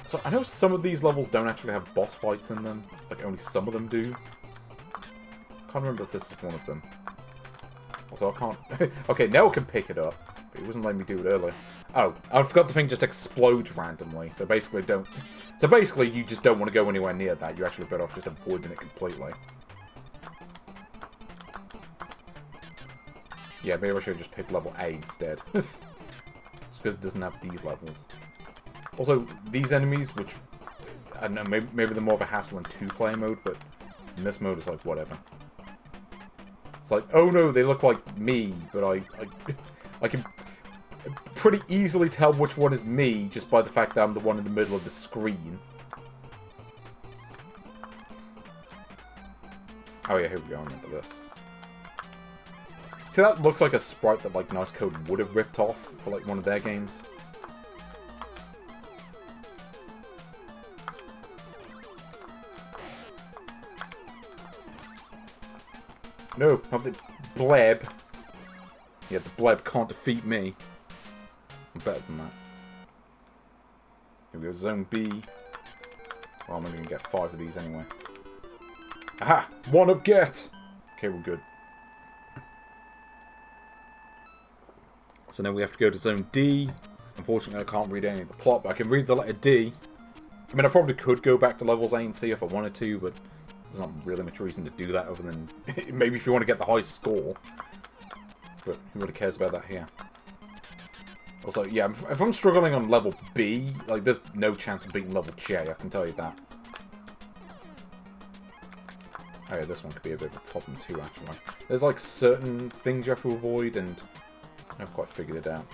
So, I know some of these levels don't actually have boss fights in them. Like, only some of them do. Can't remember if this is one of them. Also, I can't... okay, now I can pick it up. But it wasn't letting me do it earlier. Oh, I forgot the thing just explodes randomly. So basically, you just don't want to go anywhere near that. You're actually better off just avoiding it completely. Yeah, maybe I should just pick level A instead. Just because it doesn't have these levels. Also, these enemies, which... I don't know, maybe they're more of a hassle in two-player mode, but in this mode it's like, whatever. It's like, oh no, they look like me, but I can pretty easily tell which one is me just by the fact that I'm the one in the middle of the screen. Oh yeah, here we go, I remember this. See, that looks like a sprite that, like, Nice Code would have ripped off for, like, one of their games. No, not the Bleb. Yeah, the Bleb can't defeat me. I'm better than that. Here we go, Zone B. Well, I'm only going to get 5 of these anyway. Aha! 1-up get! Okay, we're good. So now we have to go to Zone D. Unfortunately, I can't read any of the plot, but I can read the letter D. I mean, I probably could go back to levels A and C if I wanted to, but there's not really much reason to do that other than maybe if you want to get the highest score. But who really cares about that here? Also, yeah, if I'm struggling on level B, like, there's no chance of beating level J, I can tell you that. Oh yeah, this one could be a bit of a problem too, actually. There's, like, certain things you have to avoid, and I haven't quite figured it out.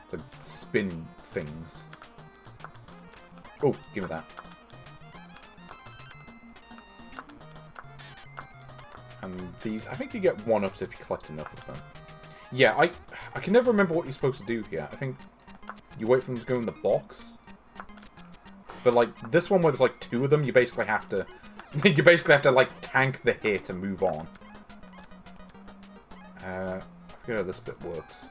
It's like spin things. Oh, give me that. And these, I think you get 1-ups if you collect enough of them. Yeah, I can never remember what you're supposed to do here. I think you wait for them to go in the box. But, like, this one where there's, like, 2 of them, you basically have to... like, tank the hit and move on. I forget how this bit works.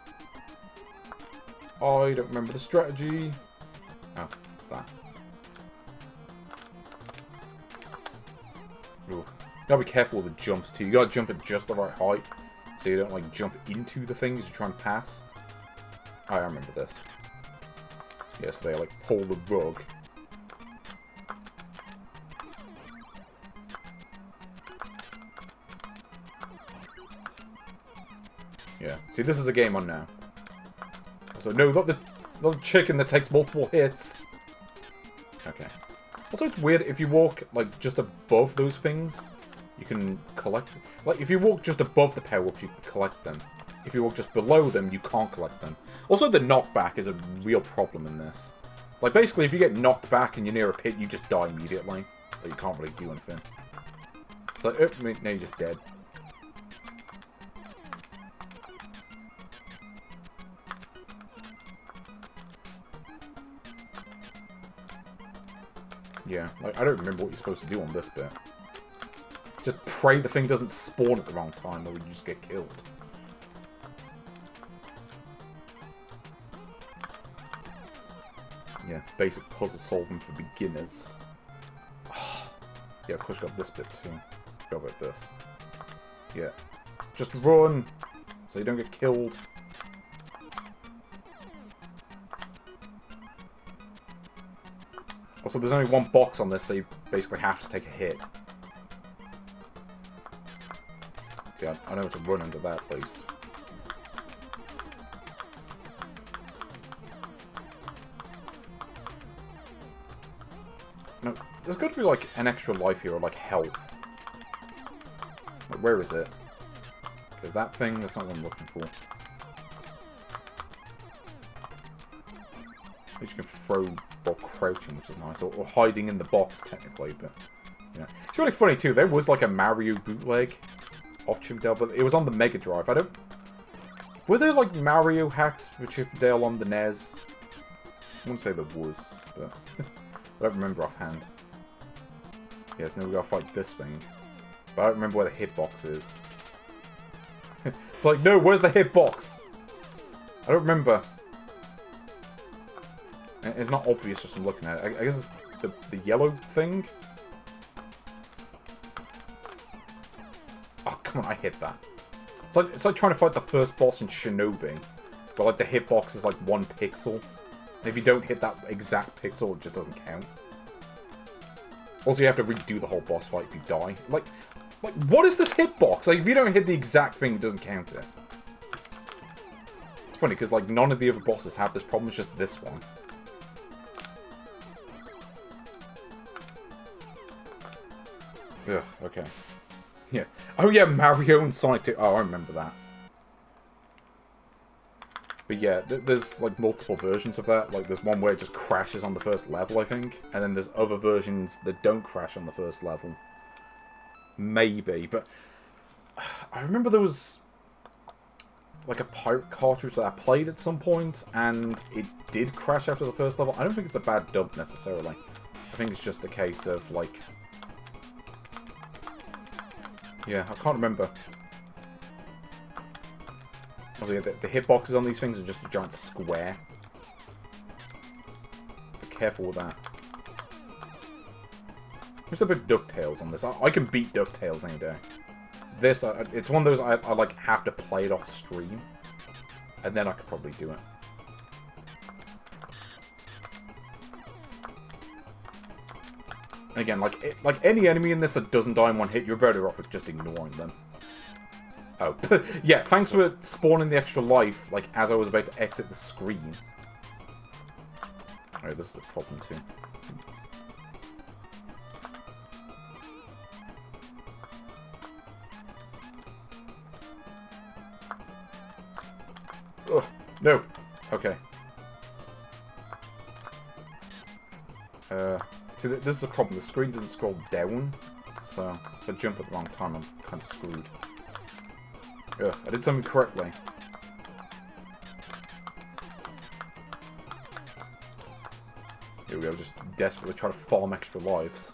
I don't remember the strategy. Oh, it's that. Ooh. You gotta be careful with the jumps, too. You gotta jump at just the right height, so you don't, like, jump into the things you try and pass. Oh, I remember this. Yeah, so they, like, pull the rug. Yeah. See, this is a game on now. So, no, not the chicken that takes multiple hits. Okay. Also, it's weird, if you walk, like, just above those things, you can collect... Like, if you walk just above the power-ups, you can collect them. If you walk just below them, you can't collect them. Also, the knockback is a real problem in this. Like, basically, if you get knocked back and you're near a pit, you just die immediately. Like, you can't really do anything. It's like, oh, now you're just dead. Yeah, like, I don't remember what you're supposed to do on this bit. Just pray the thing doesn't spawn at the wrong time, or you just get killed. Yeah, basic puzzle solving for beginners. Yeah, of course you got this bit too. Go about this. Yeah. Just run! So you don't get killed. Also, there's only 1 box on this, so you basically have to take a hit. See, I know to run under that, at least. No, there's got to be, like, an extra life here, or, like, health. Like, where is it? Okay, that thing, that's not what I'm looking for. At least you can throw while crouching, which is nice. Or hiding in the box, technically, but... You know. It's really funny, too. There was, like, a Mario bootleg of Chip 'n Dale, but it was on the Mega Drive. I don't... Were there, like, Mario hacks for Chip 'n Dale on the NES? I wouldn't say there was, but... I don't remember offhand. Yes, now we gotta fight this thing. But I don't remember where the hitbox is. It's like, no, where's the hitbox? I don't remember. It's not obvious just from looking at it. I guess it's the yellow thing. Oh, come on, I hit that. It's like trying to fight the first boss in Shinobi. But like the hitbox is like 1 pixel. And if you don't hit that exact pixel, it just doesn't count. Also, you have to redo the whole boss fight if you die. Like, what is this hitbox? Like, if you don't hit the exact thing, it doesn't count it. It's funny, because, like, none of the other bosses have this problem. It's just this one. Ugh, okay. Yeah. Oh, yeah, Mario and Sonic 2. Oh, I remember that. But yeah, there's, like, multiple versions of that. Like, there's one where it just crashes on the first level, I think. And then there's other versions that don't crash on the first level. Maybe, but... I remember there was... like, a pirate cartridge that I played at some point, and it did crash after the first level. I don't think it's a bad dub, necessarily. I think it's just a case of, like... yeah, I can't remember. Also, the hitboxes on these things are just a giant square. Be careful with that. What's about DuckTales on this? I can beat DuckTales any day. This, it's one of those I like have to play it off stream, and then I could probably do it. And again, like any enemy in this that doesn't die in one hit, you're better off with just ignoring them. Oh, yeah, thanks for spawning the extra life, like, as I was about to exit the screen. Alright, this is a problem too. Ugh, no. Okay. See, this is a problem. The screen doesn't scroll down, so if I jump at the wrong time, I'm kind of screwed. Ugh, I did something correctly. Here we go, just desperately trying to farm extra lives.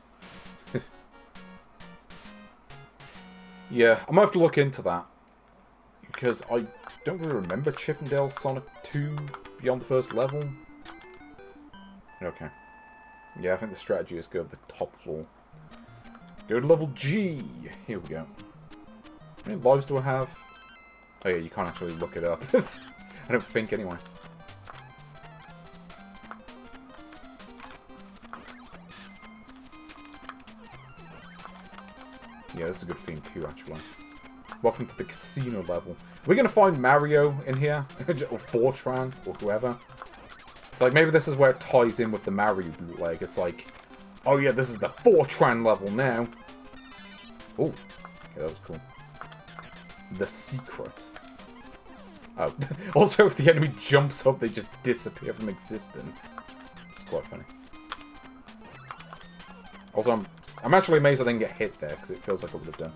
Yeah, I might have to look into that. Because I don't really remember Chippendale Sonic 2 beyond the first level. Okay. Yeah, I think the strategy is go to the top floor. Go to level G! Here we go. How many lives do I have? Oh yeah, you can't actually look it up. I don't think, anyway. Yeah, this is a good theme too, actually. Welcome to the casino level. We're gonna find Mario in here, or Fortran, or whoever. It's like, maybe this is where it ties in with the Mario bootleg. It's like, oh yeah, this is the Fortran level now. Oh, okay, that was cool. The secret. Oh, also if the enemy jumps up, they just disappear from existence. It's quite funny. Also, I'm actually amazed I didn't get hit there, because it feels like I would have done.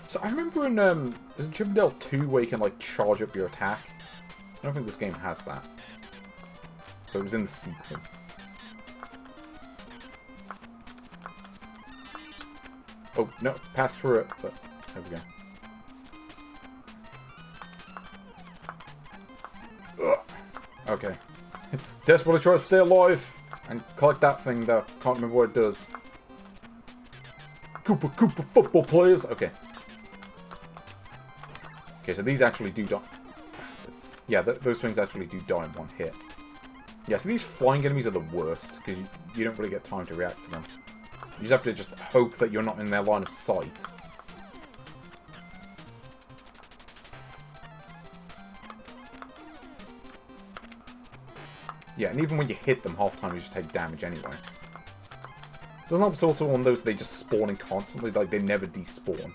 So I remember in, is it Chippendale 2 where you can, like, charge up your attack? I don't think this game has that. So it was in the sequel. Oh, no, passed through it, but there we go. Ugh. Okay. Desperately try to stay alive and collect that thing that I can't remember what it does. Koopa football players! Okay. Okay, so these actually do die. Yeah, those things actually do die in one hit. Yeah, so these flying enemies are the worst, because you don't really get time to react to them. You just have to hope that you're not in their line of sight. Yeah, and even when you hit them, half the time you just take damage anyway. Doesn't help it's also one of those they just spawning constantly, like they never despawn.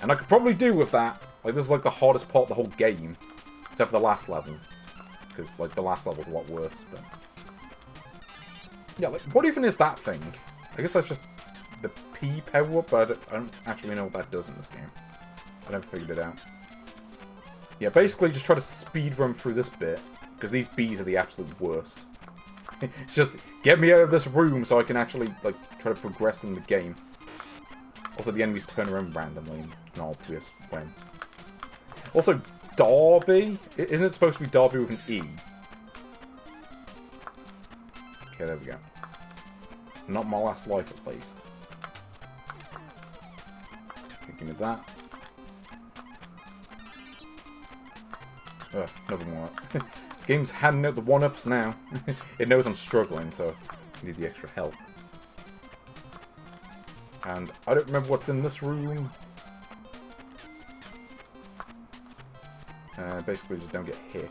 And I could probably do with that. Like, this is like the hardest part of the whole game. Except for the last level. Because, like, the last level's a lot worse, but... yeah, like, what even is that thing? I guess that's just the P power-up, but I don't actually know what that does in this game. I never figured it out. Yeah, basically just try to speedrun through this bit, because these Bs are the absolute worst. Just get me out of this room so I can actually, like, try to progress in the game. Also, the enemies turn around randomly, and it's not obvious when. Also, Derby? Isn't it supposed to be Derby with an E? Okay, there we go. Not my last life, at least. Okay, give me that. Ugh, another one. The game's handing out the one-ups now. It knows I'm struggling, so I need the extra help. And I don't remember what's in this room. Basically, just don't get hit.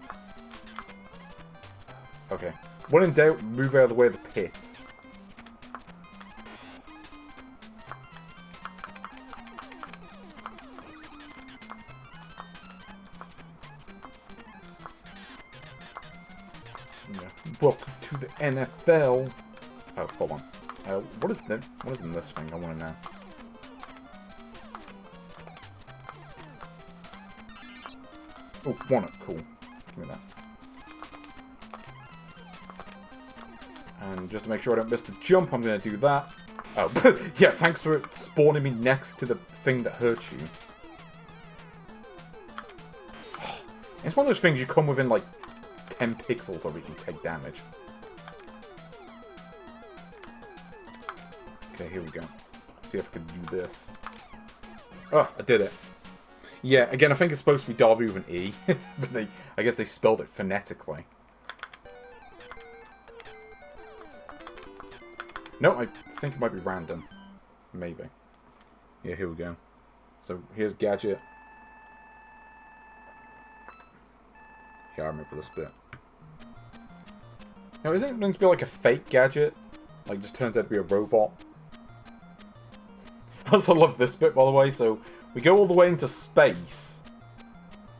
Okay. When in doubt, move out of the way of the pits. Welcome to the NFL. Oh, hold on. What is in this thing? I want to know. Oh, walnut. Cool. Give me that. And just to make sure I don't miss the jump, I'm going to do that. Oh, yeah, thanks for spawning me next to the thing that hurts you. It's one of those things you come within, like, 10 pixels of it, you take damage. Okay, here we go. See if I can do this. Oh, I did it. Yeah, again, I think it's supposed to be Derby with an E. But I guess they spelled it phonetically. No, I think it might be random. Maybe. Yeah, here we go. So, here's Gadget. Yeah, I remember this bit. Now, isn't it meant to be like a fake Gadget? Like, just turns out to be a robot? I also love this bit, by the way. So, we go all the way into space.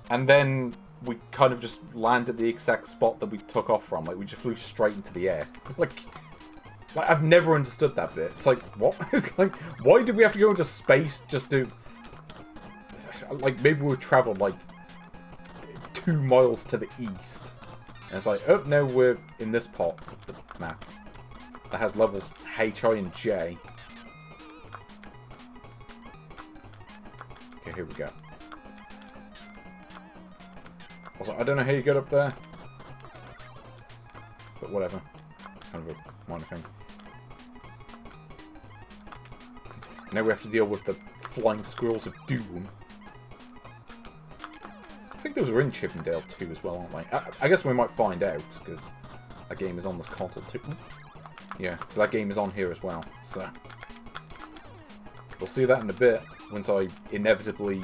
And then we kind of just land at the exact spot that we took off from. Like, we just flew straight into the air. Like I've never understood that bit. It's like, what? Like, why did we have to go into space just to... Like, maybe we traveled, like, 2 miles to the east. And it's like, oh, no, we're in this part of the map. That has levels H, I, and J. Okay, here we go. Also, I don't know how you get up there. But whatever. Kind of a minor thing. Now we have to deal with the flying squirrels of doom. I think those were in Chippendale too as well, aren't they? I guess we might find out, because that game is on this console too. Yeah, because that game is on here as well, so... We'll see that in a bit, once I inevitably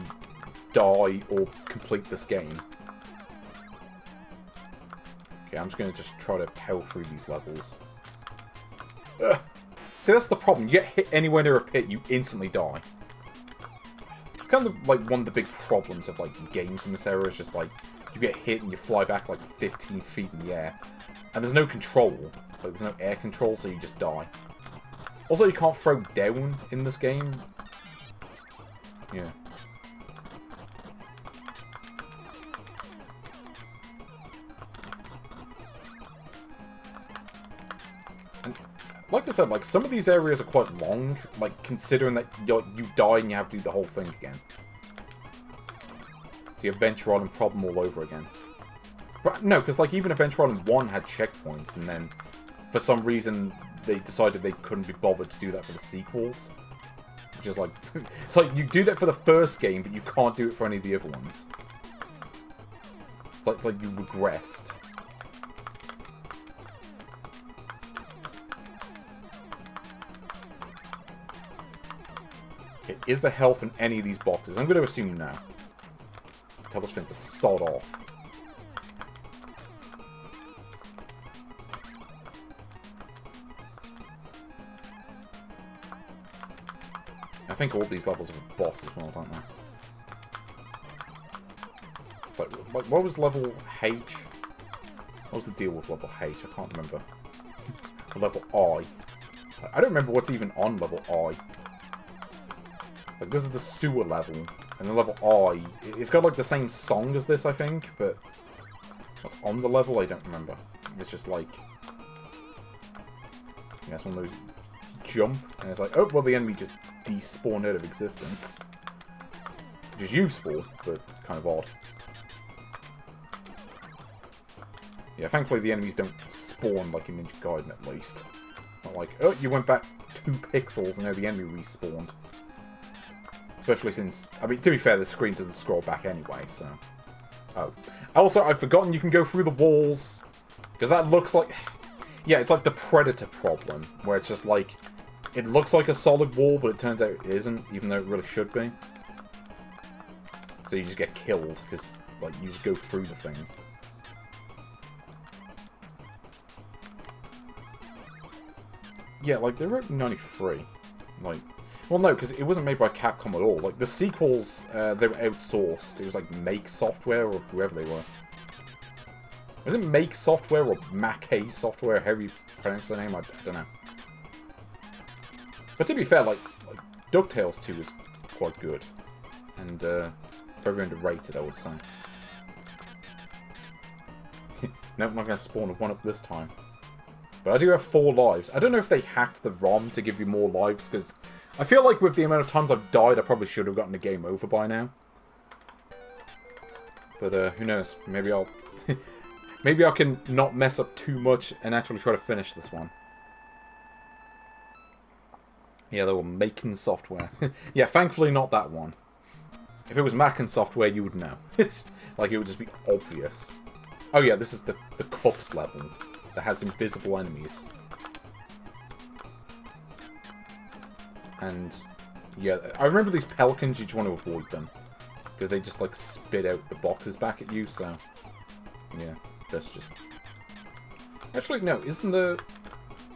die or complete this game. Okay, I'm just going to try to power through these levels. Ugh. See, that's the problem. You get hit anywhere near a pit, you instantly die. It's kind of like one of the big problems of like games in this era. It's just like you get hit and you fly back like 15 feet in the air, and there's no control. Like there's no air control, so you just die. Also, you can't throw down in this game. Yeah. Like I said, like, some of these areas are quite long, like, considering that you die and you have to do the whole thing again. So you Adventure Island problem all over again. But, no, because, like, even Adventure Island 1 had checkpoints, and then, for some reason, they decided they couldn't be bothered to do that for the sequels. Which is like, it's like, you do that for the first game, but you can't do it for any of the other ones. It's like you regressed. Okay, is there health in any of these boxes? I'm going to assume no. Tell this thing to sod off. I think all these levels have a boss as well, don't they? Like, what was level H? What was the deal with level H? I can't remember. Level I. I don't remember what's even on level I. Like, this is the sewer level, and the level I, it's got, like, the same song as this, I think, but what's on the level, I don't remember. It's just, like, That's one of those jump, and it's like, oh, well, the enemy just despawned out of existence. Which is useful, but kind of odd. Yeah, thankfully the enemies don't spawn like in Ninja Gaiden, at least. It's not like, oh, you went back 2 pixels and now the enemy respawned. Especially since, I mean, to be fair, the screen doesn't scroll back anyway, so... Oh. Also, I've forgotten you can go through the walls. Because that looks like... Yeah, it's like the Predator problem, where it's just like... It looks like a solid wall, but it turns out it isn't, even though it really should be. So you just get killed, because, like, you just go through the thing. Yeah, like, they wrote 93. Like... Well, no, because it wasn't made by Capcom at all. Like, the sequels, they were outsourced. It was like Make Software, or whoever they were. Was it Make Software, or Mackay Software, however you pronounce the name? I don't know. But to be fair, like DuckTales 2 was quite good. And, very underrated, I would say. Nope, I'm not going to spawn a 1-up this time. But I do have 4 lives. I don't know if they hacked the ROM to give you more lives, because I feel like with the amount of times I've died, I probably should have gotten the game over by now. But, who knows? Maybe I'll... Maybe I can not mess up too much and actually try to finish this one. Yeah, they were making software. Yeah, thankfully not that one. If it was Mackin software, you would know. Like, it would just be obvious. Oh yeah, this is the Cups level that has invisible enemies. And, yeah, I remember these pelicans, you just want to avoid them. Because they just, like, spit out the boxes back at you, so... Yeah, that's just... Actually, no, isn't the...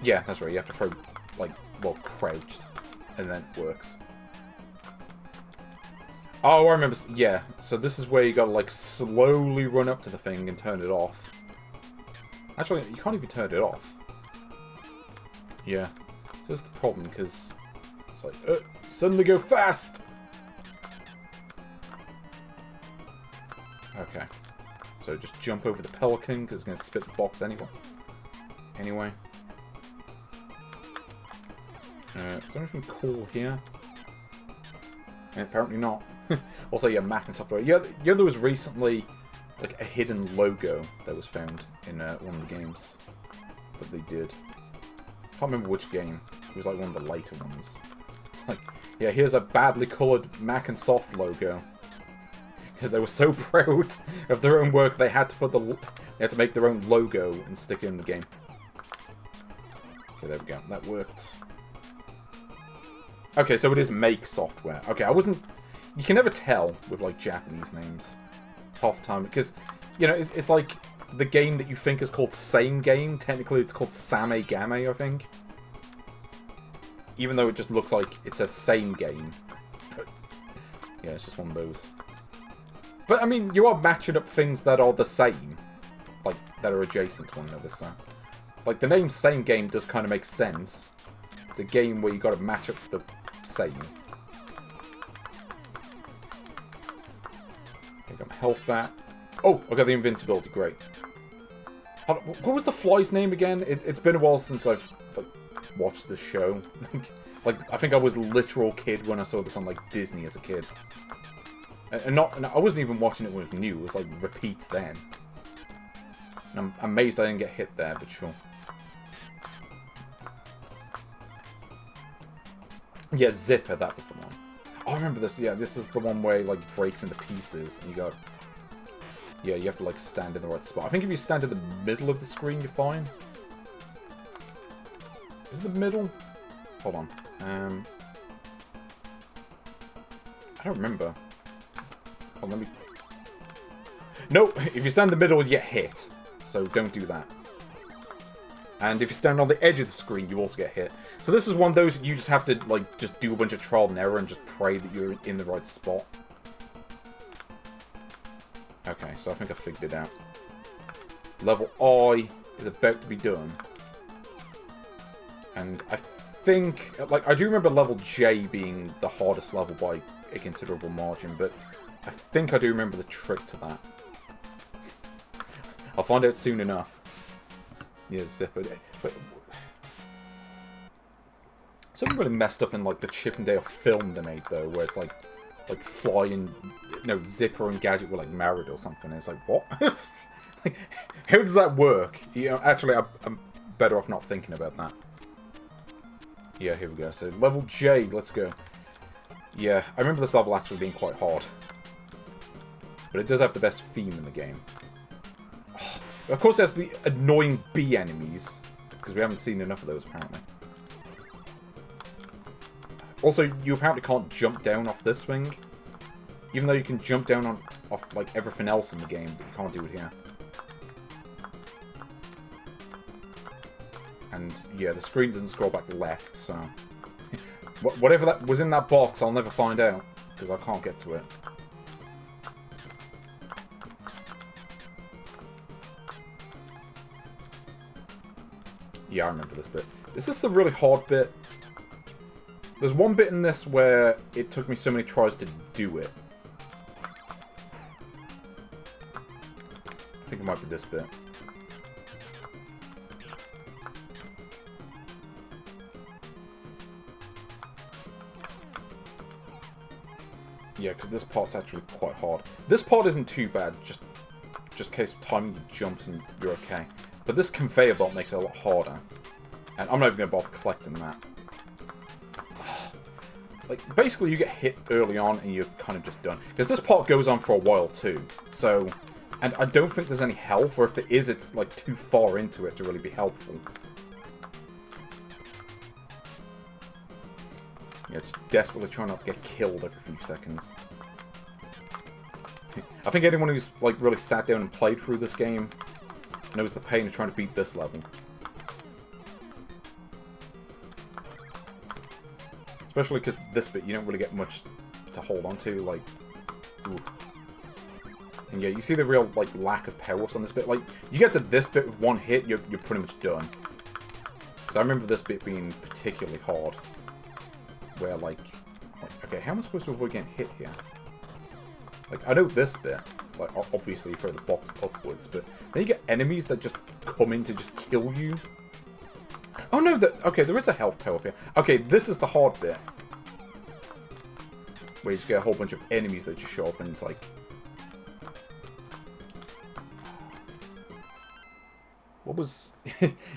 Yeah, that's right, you have to throw, like, well, crouched. And then it works. Oh, I remember... Yeah, so this is where you gotta, like, slowly run up to the thing and turn it off. Actually, you can't even turn it off. Yeah. So this is the problem, because... It's like, suddenly go fast! Okay. So just jump over the pelican, because it's going to spit the box anyway. Is there anything cool here? Yeah, apparently not. Also, yeah, Mac and software. Yeah, there was recently, like, a hidden logo that was found in one of the games that they did. I can't remember which game. It was, like, one of the later ones. Like, yeah, here's a badly coloured Mac and Soft logo. Because they were so proud of their own work, they had to make their own logo and stick it in the game. Okay, there we go. That worked. Okay, so it is Make Software. Okay, I wasn't... You can never tell with, like, Japanese names half the time. Because, you know, it's like the game that you think is called Same Game. Technically, it's called Same Game, I think. Even though it just looks like it's a Same Game. But, yeah, it's just one of those. But, I mean, you are matching up things that are the same. Like, that are adjacent to one another, so... Like, the name Same Game does kind of make sense. It's a game where you got to match up the same. I got my health back. Oh, I got the invincibility, great. What was the fly's name again? It's been a while since I've watched this show. Like, I think I was a literal kid when I saw this on, like, Disney as a kid. And I wasn't even watching it when it was new. It was, like, repeats then. And I'm amazed I didn't get hit there, but sure. Yeah, Zipper, that was the one. Oh, I remember this. Yeah, this is the one where it, like, breaks into pieces. And you got... Yeah, you have to, like, stand in the right spot. I think if you stand in the middle of the screen, you're fine. Is it the middle? Hold on. I don't remember. Oh, let me... No! If you stand in the middle, you get hit. So don't do that. And if you stand on the edge of the screen, you also get hit. So this is one of those you just have to, like, just do a bunch of trial and error and just pray that you're in the right spot. Okay, so I think I figured it out. Level I is about to be done. And I think, like, I do remember level J being the hardest level by a considerable margin, but I think I do remember the trick to that. I'll find out soon enough. Yeah, Zipper. But Something really messed up in like the Chippendale film they made though, where it's like flying, Zipper and Gadget were like married or something. And it's like, what? Like, how does that work? Actually, I'm better off not thinking about that. Yeah, here we go. So level J, let's go. Yeah, I remember this level actually being quite hard, but it does have the best theme in the game. Oh, of course, there's the annoying bee enemies because we haven't seen enough of those apparently. Also, you apparently can't jump down off this thing. Even though you can jump down off like everything else in the game, but you can't do it here. And yeah, the screen doesn't scroll back left, so... Whatever that was in that box, I'll never find out, because I can't get to it. Yeah, I remember this bit. Is this the really hard bit? There's one bit in this where it took me so many tries to do it. I think it might be this bit. Yeah, because this part's actually quite hard. This part isn't too bad, just in case of timing your jumps and you're okay. But this conveyor belt makes it a lot harder. And I'm not even going to bother collecting that. Like, basically you get hit early on and you're kind of just done. Because this part goes on for a while too. So, and I don't think there's any health, or if there is, it's like too far into it to really be helpful. Yeah, just desperately trying not to get killed every few seconds. I think anyone who's like really sat down and played through this game knows the pain of trying to beat this level. Especially because this bit you don't really get much to hold on to, like... Ooh. And yeah, you see the real like lack of power-ups on this bit. Like, you get to this bit with one hit, you're pretty much done. So I remember this bit being particularly hard. Where, like, okay, how am I supposed to avoid getting hit here? Like, I know this bit. It's like, obviously you throw the box upwards, but then you get enemies that just come in to just kill you. Oh no, okay, there is a health power up here. Okay, this is the hard bit. Where you just get a whole bunch of enemies that just show up and it's like... What was...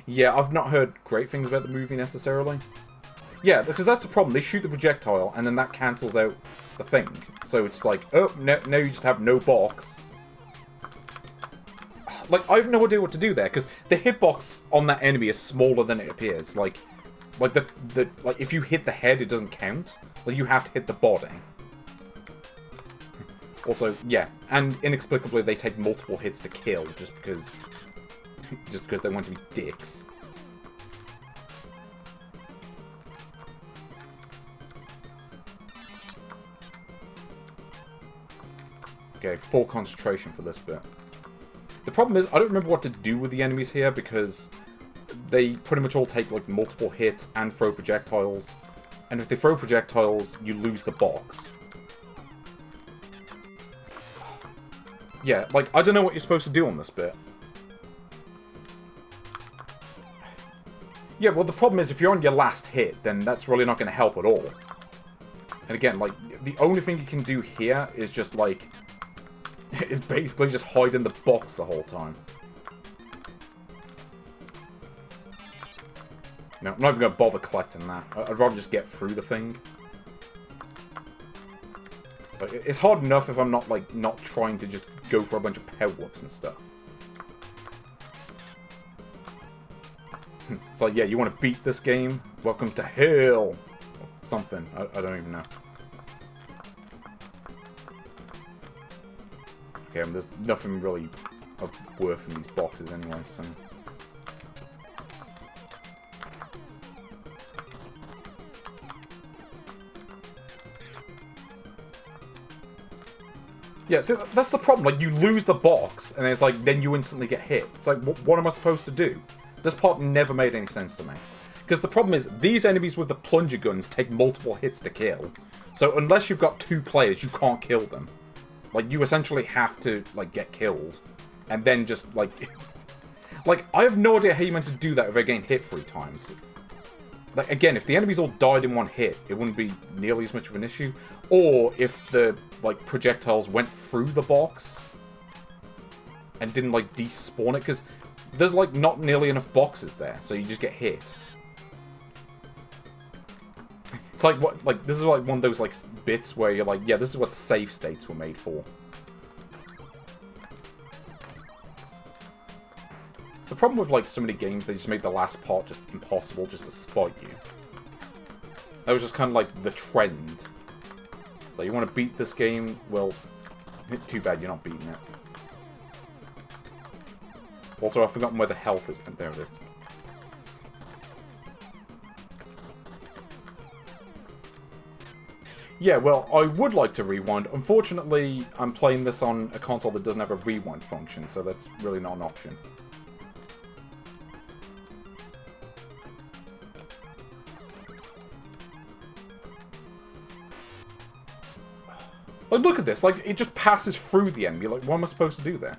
Yeah, I've not heard great things about the movie necessarily. Yeah, because that's the problem. They shoot the projectile, and then that cancels out the thing. So it's like, oh, now you just have no box. Like, I have no idea what to do there, because the hitbox on that enemy is smaller than it appears. Like if you hit the head, it doesn't count. Like, you have to hit the body. Also, yeah, and inexplicably they take multiple hits to kill, just because they want to be dicks. Okay, full concentration for this bit. The problem is, I don't remember what to do with the enemies here, because they pretty much all take, like, multiple hits and throw projectiles. And if they throw projectiles, you lose the box. Yeah, like, I don't know what you're supposed to do on this bit. Yeah, well, the problem is, if you're on your last hit, then that's really not going to help at all. And again, like, the only thing you can do here is just, like... is basically just hide in the box the whole time. No, I'm not even going to bother collecting that. I'd rather just get through the thing. But it's hard enough if I'm not, like, not trying to just go for a bunch of power-ups and stuff. It's like, yeah, you want to beat this game? Welcome to hell! Or something. I don't even know. Okay, there's nothing really of worth in these boxes anyway, so... Yeah, so that's the problem. Like, you lose the box, and it's like, then you instantly get hit. It's like, what am I supposed to do? This part never made any sense to me. Because the problem is, these enemies with the plunger guns take multiple hits to kill. So unless you've got 2 players, you can't kill them. Like, you essentially have to, like, get killed. And then just, like... like, I have no idea how you meant to do that without getting hit 3 times. Like, again, if the enemies all died in one hit, it wouldn't be nearly as much of an issue. Or if the, like, projectiles went through the box and didn't, like, despawn it, because there's, like, not nearly enough boxes there, so you just get hit. It's like, what, like, this is, like, one of those, like, bits where you're like, yeah, this is what save states were made for. The problem with, like, so many games, they just make the last part just impossible just to spite you. That was just kind of, like, the trend. So you want to beat this game? Well, too bad you're not beating it. Also, I've forgotten where the health is. There it is. Yeah, well, I would like to rewind. Unfortunately, I'm playing this on a console that doesn't have a rewind function, so that's really not an option. Like, look at this. Like, it just passes through the enemy. Like, what am I supposed to do there?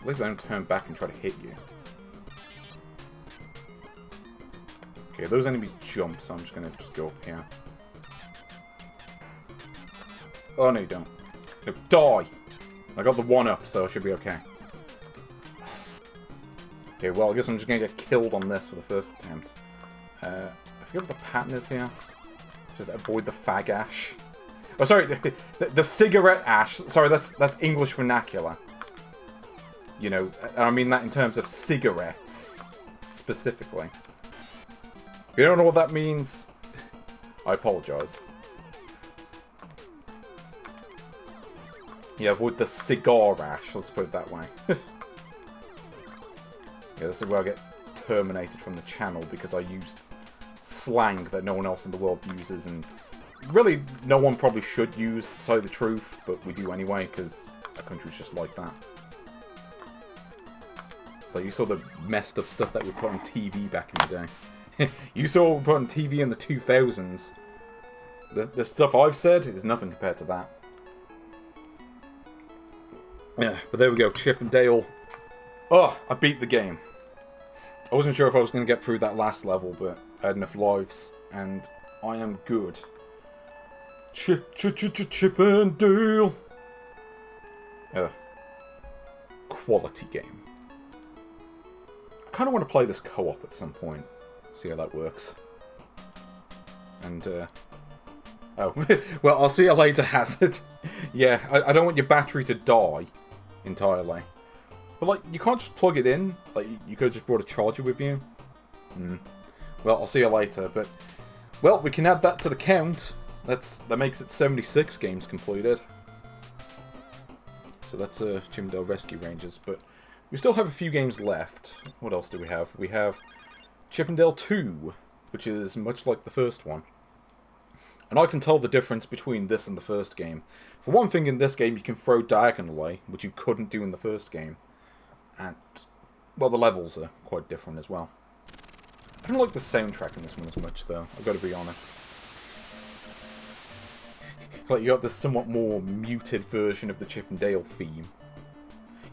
At least they don't turn back and try to hit you. Okay, those enemies jump, so I'm just gonna go up here. Oh, no, you don't. No, die! I got the 1-up, so it should be okay. Okay, well, I guess I'm just gonna get killed on this for the first attempt. I forget what the pattern is here. Just avoid the fag ash. Oh, sorry, the cigarette ash. Sorry, that's English vernacular. You know, and I mean that in terms of cigarettes, specifically. If you don't know what that means, I apologize. Yeah, avoid the cigar ash, let's put it that way. Yeah, this is where I get terminated from the channel because I used slang that no one else in the world uses, and really no one probably should use, to tell you the truth, but we do anyway because our country's just like that. So you saw the messed up stuff that we put on TV back in the day. You saw what we put on TV in the 2000s. The stuff I've said is nothing compared to that. Yeah, but there we go, Chip and Dale. Oh, I beat the game. I wasn't sure if I was going to get through that last level, but I had enough lives, and I am good. Chip and Dale. Quality game. I kind of want to play this co-op at some point. See how that works. And, oh, well, I'll see you later, Hazard. Yeah, I don't want your battery to die entirely. But, like, you can't just plug it in. Like, you could have just brought a charger with you. Well, I'll see you later, but... Well, we can add that to the count. That makes it 76 games completed. So that's Chip and Dale Rescue Rangers, but... We still have a few games left. What else do we have? We have Chip and Dale 2, which is much like the first one. And I can tell the difference between this and the first game. For one thing, in this game you can throw diagonally, which you couldn't do in the first game. And, well, the levels are quite different as well. I don't like the soundtrack in this one as much, though. I've got to be honest. Like, you got this somewhat more muted version of the Chip and Dale theme.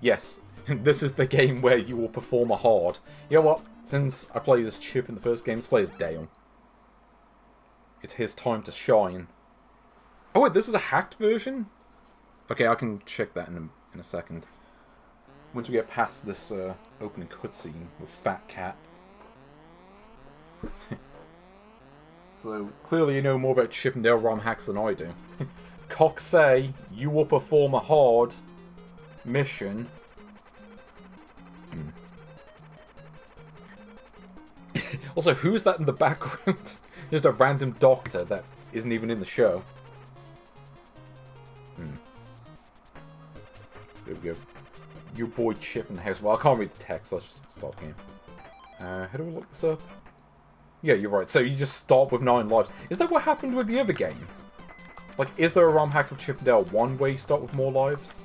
Yes, this is the game where you will perform a hard. You know what? Since I played as Chip in the first game, let's play as Dale. It's his time to shine. Oh wait, this is a hacked version? Okay, I can check that in a second. Once we get past this opening cutscene with Fat Cat. So, clearly you know more about Chip and Dale ROM hacks than I do. Cock say, you will perform a hard mission. Also, who's that in the background? Just a random doctor that isn't even in the show. There we go. Your boy Chip in the house. Well, I can't read the text. Let's just start the game. How do we look this up? Yeah, you're right. So you just start with 9 lives. Is that what happened with the other game? Like, is there a ROM hack of Chip and Dale 1 where you start with more lives?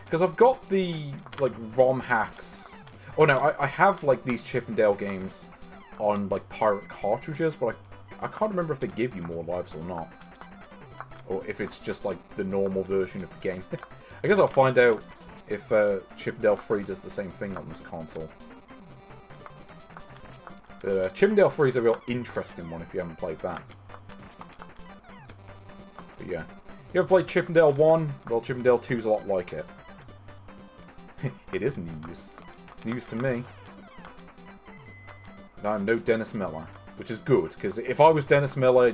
Because I've got the, like, ROM hacks... Oh no, I have, like, these Chip and Dale games on, like, pirate cartridges, but I can't remember if they give you more lives or not. Or if it's just, like, the normal version of the game. I guess I'll find out if Chip and Dale 3 does the same thing on this console. But Chippendale 3 is a real interesting one if you haven't played that. But yeah. You ever played Chippendale 1? Well, Chippendale 2 is a lot like it. It is news. It's news to me. And I'm no Dennis Miller. Which is good, because if I was Dennis Miller,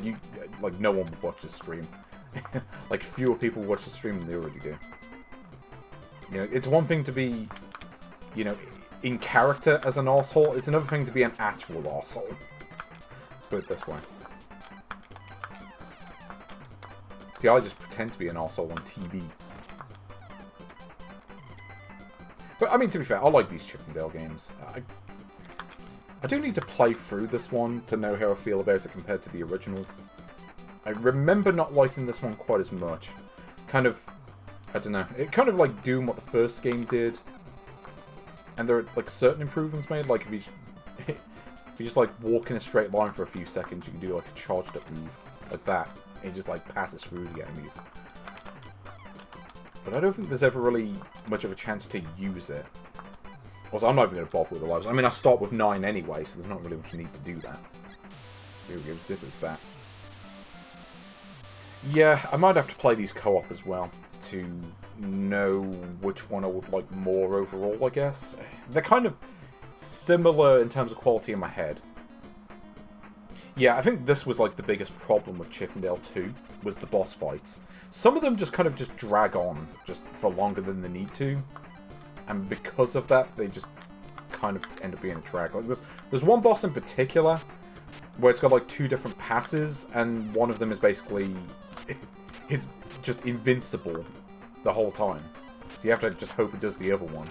like, no one would watch this stream. Like, fewer people watch the stream than they already do. You know, it's one thing to be, you know, in character as an arsehole. It's another thing to be an actual arsehole. Let's put it this way. See, I just pretend to be an arsehole on TV. But, I mean, to be fair, I like these Chippendale games. I do need to play through this one to know how I feel about it compared to the original. I remember not liking this one quite as much. Kind of, I don't know. It kind of like doing what the first game did. And there are like certain improvements made. Like if you just like walk in a straight line for a few seconds, you can do like a charged up move. Like that. It just like passes through the enemies. But I don't think there's ever really much of a chance to use it. Also, I'm not even going to bother with the lives. I mean, I start with 9 anyway, so there's not really much need to do that. So here we go, Zipper's back. Yeah, I might have to play these co-op as well to know which one I would like more overall, I guess. They're kind of similar in terms of quality in my head. Yeah, I think this was like the biggest problem with Chippendale 2, was the boss fights. Some of them just kind of just drag on, just for longer than they need to. And because of that, they just kind of end up being a drag. Like there's one boss in particular where it's got like 2 different passes, and one of them is basically is just invincible the whole time. So you have to just hope it does the other one.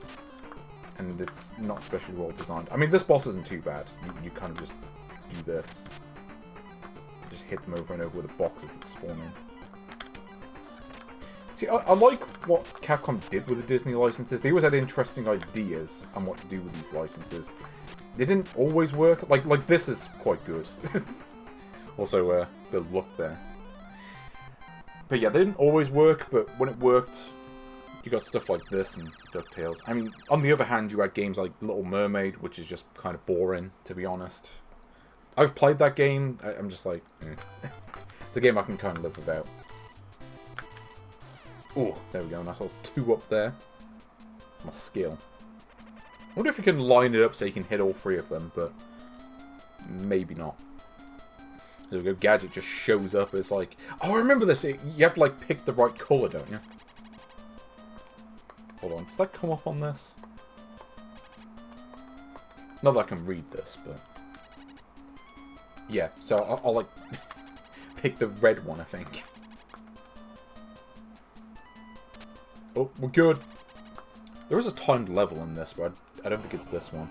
And it's not especially well designed. I mean, this boss isn't too bad. You kind of just do this. Just hit them over and over with the boxes that spawn in. See, I like what Capcom did with the Disney licenses. They always had interesting ideas on what to do with these licenses. They didn't always work. Like this is quite good. Also, bit of luck there. But yeah, they didn't always work, but when it worked, you got stuff like this and DuckTales. I mean, on the other hand, you had games like Little Mermaid, which is just kind of boring, to be honest. I've played that game. I'm just like, eh. It's a game I can kind of live without. Oh, there we go. Nice little 2 up there. That's my skill. I wonder if you can line it up so you can hit all 3 of them, but maybe not. There we go. Gadget just shows up. It's like, oh, I remember this. You have to like pick the right colour, don't you? Hold on. Does that come up on this? Not that I can read this, but yeah. So I'll like pick the red one, I think. Oh, we're good. There is a timed level in this, but I don't think it's this one.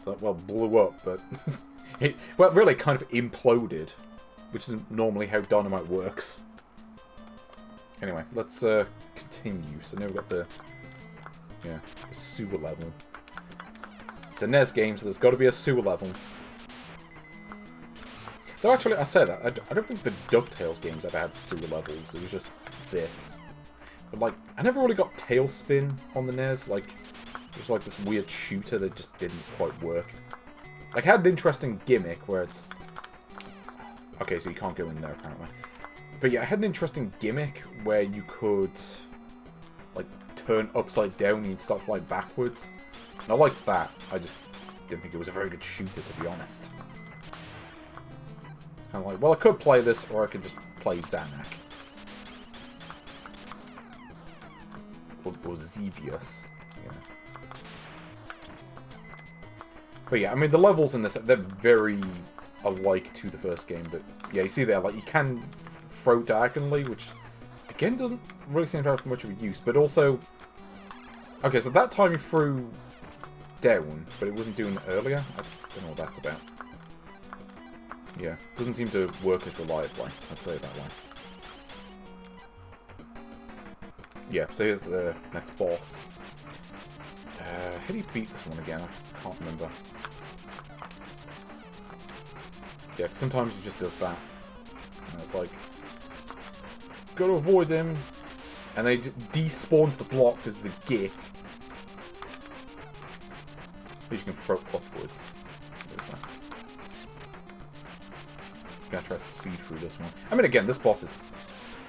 So, well, blew up, but it really kind of imploded, which isn't normally how dynamite works. Anyway, let's continue. So now we've got the sewer level. It's a NES game, so there's got to be a sewer level. Though actually, I say that I don't think the DuckTales games ever had sewer levels. It was just this. But like, I never really got Tailspin on the NES. Like, it was like this weird shooter that just didn't quite work. Like, it had an interesting gimmick where it's... Okay, so you can't go in there, apparently. But yeah, it had an interesting gimmick where you could, like, turn upside down and start flying backwards. And I liked that. I just didn't think it was a very good shooter, to be honest. It's kind of like, well, I could play this, or I could just play Zanak. Or Xevious. Yeah. But yeah, I mean, the levels in this, they're very alike to the first game. But yeah, you see there, like, you can throw diagonally, which, again, doesn't really seem to have much of a use. But also... Okay, so that time you threw down, but it wasn't doing it earlier. I don't know what that's about. Yeah, doesn't seem to work as reliably. I'd say it that way. Yeah, so here's the next boss. How do you beat this one again? I can't remember. Yeah, sometimes he just does that. And it's like... Gotta avoid him. And then he despawns the block because it's a gate. Which you can throw upwards. gonna try to speed through this one. I mean, again, this boss is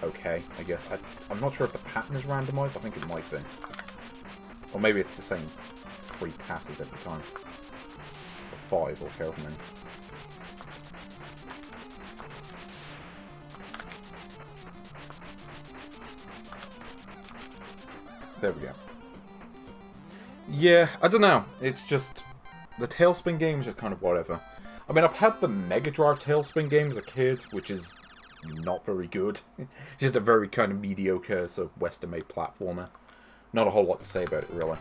okay, I guess. I'm not sure if the pattern is randomized. I think it might be. Or maybe it's the same 3 passes every time. Or 5, or however many. There we go. Yeah, I don't know. It's just... The Tailspin games are kind of whatever. I mean, I've had the Mega Drive Tailspin game as a kid, which is not very good. Just a very kind of mediocre, sort of Western-made platformer. Not a whole lot to say about it, really.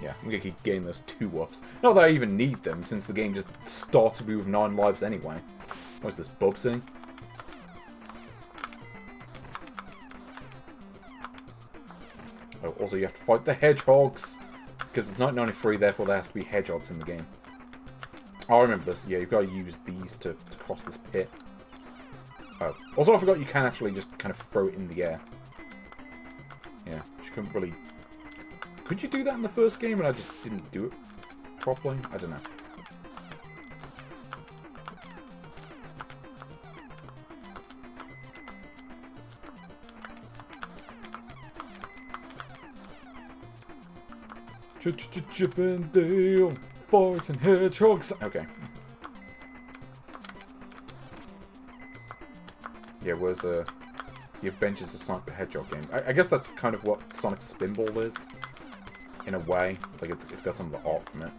Yeah, I'm gonna keep getting those 2-ups. Not that I even need them, since the game just started me with 9 lives anyway. What's this, Bubsy? Oh, also you have to fight the hedgehogs! Because it's 1993, therefore there has to be hedgehogs in the game. Oh, I remember this. Yeah, you've got to use these to cross this pit. Oh. Also, I forgot you can actually just kind of throw it in the air. Yeah, you couldn't really... Could you do that in the first game and I just didn't do it properly? I don't know. Chip and Dale, fighting hedgehogs. Okay. Yeah, where's the Adventures of Sonic the Hedgehog game? I guess that's kind of what Sonic Spinball is, in a way. Like it's got some of the art from it.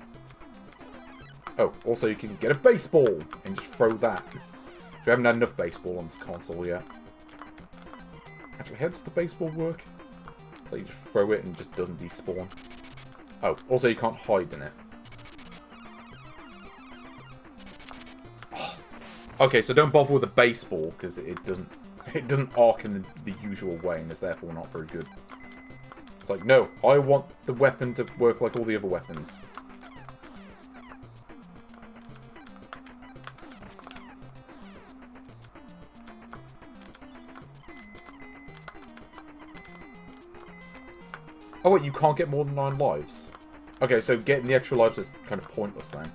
Oh, also you can get a baseball and just throw that. We haven't had enough baseball on this console yet. Actually, how does the baseball work? Like you just throw it and it just doesn't despawn. Oh, also you can't hide in it. Oh. Okay, so don't bother with a baseball because it doesn't arc in the usual way and is therefore not very good. It's like, no, I want the weapon to work like all the other weapons. Oh wait, you can't get more than 9 lives? Okay, so getting the extra lives is kind of pointless then.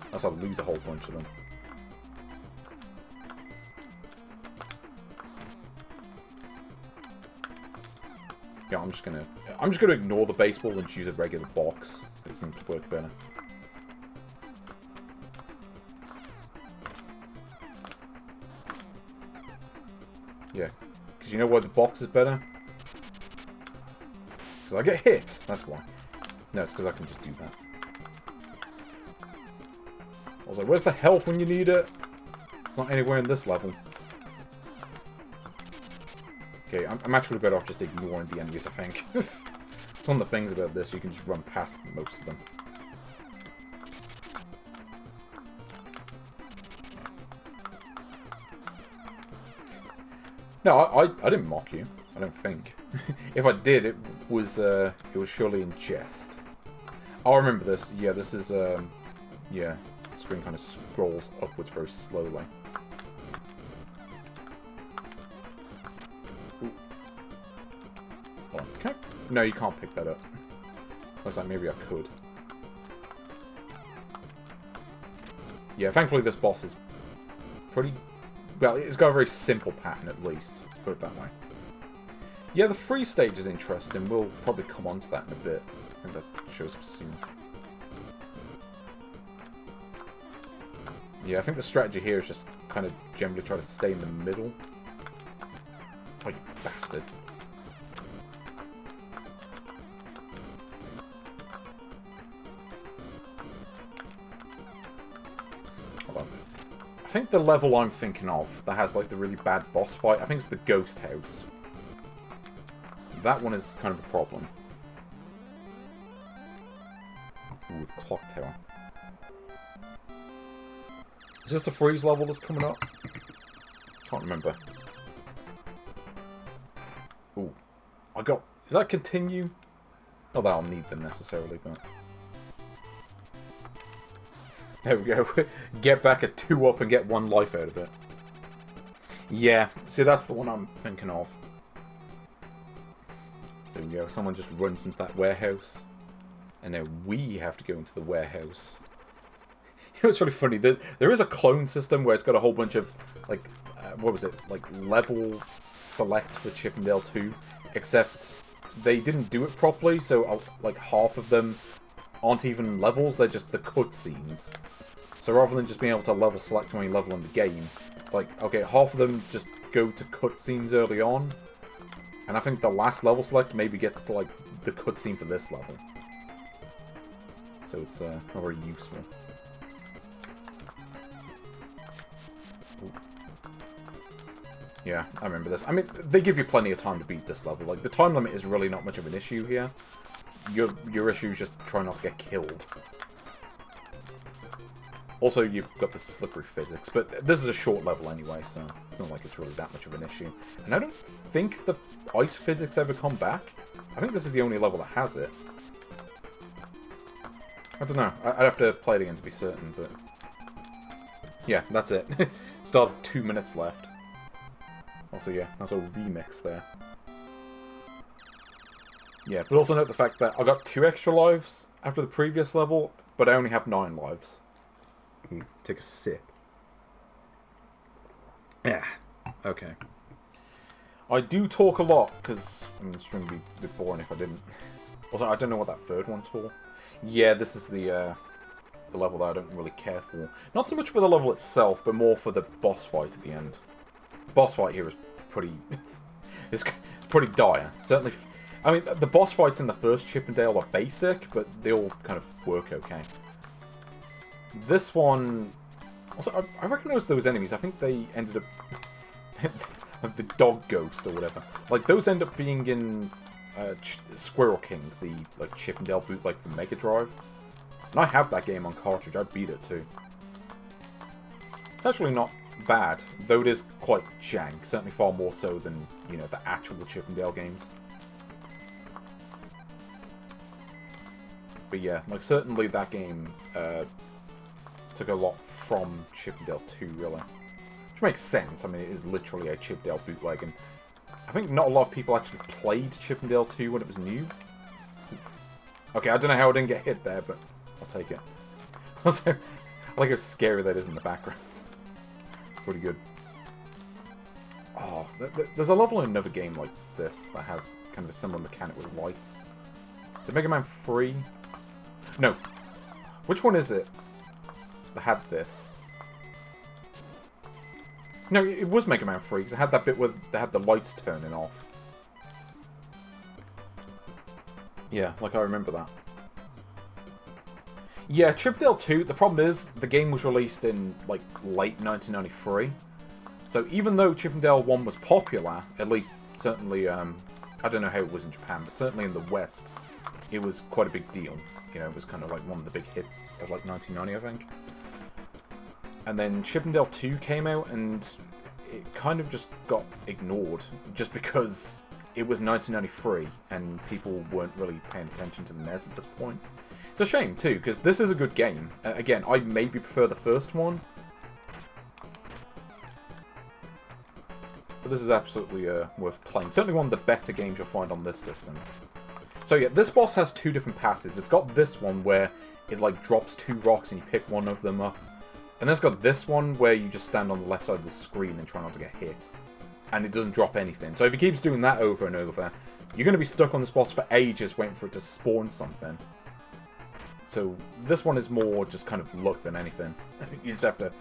Unless I lose a whole bunch of them. Yeah, I'm just gonna ignore the baseball and choose a regular box. It seems to work better. Yeah, because you know why the box is better? Because I get hit, that's why. No, it's because I can just do that. I was like, where's the health when you need it? It's not anywhere in this level. Okay, I'm actually better off just ignoring the enemies, I think. It's one of the things about this, you can just run past most of them. No, I didn't mock you. I don't think. If I did, it was surely in jest. I remember this. Yeah, this is yeah. The screen kind of scrolls upwards very slowly. Ooh. Hold on. Okay. No, you can't pick that up. Looks like maybe I could. Yeah, thankfully this boss is pretty... Well, it's got a very simple pattern at least. Let's put it that way. Yeah, the free stage is interesting. We'll probably come on to that in a bit. I think that shows up soon. Yeah, I think the strategy here is just kind of generally try to stay in the middle. Oh, you bastard. Hold on. I think the level I'm thinking of that has like the really bad boss fight, I think it's the Ghost House. That one is kind of a problem. Ooh, with Clock Tower. Is this the freeze level that's coming up? Can't remember. Ooh. I got... Is that continue? Not that I'll need them necessarily, but... There we go. Get back a 2-up and get 1 life out of it. Yeah. See, that's the one I'm thinking of. There we go. Someone just runs into that warehouse. And now we have to go into the warehouse. know, it's really funny. There is a clone system where it's got a whole bunch of, like, what was it? Like, level select for Chip 'n Dale 2. Except they didn't do it properly, so, like, half of them aren't even levels. They're just the cutscenes. So rather than just being able to level select when you level in the game, it's like, okay, half of them just go to cutscenes early on. And I think the last level select maybe gets to, like, the cutscene for this level. So it's not very useful. Ooh. Yeah, I remember this. I mean, they give you plenty of time to beat this level. Like, the time limit is really not much of an issue here. Your issue is just trying not to get killed. Also, you've got the slippery physics, but this is a short level anyway, so it's not like it's really that much of an issue. And I don't think the ice physics ever come back. I think this is the only level that has it. I don't know. I'd have to play it again to be certain, but... yeah, that's it. Still have 2 minutes left. Also, yeah, that's a remix there. Yeah, but also note the fact that I got 2 extra lives after the previous level, but I only have 9 lives. Take a sip. Yeah. Okay. I do talk a lot, because I mean, the stream would be a bit boring if I didn't. Also, I don't know what that third one's for. Yeah, this is the level that I don't really care for. Not so much for the level itself, but more for the boss fight at the end. The boss fight here is pretty... it's pretty dire. Certainly... I mean, the boss fights in the first Chip 'n Dale are basic, but they all kind of work okay. This one... also, I recognize those enemies. I think they ended up... like the dog ghost or whatever. Like, those end up being in Squirrel King, the like Chip 'n Dale bootleg for Mega Drive. And I have that game on cartridge. I beat it too. It's actually not bad, though it is quite jank. Certainly far more so than, you know, the actual Chip 'n Dale games. But yeah, like, certainly that game took a lot from Chip 'n Dale 2, really. Which makes sense. I mean, it is literally a Chip 'n Dale bootleg, and I think not a lot of people actually played Chip 'n Dale 2 when it was new. Okay, I don't know how I didn't get hit there, but I'll take it. Also, I like how scary that is in the background. Pretty good. Oh, there's a level in another game like this that has kind of a similar mechanic with lights. Is it Mega Man 3? No. Which one is it that had this? No, it was Mega Man 3, because it had that bit where they had the lights turning off. Yeah, like I remember that. Yeah, Chip 'n Dale 2, the problem is, the game was released in, like, late 1993. So even though Chip 'n Dale 1 was popular, at least, certainly, I don't know how it was in Japan, but certainly in the West, it was quite a big deal. You know, it was kind of like one of the big hits of, like, 1990, I think. And then Chip 'n Dale 2 came out, and it kind of just got ignored, just because it was 1993, and people weren't really paying attention to the NES at this point. It's a shame, too, because this is a good game. Again, I maybe prefer the first one. But this is absolutely worth playing. Certainly one of the better games you'll find on this system. So yeah, this boss has 2 different passes. It's got this one where it like drops 2 rocks and you pick one of them up. And then it's got this one where you just stand on the left side of the screen and try not to get hit. And it doesn't drop anything. So if it keeps doing that over and over, you're going to be stuck on this boss for ages waiting for it to spawn something. So this one is more just kind of luck than anything. You just have to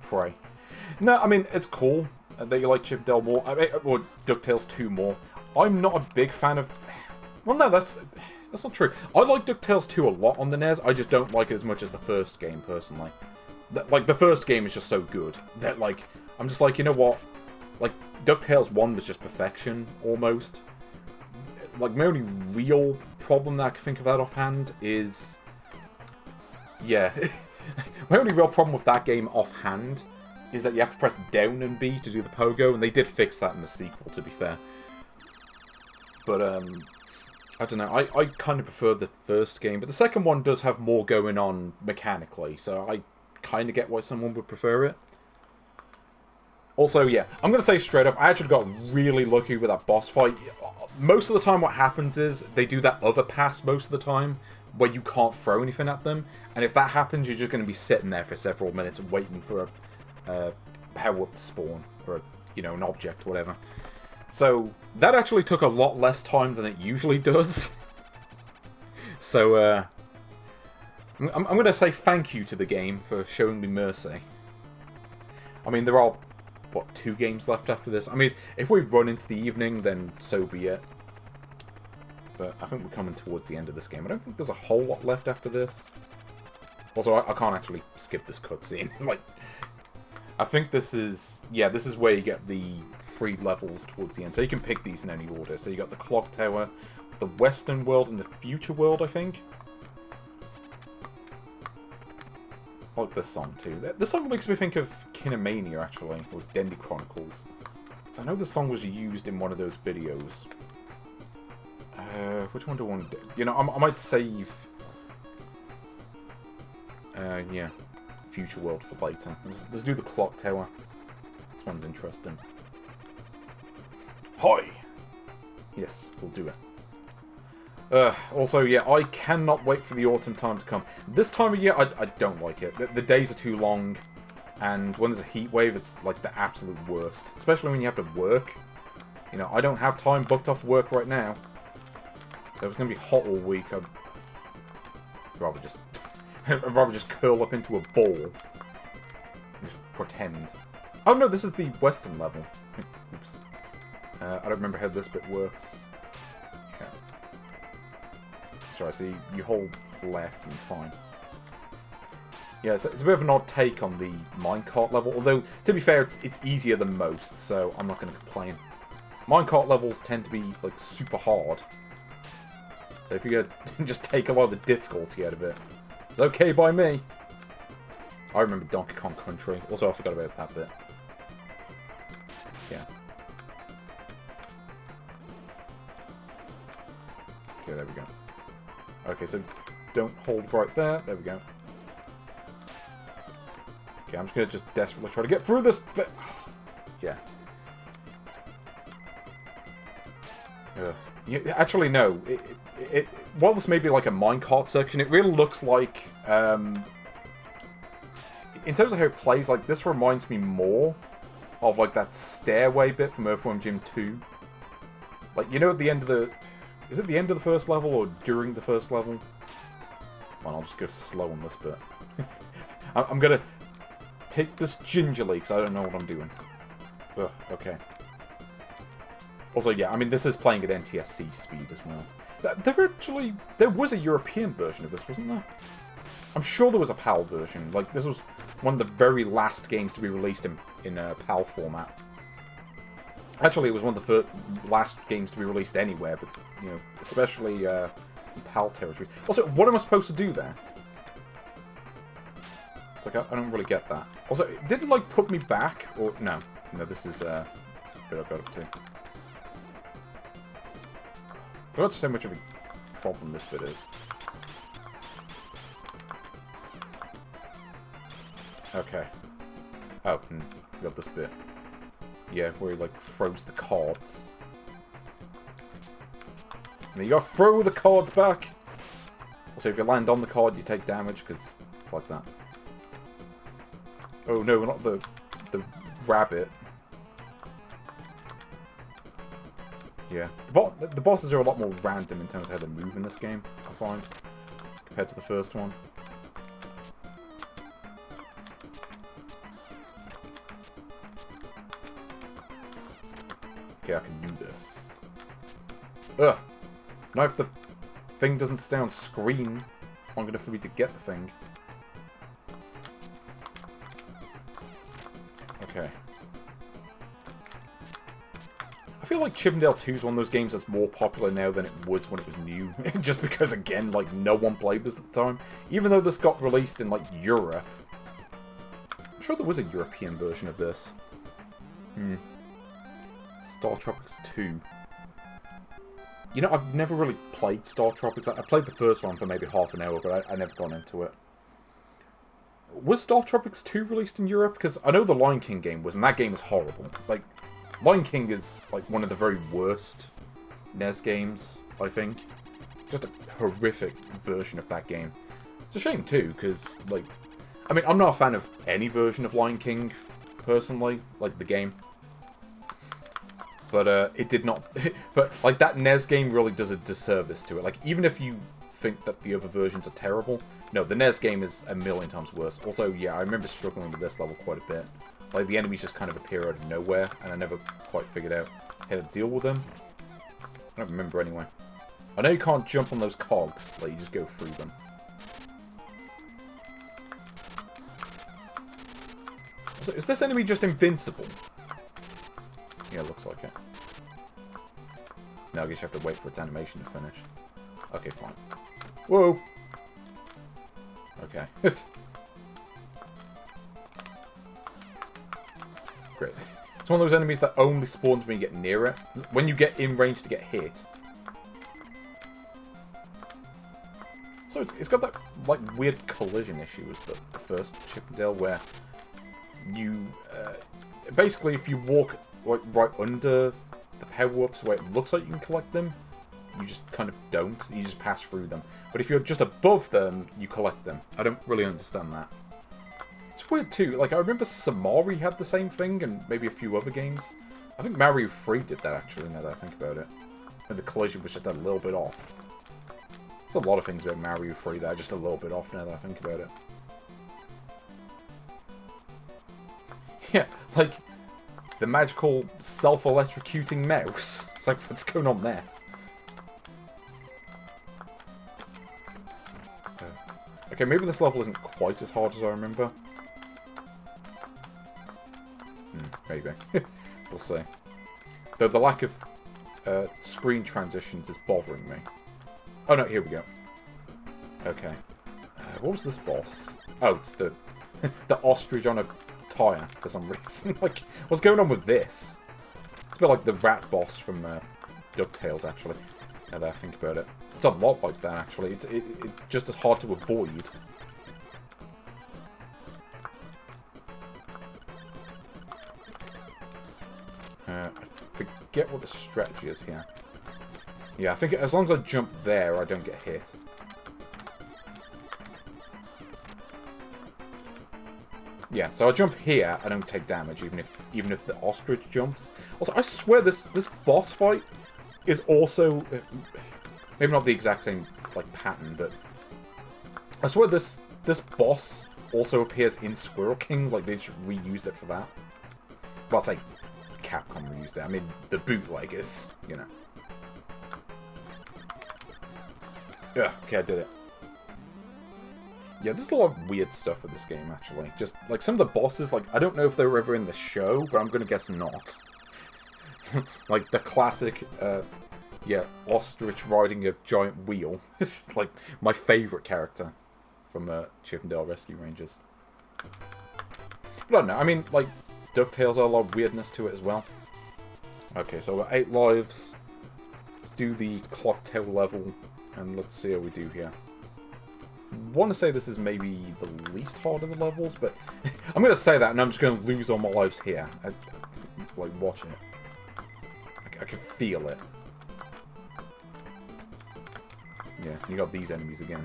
pray. No, I mean, it's cool that you like Chip 'n Dale more, or DuckTales 2 more. I'm not a big fan of... well, no, that's not true. I like DuckTales 2 a lot on the NES, I just don't like it as much as the first game, personally. Like, the first game is just so good that, like, I'm just like, you know what? Like, DuckTales 1 was just perfection, almost. Like, my only real problem that I can think of that offhand is... yeah. My only real problem with that game offhand is that you have to press down and B to do the pogo, and they did fix that in the sequel, to be fair. But, I don't know, I kind of prefer the first game, but the second one does have more going on mechanically, so I kind of get why someone would prefer it. Also, yeah, I'm going to say straight up, I actually got really lucky with that boss fight. Most of the time what happens is, they do that other pass most of the time, where you can't throw anything at them, and if that happens, you're just going to be sitting there for several minutes waiting for a power-up to spawn, or an object, whatever. So that actually took a lot less time than it usually does. So I'm going to say thank you to the game for showing me mercy. I mean, there are, 2 games left after this? I mean, if we run into the evening, then so be it. But I think we're coming towards the end of this game. I don't think there's a whole lot left after this. Also, I can't actually skip this cutscene. Like, I think this is where you get the 3 levels towards the end. So you can pick these in any order. So you got the Clock Tower, the Western World, and the Future World, I think. I like this song, too. This song makes me think of Kinemania, actually, or Dendy Chronicles. So I know this song was used in one of those videos. Which one do I want to do? I might save... yeah. Future World for later. Let's do the Clock Tower. This one's interesting. Hi! Yes, we'll do it. Also, yeah, I cannot wait for the autumn time to come. This time of year, I don't like it. The days are too long, and when there's a heat wave, it's like the absolute worst. Especially when you have to work. I don't have time booked off work right now. So if it's going to be hot all week, I'd rather just curl up into a ball. And just pretend. Oh no, this is the Western level. Oops. I don't remember how this bit works. Sorry, so you hold left and fine. Yeah, so it's a bit of an odd take on the minecart level, although, to be fair, it's easier than most, so I'm not going to complain. Minecart levels tend to be, like, super hard. So if you could just take a lot of the difficulty out of it, it's okay by me. I remember Donkey Kong Country. Also, I forgot about that bit. Yeah. Okay, there we go. Okay, so don't hold right there. There we go. Okay, I'm just going to just desperately try to get through this bit. Yeah. Yeah. Actually, no. While this may be like a minecart section, it really looks like... in terms of how it plays, like, this reminds me more of, like, that stairway bit from Earthworm Jim 2. Like, at the end of the... Is it the end of the first level or during the first level? Well, I'll just go slow on this bit. I'm gonna take this gingerly because I don't know what I'm doing. Ugh, okay. Also, yeah, I mean, this is playing at NTSC speed as well. There was a European version of this, wasn't there? I'm sure there was a PAL version. Like, this was one of the very last games to be released in PAL format. Actually, it was one of the last games to be released anywhere, but, especially in PAL territories. Also, what am I supposed to do there? It's like, I don't really get that. Also, did it, like, put me back? Or, no. No, this is, bit I've got up to. I forgot just how much of a problem this bit is. Okay. Oh, and we got this bit. Yeah, where he, like, throws the cards. And then you gotta throw the cards back! Also, if you land on the card, you take damage, because it's like that. Oh no, not the rabbit. Yeah. The bosses are a lot more random in terms of how they move in this game, I find, compared to the first one. Okay, I can do this. Ugh! Now if the thing doesn't stay on screen long enough for me to get the thing. Okay. I feel like Chippendale 2 is one of those games that's more popular now than it was when it was new. Just because, again, like, no one played this at the time. Even though this got released in, like, Europe. I'm sure there was a European version of this. Star Tropics 2. I've never really played Star Tropics. I played the first one for maybe half an hour, but I never got into it. Was Star Tropics 2 released in Europe? Because I know the Lion King game was, and that game is horrible. Like, Lion King is, like, one of the very worst NES games, I think. just a horrific version of that game. It's a shame too, because like, I mean, I'm not a fan of any version of Lion King, personally, like the game. But it did not. But like that NES game really does a disservice to it. Like even if you think that the other versions are terrible, no, the NES game is a million times worse. Also, yeah, I remember struggling with this level quite a bit. Like the enemies just kind of appear out of nowhere, and I never quite figured out how to deal with them. I don't remember anyway. I know you can't jump on those cogs, like you just go through them. So, is this enemy just invincible? Yeah, it looks like it. No, I guess you have to wait for its animation to finish. Okay, fine. Whoa! Okay. Great. It's one of those enemies that only spawns when you get near it. When you get in range to get hit. So it's got that like weird collision issue as the first Chip 'n Dale, where you basically if you walk like right under the power-ups where it looks like you can collect them, you just kind of don't. You just pass through them. But if you're just above them, you collect them. I don't really understand that. It's weird too. Like I remember Samari had the same thing, and maybe a few other games. I think Mario 3 did that actually. Now that I think about it, and the collision was just a little bit off. There's a lot of things about Mario 3 that are just a little bit off now that I think about it. Yeah, like the magical self-electrocuting mouse. It's like, what's going on there? Okay, maybe this level isn't quite as hard as I remember. Maybe. We'll see. Though the lack of screen transitions is bothering me. Oh no, here we go. Okay. What was this boss? Oh, it's the the ostrich on a tyre for some reason. Like, what's going on with this? It's a bit like the rat boss from DuckTales, actually. Now that I think about it. It's a lot like that, actually. It's just as hard to avoid. I forget what the strategy is here. Yeah, I think as long as I jump there, I don't get hit. Yeah, so I jump here, I don't take damage, even if the ostrich jumps. Also, I swear this boss fight is also maybe not the exact same like pattern, but I swear this boss also appears in Squirrel King. Like they just reused it for that. Well, I'll say Capcom reused it. I mean the bootleggers, you know. Yeah, okay, I did it. Yeah, there's a lot of weird stuff with this game, actually. Just, like, some of the bosses, like, I don't know if they were ever in the show, but I'm gonna guess not. Like, the classic, yeah, ostrich riding a giant wheel. It's, like, my favourite character from Chip 'n Dale Rescue Rangers. But I don't know, I mean, like, DuckTales are a lot of weirdness to it as well. Okay, so we've got 8 lives. Let's do the clock tower level, and let's see how we do here. I want to say this is maybe the least hard of the levels, but I'm going to say that and I'm just going to lose all my lives here. Like, watching it. I can feel it. Yeah, you got these enemies again.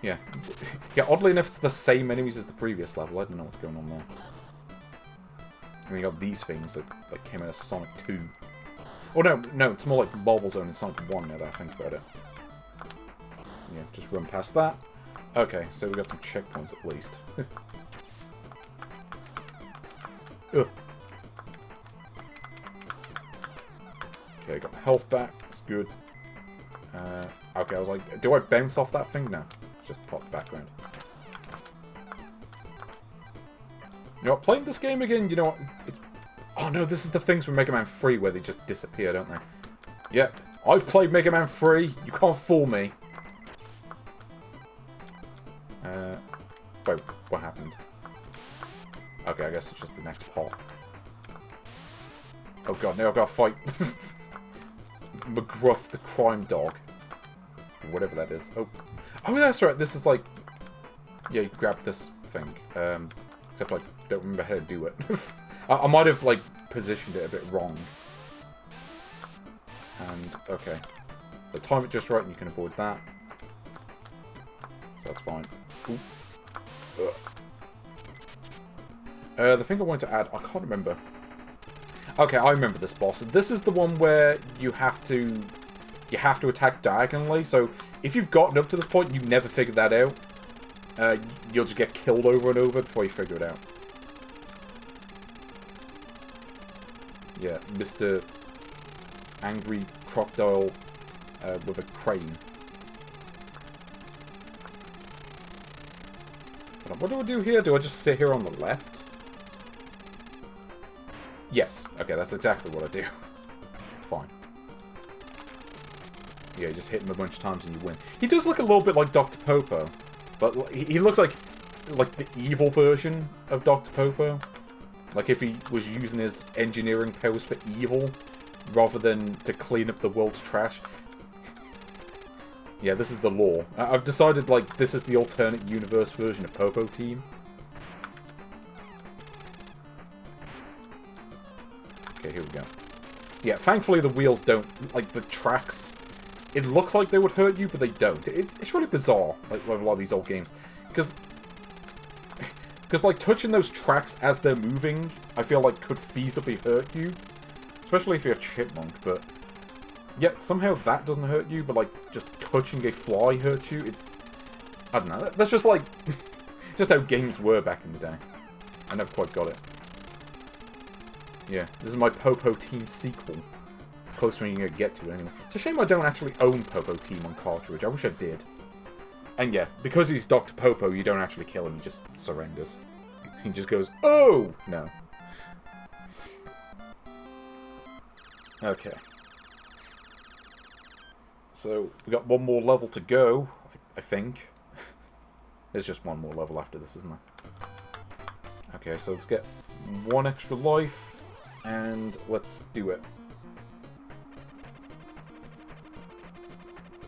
Yeah. Yeah, oddly enough, it's the same enemies as the previous level. I don't know what's going on there. And you got these things that came out of Sonic 2. Oh, no, it's more like Marble Zone in Sonic 1 now that I think about it. Yeah, just run past that. Okay, so we got some checkpoints at least. Ugh. Okay, got my health back. That's good. Okay, I was like, do I bounce off that thing? No, just pop the background. You know what, playing this game again, you know what? Oh no, this is the things from Mega Man 3 where they just disappear, don't they? Yep, I've played Mega Man 3. You can't fool me. Wait, what happened? Okay, I guess it's just the next pot. Oh god, now I've got to fight McGruff the crime dog. Or whatever that is. Oh, that's right, this is like... Yeah, you grab this thing. Except I don't remember how to do it. I might have, like, positioned it a bit wrong. And, okay. So time it just right and you can avoid that. So that's fine. The thing I wanted to add, I can't remember. Okay, I remember this boss. This is the one where you have to attack diagonally. So if you've gotten up to this point, and you've never figured that out, you'll just get killed over and over before you figure it out. Yeah, Mr. Angry Crocodile with a crane. What do I do here? Do I just sit here on the left? Yes. Okay, that's exactly what I do. Fine. Yeah, you just hit him a bunch of times and you win. He does look a little bit like Dr. Popo. But he looks like the evil version of Dr. Popo. Like if he was using his engineering powers for evil, rather than to clean up the world's trash. Yeah, this is the law. I've decided, like, this is the alternate universe version of Popo Team. Okay, here we go. Yeah, thankfully the wheels don't, like, the tracks, it looks like they would hurt you, but they don't. It's really bizarre, like, with a lot of these old games. Because, like, touching those tracks as they're moving, I feel like could feasibly hurt you. Especially if you're a chipmunk, but... Yeah, somehow that doesn't hurt you, but, like, just touching a fly hurts you. It's... I don't know. That's just, like... just how games were back in the day. I never quite got it. Yeah, this is my Popo Team sequel. It's the closest one you can get to, anyway. It's a shame I don't actually own Popo Team on cartridge. I wish I did. And yeah, because he's Dr. Popo, you don't actually kill him. He just surrenders. He just goes, oh! No. Okay. So, we got one more level to go, I think. There's just one more level after this, isn't there? Okay, so let's get one extra life, and let's do it.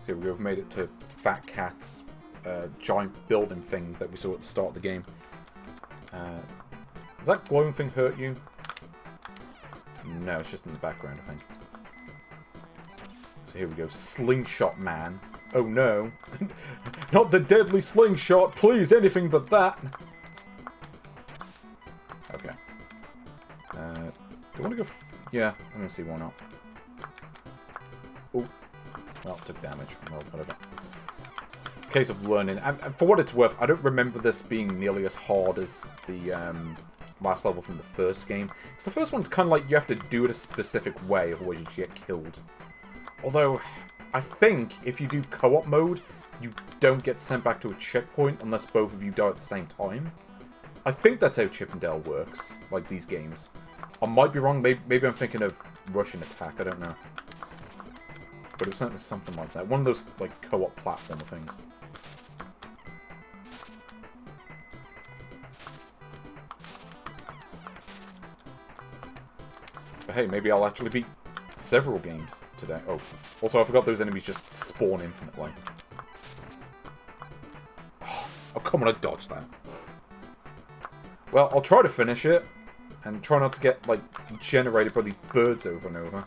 So we've made it to Fat Cat's giant building thing that we saw at the start of the game. Does that glowing thing hurt you? No, it's just in the background, I think. So here we go. Slingshot Man. Oh no. Not the deadly slingshot, please, anything but that. Okay. Do I want to go... yeah, I'm going to see why not. Oh. Well, took damage. Well, whatever. It's a case of learning. And for what it's worth, I don't remember this being nearly as hard as the last level from the first game. Because the first one's kind of like you have to do it a specific way, otherwise you get killed. Although, I think if you do co-op mode, you don't get sent back to a checkpoint unless both of you die at the same time. I think that's how Chip and Dale works, like these games. I might be wrong, maybe I'm thinking of Russian Attack, I don't know. But it was something like that. One of those, like, co-op platformer things. But hey, maybe I'll actually beat several games today. Oh, also I forgot those enemies just spawn infinitely. Oh, come on, I dodged that. Well, I'll try to finish it, and try not to get, like, generated by these birds over and over.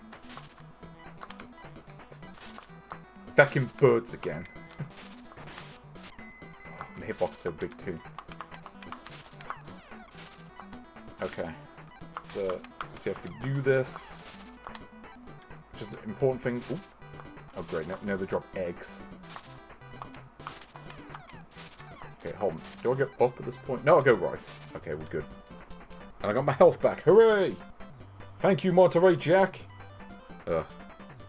Feckin' birds again. Oh, the hitbox is so big too. Okay. So, let's see if I can do this. Just an important thing. Ooh. Oh great, now they drop eggs. Okay, hold on. Do I go up at this point? No, I'll go right. Okay, we're good. And I got my health back. Hooray! Thank you, Monterey Jack.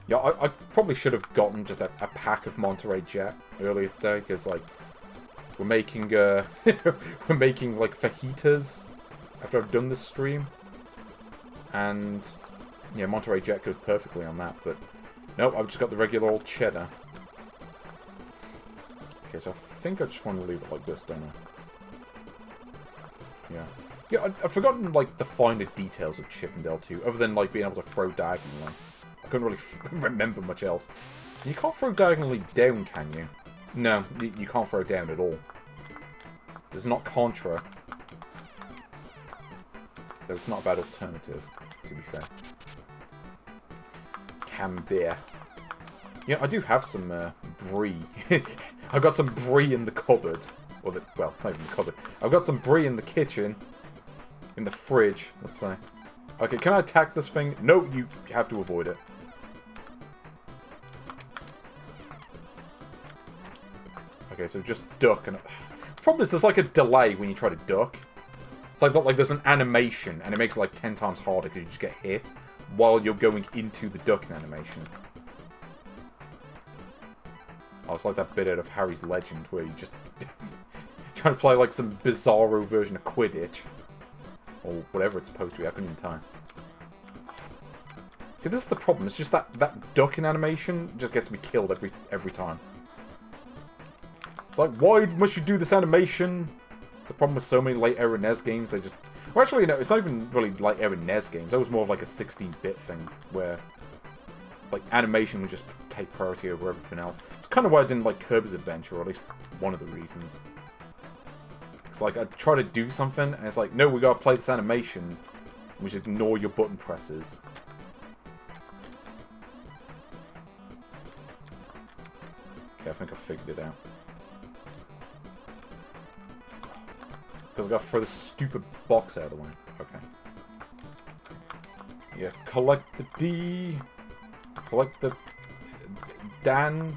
Yeah, I probably should have gotten just a pack of Monterey Jack earlier today, because, like, we're making, we're making, like, fajitas after I've done this stream. And, yeah, Monterey Jack goes perfectly on that, but, nope, I've just got the regular old cheddar. Okay, so I think I just want to leave it like this, don't I? Yeah. Yeah, I've forgotten, like, the finer details of Chip and Dale 2, other than, like, being able to throw diagonally. I couldn't really remember much else. You can't throw diagonally down, can you? No, you can't throw down at all. It's not Contra. Though it's not a bad alternative, to be fair. Camembert. Yeah, I do have some brie. I've got some brie in the cupboard. Or well, not even the cupboard. I've got some brie in the kitchen. In the fridge, let's say. Okay, can I attack this thing? No, you have to avoid it. Okay, so just duck. And the problem is there's like a delay when you try to duck. It's like there's an animation, and it makes it like 10 times harder because you just get hit while you're going into the ducking animation. Oh, it's like that bit out of Harry's Legend where you just trying to play like some bizarro version of Quidditch. Or whatever it's supposed to be, I couldn't even tell. See, this is the problem. It's just that ducking animation just gets me killed every time. It's like, why must you do this animation? The problem with so many late era NES games, they just... Well, actually, no, it's not even really late era NES games. That was more of like a 16-bit thing, where like animation would just take priority over everything else. It's kind of why I didn't like Kirby's Adventure, or at least one of the reasons. It's like, I try to do something, and it's like, no, we gotta play this animation, and we just ignore your button presses. Okay, I think I figured it out. Because I gotta throw this stupid box out of the way. Okay. Yeah, collect the D. Collect the... Dan.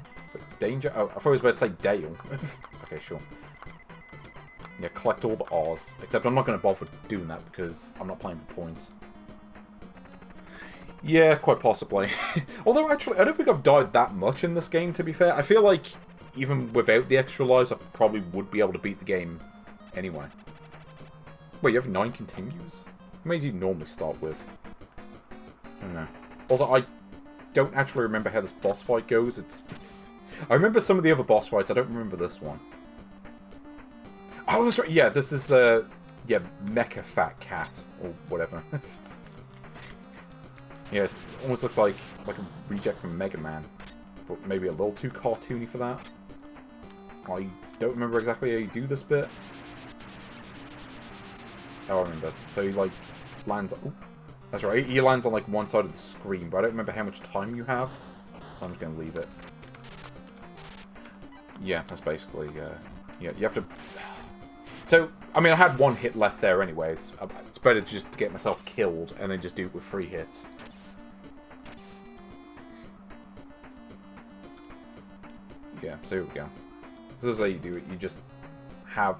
Danger? Oh, I thought I was about to say Dale. Okay, sure. Yeah, collect all the R's. Except I'm not going to bother doing that because I'm not playing for points. Yeah, quite possibly. Although, actually, I don't think I've died that much in this game, to be fair. I feel like, even without the extra lives, I probably would be able to beat the game anyway. Wait, you have 9 continues? How many do you normally start with? I don't know. Also, I don't actually remember how this boss fight goes. I remember some of the other boss fights, I don't remember this one. Oh, that's right. Yeah, this is, yeah, Mecha Fat Cat, or whatever. Yeah, it almost looks like a reject from Mega Man, but maybe a little too cartoony for that. I don't remember exactly how you do this bit. Oh, I remember. So he, like, lands... Oh, that's right. He lands on, like, one side of the screen, but I don't remember how much time you have, so I'm just going to leave it. Yeah, that's basically... yeah, you have to... So, I mean, I had 1 hit left there anyway. It's better just to get myself killed and then just do it with 3 hits. Yeah, so here we go. This is how you do it. You just have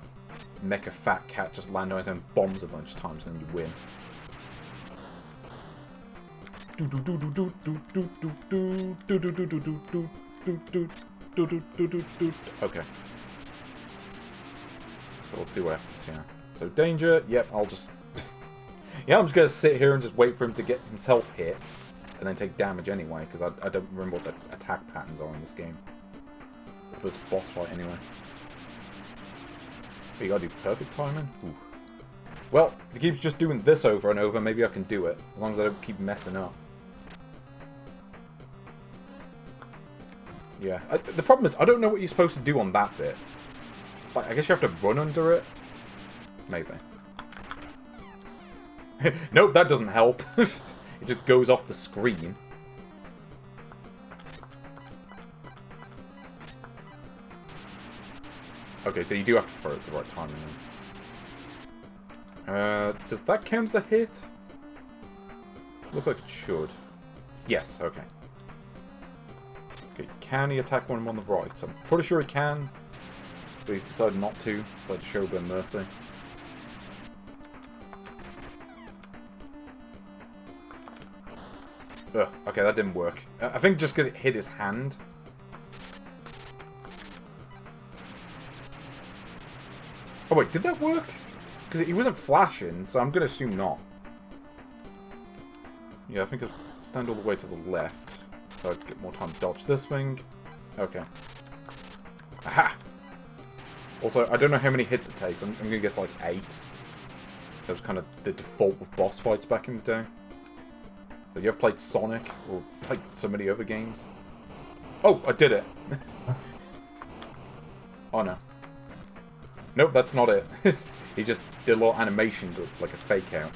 Mecha Fat Cat just land on his own bombs a bunch of times and then you win. Okay. So let's see what happens here. So danger, yep, I'll just... yeah, I'm just going to sit here and just wait for him to get himself hit. And then take damage anyway, because I don't remember what the attack patterns are in this game. Or this boss fight anyway. But you gotta do perfect timing? Ooh. Well, if he keeps just doing this over and over, maybe I can do it. As long as I don't keep messing up. Yeah. The problem is, I don't know what you're supposed to do on that bit. Like, I guess you have to run under it? Maybe. Nope, that doesn't help. It just goes off the screen. Okay, so you do have to throw it at the right time. Does that count as a hit? Looks like it should. Yes, okay. Okay, can he attack when I'm on the right? I'm pretty sure he can. But he's decided not to. Decided to show a bit of mercy. Ugh, okay, that didn't work. I think just because it hit his hand. Oh wait, did that work? Because he wasn't flashing, so I'm going to assume not. Yeah, I think I'll stand all the way to the left. So I'd get more time to dodge this thing. Okay. Aha! Also, I don't know how many hits it takes. I'm going to guess like 8. That was kind of the default of boss fights back in the day. So you have played Sonic, or played so many other games? Oh, I did it! Oh no. Nope, that's not it. He just did a little animation, like a fake out.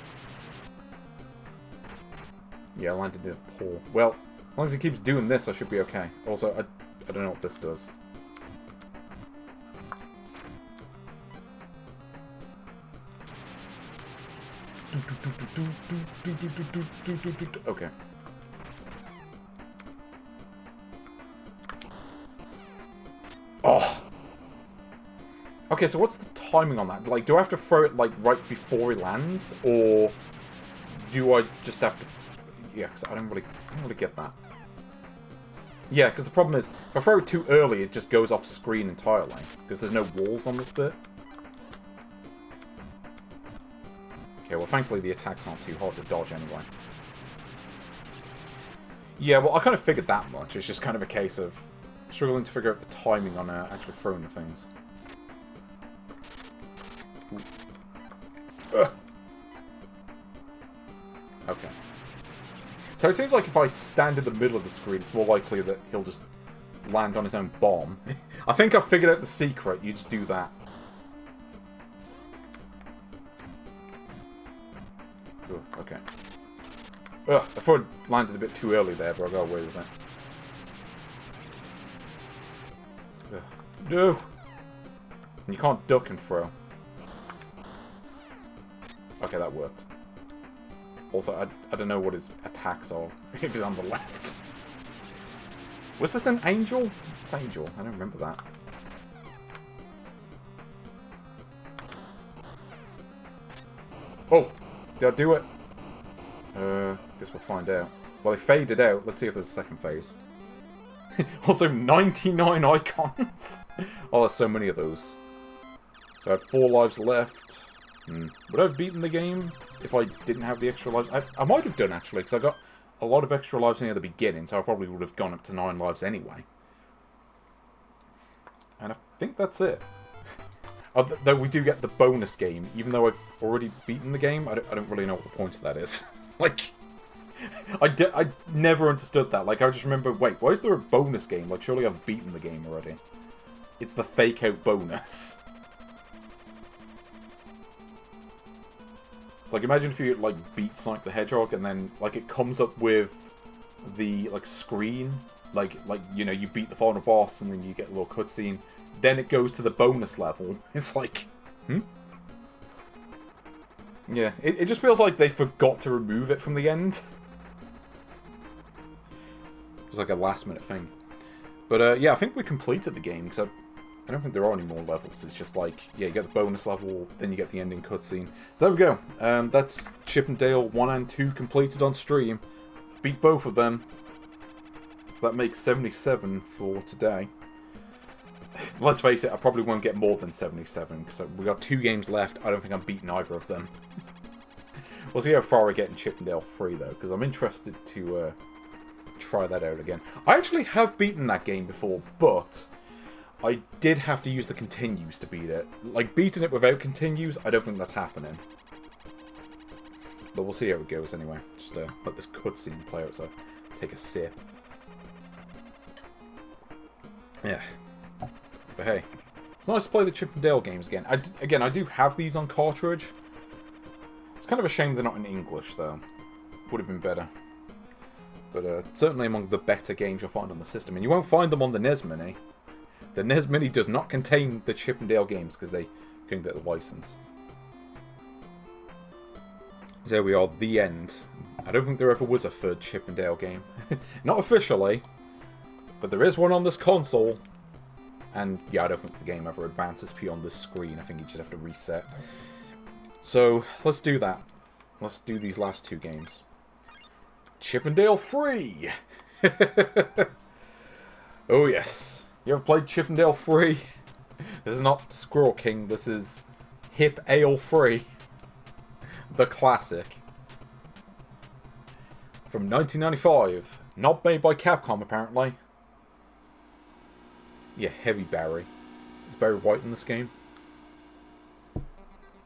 Yeah, I landed in a paw. Well, As long as he keeps doing this, I should be okay. Also, I don't know what this does. Okay. Oh! Okay, so what's the timing on that? Like, do I have to throw it, like, right before he lands? Or do I just have to... Yeah, because I don't really get that. Yeah, because the problem is, if I throw it too early, it just goes off screen entirely. Because there's no walls on this bit. Okay, well, thankfully the attacks aren't too hard to dodge anyway. Yeah, well, I kind of figured that much. It's just kind of a case of struggling to figure out the timing on actually throwing the things. Ugh. Okay. So it seems like if I stand in the middle of the screen, it's more likely that he'll just land on his own bomb. I think I've figured out the secret. You just do that. Ooh, okay. Ugh, I thought I landed a bit too early there, but I got away with it. Ugh. No! And you can't duck and throw. Okay, that worked. Also, I don't know what his attacks are if he's on the left. Was this an angel? It's angel. I don't remember that. Oh! Did I do it? Guess we'll find out. Well, they faded out. Let's see if there's a second phase. Also, 99 icons! Oh, there's so many of those. So I had 4 lives left. Would I have beaten the game if I didn't have the extra lives? I might have done, actually, because I got a lot of extra lives near the beginning, so I probably would have gone up to 9 lives anyway. And I think that's it. Though we do get the bonus game, even though I've already beaten the game, I don't really know what the point of that is. Like, I never understood that. Like, I just remember, wait, why is there a bonus game? Like, surely I've beaten the game already. It's the fake-out bonus. Like, imagine if you, like, beat Sonic the Hedgehog and then, like, it comes up with the, like, screen. Like, you know, you beat the final boss and then you get a little cutscene. Then it goes to the bonus level. It's like, Yeah, it just feels like they forgot to remove it from the end. It was like a last-minute thing. But, yeah, I think we completed the game, because I don't think there are any more levels. It's just like, yeah, you get the bonus level, then you get the ending cutscene. So there we go. That's Chip and Dale 1 and 2 completed on stream. Beat both of them. So that makes 77 for today. Let's face it, I probably won't get more than 77, because we got 2 games left. I don't think I'm beating either of them. We'll see how far I get in Chip and Dale 3, though, because I'm interested to try that out again. I actually have beaten that game before, but I did have to use the continues to beat it. Like, beating it without continues, I don't think that's happening. But we'll see how it goes anyway. Just let this cutscene play out, so take a sip. Yeah. But hey, it's nice to play the Chip and Dale games again. I do have these on cartridge. It's kind of a shame they're not in English, though. Would have been better. But certainly among the better games you'll find on the system. And you won't find them on the NES Mini. The NES Mini does not contain the Chip and Dale games because they couldn't get the license. So there we are, the end. I don't think there ever was a third Chip and Dale game. Not officially. But there is one on this console. And yeah, I don't think the game ever advances beyond this screen. I think you just have to reset. So, let's do that. Let's do these last 2 games. Chip and Dale 3! Oh yes. You ever played Chip and Dale 3? This is not Squirrel King, this is Hip Ale 3. The classic. From 1995. Not made by Capcom, apparently. Yeah, heavy Barry. Is Barry White in this game?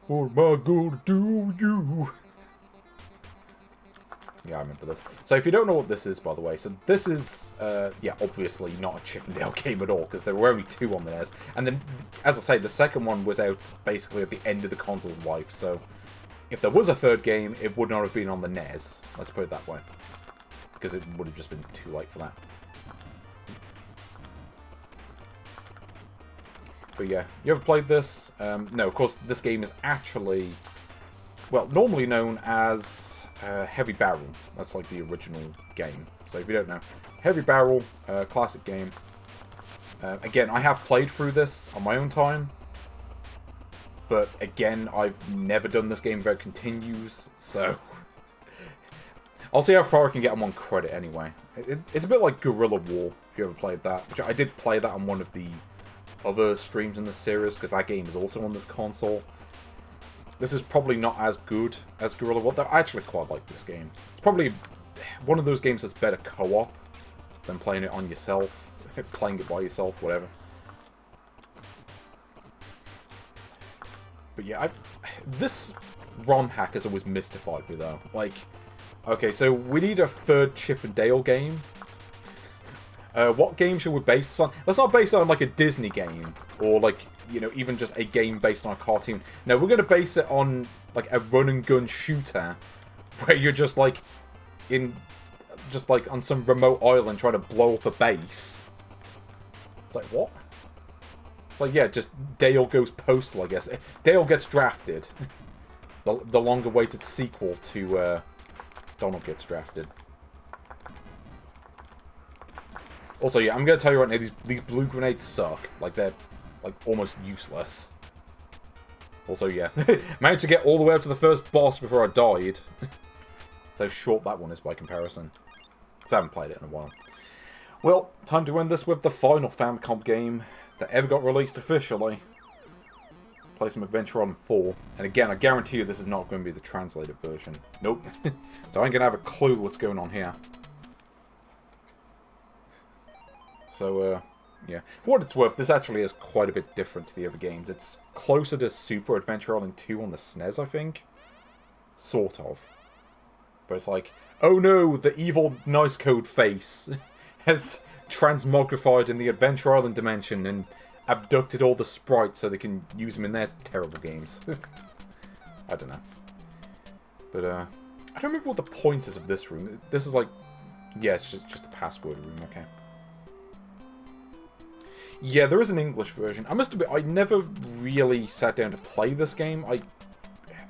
What am I gonna do you? Yeah, I remember this. So if you don't know what this is, by the way, so this is, yeah, obviously not a Chip and Dale game at all, because there were only 2 on the NES. And then, as I say, the second one was out basically at the end of the console's life, so if there was a third game, it would not have been on the NES. Let's put it that way. because it would have just been too late for that. But yeah, you ever played this? No, of course, this game is actually, well, normally known as Heavy Barrel. That's like the original game. So if you don't know, Heavy Barrel, classic game. Again, I have played through this on my own time. But again, I've never done this game without continues, so I'll see how far I can get on one credit anyway. It's a bit like Guerrilla War, if you ever played that. Which I did play that on one of the other streams in the series, because that game is also on this console. This is probably not as good as Guerrilla War, though I actually quite like this game. It's probably one of those games that's better co-op than playing it on yourself, playing it by yourself, whatever. But yeah, this ROM hack has always mystified me, though. Like, okay, so we need a third Chip and Dale game. What game should we base this on? Let's not base it on, like, a Disney game. Or, like, you know, even just a game based on a cartoon. No, we're going to base it on, like, a run-and-gun shooter. Where you're just, like, on some remote island trying to blow up a base. It's like, what? It's like, yeah, just Dale goes postal, I guess. Dale gets drafted. The long-awaited sequel to Donald Gets Drafted. Also, yeah, I'm going to tell you right now, these blue grenades suck. Like, they're, like, almost useless. Also, yeah, managed to get all the way up to the first boss before I died. That's how short that one is by comparison. Because I haven't played it in a while. Well, time to end this with the final Famicom game that ever got released officially. Play some Adventure Island 4. And again, I guarantee you this is not going to be the translated version. Nope. So I ain't going to have a clue what's going on here. So, yeah. For what it's worth, this actually is quite a bit different to the other games. It's closer to Super Adventure Island 2 on the SNES, I think. Sort of. But it's like, oh no, the evil nice code face has transmogrified in the Adventure Island dimension and abducted all the sprites so they can use them in their terrible games. I don't know. But, I don't remember what the point is of this room. This is like, yeah, it's just a password room, okay. Yeah, there is an English version. I must admit, I never really sat down to play this game.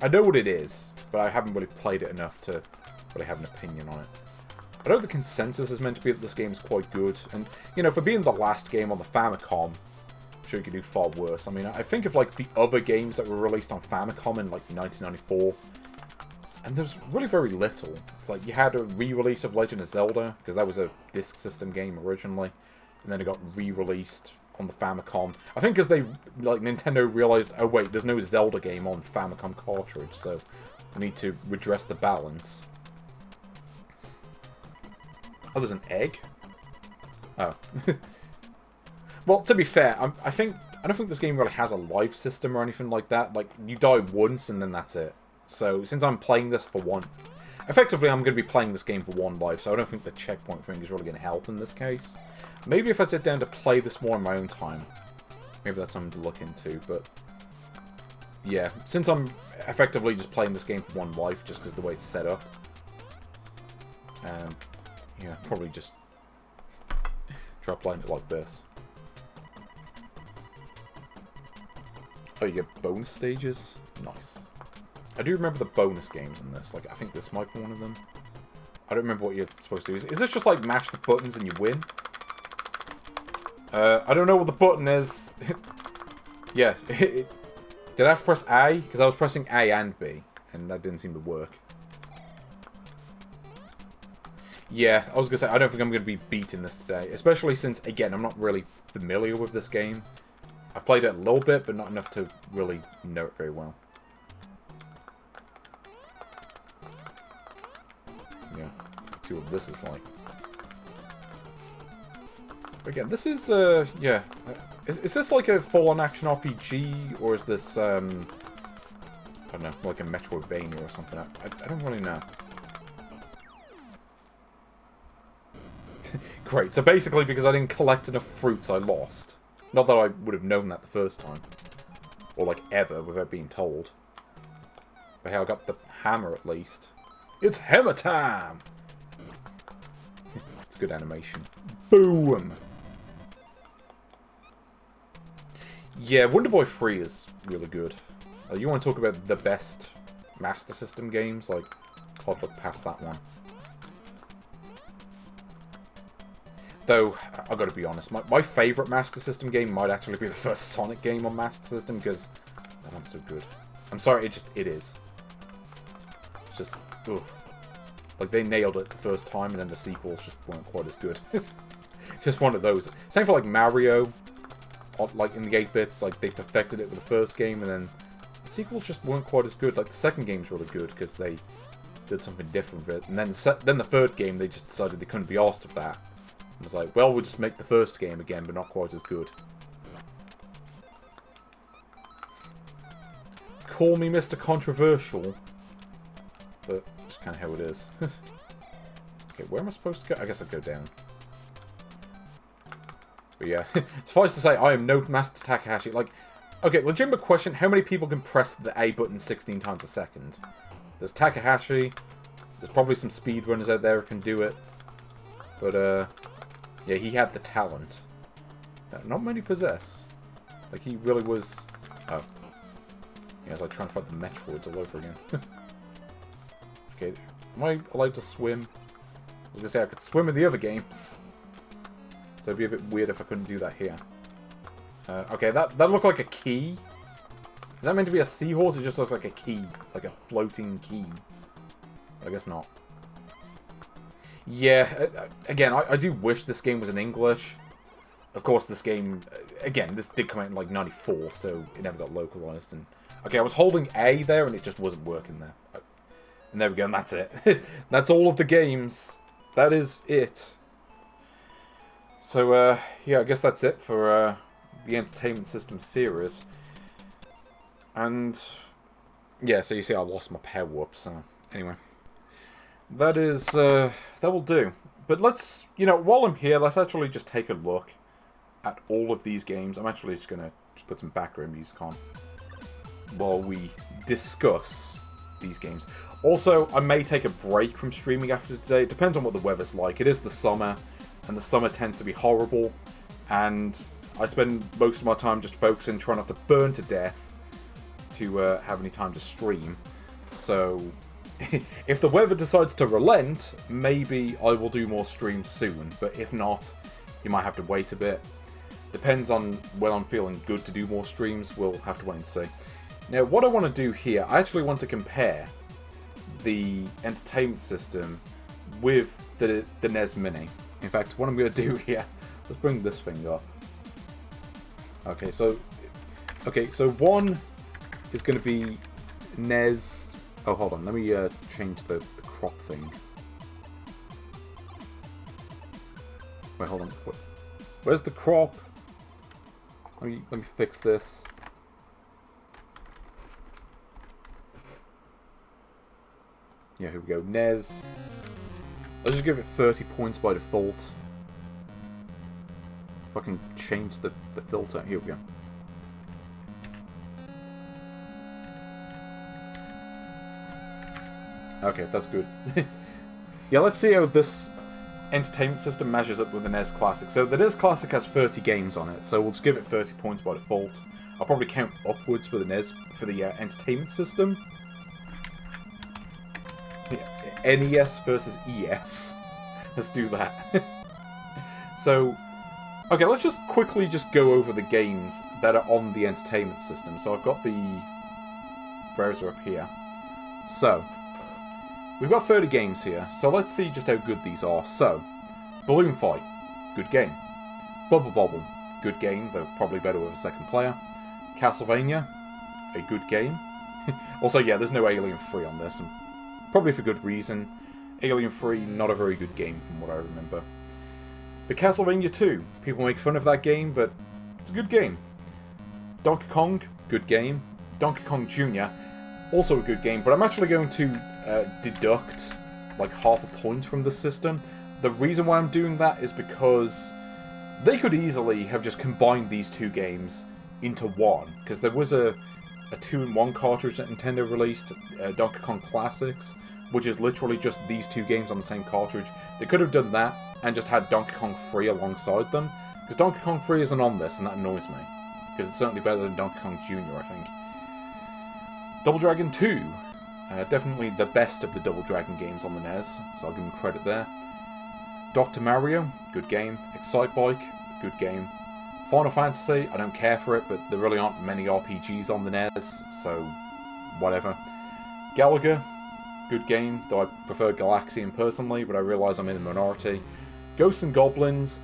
I know what it is, but I haven't really played it enough to really have an opinion on it. I know the consensus is meant to be that this game is quite good, and, you know, for being the last game on the Famicom, I'm sure you could do far worse. I mean, I think of, like, the other games that were released on Famicom in, like, 1994, and there's really very little. It's like, you had a re-release of Legend of Zelda, because that was a disk system game originally, and then it got re-released on the Famicom. I think because they, like, Nintendo realized, oh wait, there's no Zelda game on Famicom cartridge, so we need to redress the balance. Oh, there's an egg? Oh. Well, to be fair, I don't think this game really has a life system or anything like that. Like, you die once and then that's it. So, since I'm playing this for one... Effectively, I'm going to be playing this game for one life, so I don't think the checkpoint thing is really going to help in this case. Maybe if I sit down to play this more in my own time. Maybe that's something to look into, but... Yeah, since I'm effectively just playing this game for one life, just because of the way it's set up. Yeah, probably just try playing it like this. Oh, you get bonus stages? Nice. I do remember the bonus games in this. Like, I think this might be one of them. I don't remember what you're supposed to do. Is this just like mash the buttons and you win? I don't know what the button is. Yeah. Did I have to press A? Because I was pressing A and B. And that didn't seem to work. Yeah, I was going to say, I don't think I'm going to be beating this today. Especially since, again, I'm not really familiar with this game. I've played it a little bit, but not enough to really know it very well. Yeah, let's see what this is like. Again, this is, yeah. Is this like a full-on action RPG, or is this, I don't know, like a Metroidvania or something? I don't really know. Great, so basically because I didn't collect enough fruits, I lost. Not that I would have known that the first time. Or, like, ever, without being told. But hey, I got the hammer, at least. It's hammer time! It's good animation. Boom! Yeah, Wonder Boy 3 is really good. You want to talk about the best Master System games? Like, I'd look past that one. Though, I've got to be honest, my favourite Master System game might actually be the first Sonic game on Master System, because that one's so good. I'm sorry, it is. It's just, ugh. Like, they nailed it the first time, and then the sequels just weren't quite as good. It's just one of those. Same for, like, Mario. Like, in the 8-bits, like, they perfected it with the first game, and then the sequels just weren't quite as good. Like, the second game's really good, because they did something different with it. And then the third game, they just decided they couldn't be asked of that. It was like, well, we'll just make the first game again, but not quite as good. Call me Mr. Controversial, but just kind of how it is. Okay, where am I supposed to go? I guess I'll go down. But yeah, suffice to say, I am no Master Takahashi. Like, okay, legitimate question, how many people can press the A button 16 times a second? There's Takahashi, there's probably some speedrunners out there who can do it, but, yeah, he had the talent that not many possess. Like, he really was... Oh. Yeah, I was like trying to find the Metroids all over again. Okay, am I allowed to swim? I was gonna say I could swim in the other games. So it'd be a bit weird if I couldn't do that here. Okay, that looked like a key. Is that meant to be a seahorse? It just looks like a key. Like a floating key. I guess not. Yeah, again, I do wish this game was in English. Of course, this game... Again, this did come out in, like, 94, so it never got localized. And okay, I was holding A there, and it just wasn't working there. And there we go, and that's it. That's all of the games. That is it. So, yeah, I guess that's it for the Entertainment System series. And, yeah, so you see I lost my power-up, so anyway. That is, that will do. But let's, you know, while I'm here, let's actually just take a look at all of these games. I'm actually just going to put some background music on while we discuss these games. Also, I may take a break from streaming after today. It depends on what the weather's like. It is the summer, and the summer tends to be horrible, and I spend most of my time just focusing, trying not to burn to death to have any time to stream. So, if the weather decides to relent, maybe I will do more streams soon, but if not, you might have to wait a bit. Depends on when I'm feeling good to do more streams, we'll have to wait and see. Now, what I want to do here, I actually want to compare the Entertainment System with the NES Mini. In fact, what I'm going to do here, let's bring this thing up. Okay, so one is going to be NES... Oh, hold on, let me change the crop thing. Wait, hold on. Where's the crop? Let me fix this. Yeah, here we go. NES. I'll just give it 30 points by default. If I can change the filter. Here we go. Okay, that's good. Yeah, let's see how this Entertainment System measures up with the NES Classic. So the NES Classic has 30 games on it, so we'll just give it 30 points by default. I'll probably count upwards for the NES, for the Entertainment System. Yeah, NES versus ES. Let's do that. So, okay, let's just quickly just go over the games that are on the Entertainment System. So I've got the browser up here. So, we've got 30 games here, so let's see just how good these are. So, Balloon Fight, good game. Bubble Bobble, good game, though probably better with a second player. Castlevania, a good game. Also, yeah, there's no Alien 3 on this, and probably for good reason. Alien 3, not a very good game from what I remember. But Castlevania 2, people make fun of that game, but it's a good game. Donkey Kong, good game. Donkey Kong Jr., also a good game, but I'm actually going to deduct like half a point from the system. The reason why I'm doing that is because they could easily have just combined these two games into one, because there was a 2-in-1 cartridge that Nintendo released, Donkey Kong Classics, which is literally just these two games on the same cartridge. They could have done that, and just had Donkey Kong 3 alongside them. Because Donkey Kong 3 isn't on this, and that annoys me. Because it's certainly better than Donkey Kong Jr., I think. Double Dragon 2. Definitely the best of the Double Dragon games on the NES, so I'll give him credit there. Dr. Mario, good game. Excitebike, good game. Final Fantasy, I don't care for it, but there really aren't many RPGs on the NES, so whatever. Galaga, good game, though I prefer Galaxian personally, but I realise I'm in the minority. Ghosts and Goblins,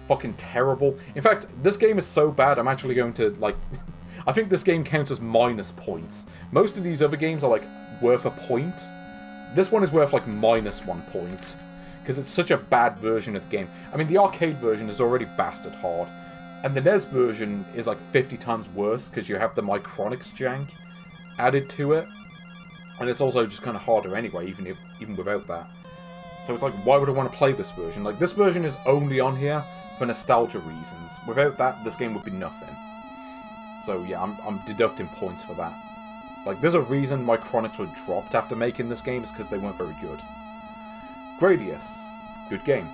fucking terrible. In fact, this game is so bad, I'm actually going to, like... I think this game counts as minus points. Most of these other games are, like, worth a point. This one is worth, like, minus 1 point. Because it's such a bad version of the game. I mean, the arcade version is already bastard hard. And the NES version is, like, 50 times worse, because you have the Micronics jank added to it. And it's also just kind of harder anyway, even without that. So it's like, why would I want to play this version? Like, this version is only on here for nostalgia reasons. Without that, this game would be nothing. So yeah, I'm deducting points for that. Like, there's a reason Micronics were dropped after making this game, is because they weren't very good. Gradius, good game.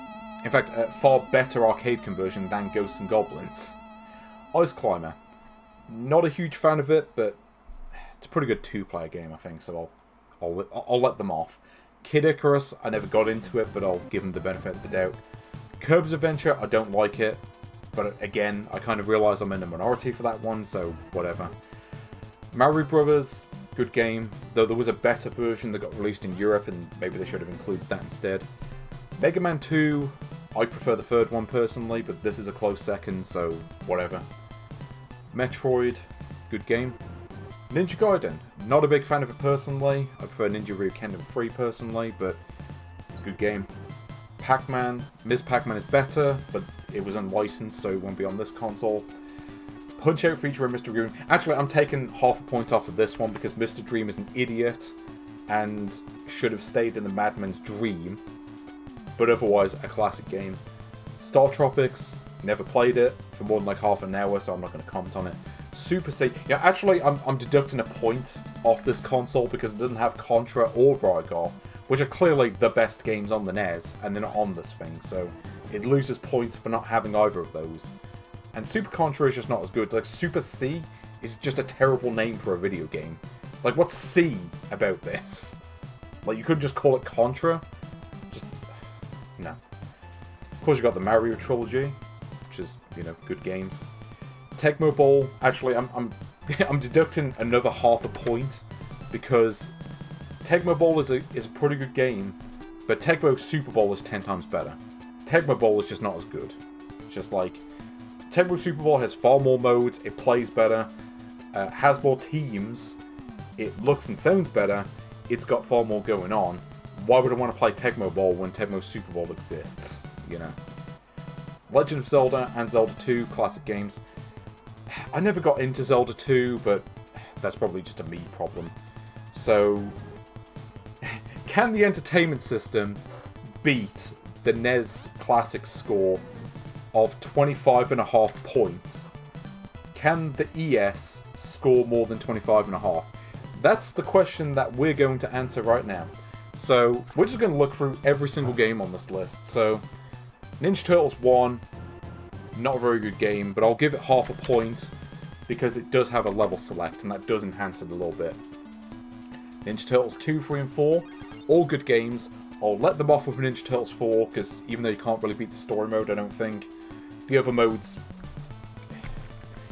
In fact, a far better arcade conversion than Ghosts and Goblins. Ice Climber, not a huge fan of it, but it's a pretty good 2-player game, I think, so I'll let them off. Kid Icarus, I never got into it, but I'll give them the benefit of the doubt. Curb's Adventure, I don't like it, but again, I kind of realise I'm in the minority for that one, so whatever. Mario Brothers, good game, though there was a better version that got released in Europe, and maybe they should have included that instead. Mega Man 2, I prefer the third one personally, but this is a close second, so whatever. Metroid, good game. Ninja Gaiden, not a big fan of it personally. I prefer Ninja Ryukenden 3 personally, but it's a good game. Pac-Man, Ms. Pac-Man is better, but it was unlicensed, so it won't be on this console. Punch-Out featuring Mr. Dream. Actually, I'm taking half a point off of this one because Mr. Dream is an idiot and should have stayed in the Madman's dream. But otherwise, a classic game. Star Tropics, never played it for more than like half an hour, so I'm not going to comment on it. Super C. Yeah, actually, I'm deducting a point off this console because it doesn't have Contra or Rygar, which are clearly the best games on the NES, and they're not on this thing, so it loses points for not having either of those. And Super Contra is just not as good. Like, Super C is just a terrible name for a video game. Like, what's C about this? Like, you couldn't just call it Contra? Just... no. Of course, you got the Mario trilogy, which is, you know, good games. Tecmo Bowl, actually, I'm deducting another half a point, because Tecmo Bowl is a pretty good game, but Tecmo Super Bowl is 10 times better. Tecmo Bowl is just not as good. It's just like, Tecmo Super Bowl has far more modes, it plays better, has more teams, it looks and sounds better, it's got far more going on. Why would I want to play Tecmo Bowl when Tecmo Super Bowl exists, you know? Legend of Zelda and Zelda 2, classic games. I never got into Zelda 2, but that's probably just a me problem. So, can the entertainment system beat the NES Classic score of 25.5 points? Can the ES score more than 25.5? That's the question that we're going to answer right now. So, we're just going to look through every single game on this list. So, Ninja Turtles 1, not a very good game, but I'll give it half a point because it does have a level select, and that does enhance it a little bit. Ninja Turtles 2, 3, and 4, all good games. I'll let them off with Ninja Turtles 4, because even though you can't really beat the story mode, I don't think, the other modes,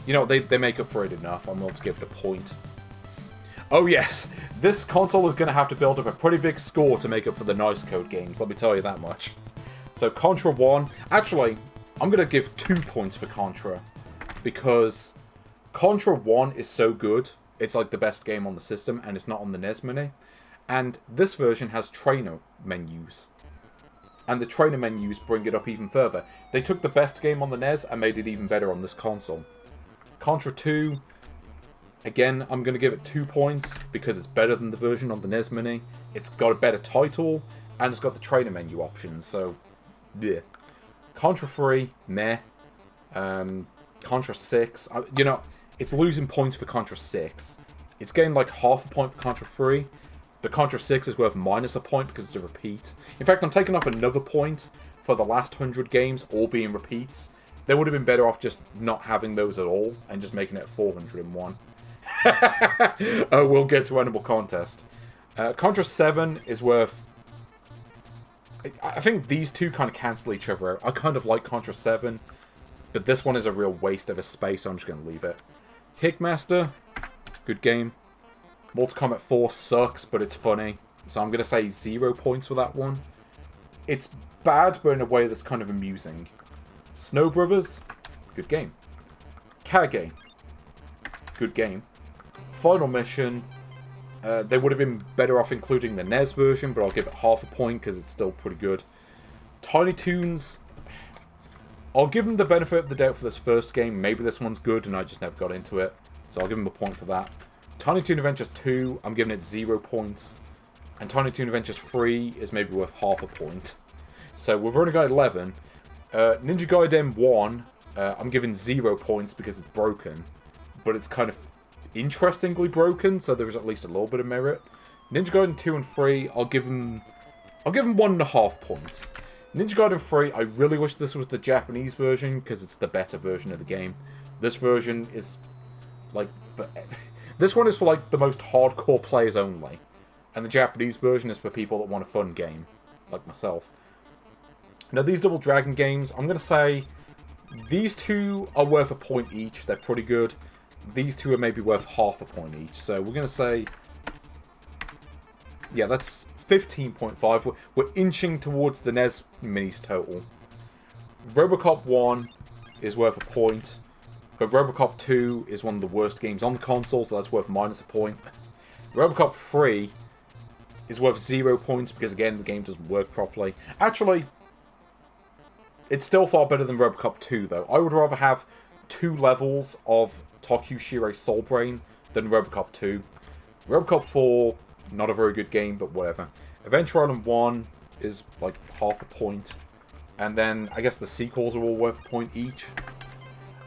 you know, they make up for it enough. I'm willing to give it a point. Oh yes, this console is going to have to build up a pretty big score to make up for the Nice Code games, let me tell you that much. So Contra 1, actually, I'm going to give 2 points for Contra, because Contra 1 is so good, it's like the best game on the system, and it's not on the NES Mini. And this version has trainer menus. And the trainer menus bring it up even further. They took the best game on the NES and made it even better on this console. Contra 2, again, I'm going to give it 2 points, because it's better than the version on the NES Mini. It's got a better title, and it's got the trainer menu options, so, yeah. Contra 3, meh. Contra 6, you know, it's losing points for Contra 6. It's getting like half a point for Contra 3, but Contra 6 is worth minus a point because it's a repeat. In fact, I'm taking off another point for the last 100 games all being repeats, they would have been better off just not having those at all and just making it 401. Oh, we'll get to Animal Contest. Contra 7 is worth... I think these two kind of cancel each other out. I kind of like Contra 7, but this one is a real waste of a space, so I'm just going to leave it. Kickmaster, good game. Mortal Kombat 4 sucks, but it's funny, so I'm going to say 0 points for that one. It's bad, but in a way that's kind of amusing. Snow Brothers, good game. Kage, good game. Final Mission, they would have been better off including the NES version, but I'll give it half a point because it's still pretty good. Tiny Toons, I'll give them the benefit of the doubt for this first game. Maybe this one's good and I just never got into it, so I'll give them a point for that. Tiny Toon Adventures 2, I'm giving it 0 points. And Tiny Toon Adventures 3 is maybe worth half a point. So we've already got 11. Ninja Gaiden 1, I'm giving 0 points because it's broken. But it's kind of interestingly broken, so there's at least a little bit of merit. Ninja Gaiden 2 and 3, I'll give them 1.5 points. Ninja Gaiden 3, I really wish this was the Japanese version, because it's the better version of the game. This version is, like... This one is for, like, the most hardcore players only. And the Japanese version is for people that want a fun game, like myself. Now, these Double Dragon games, I'm going to say... These two are worth a point each. They're pretty good. These two are maybe worth half a point each. So we're going to say... Yeah, that's 15.5. We're inching towards the NES Minis total. Robocop 1 is worth a point. But Robocop 2 is one of the worst games on the console, so that's worth minus a point. Robocop 3 is worth 0 points because, again, the game doesn't work properly. Actually, it's still far better than Robocop 2, though. I would rather have 2 levels of Tokyo Shirei Soul Brain than Robocop 2. Robocop 4, not a very good game, but whatever. Adventure Island 1 is like half a point. And then, I guess the sequels are all worth a point each.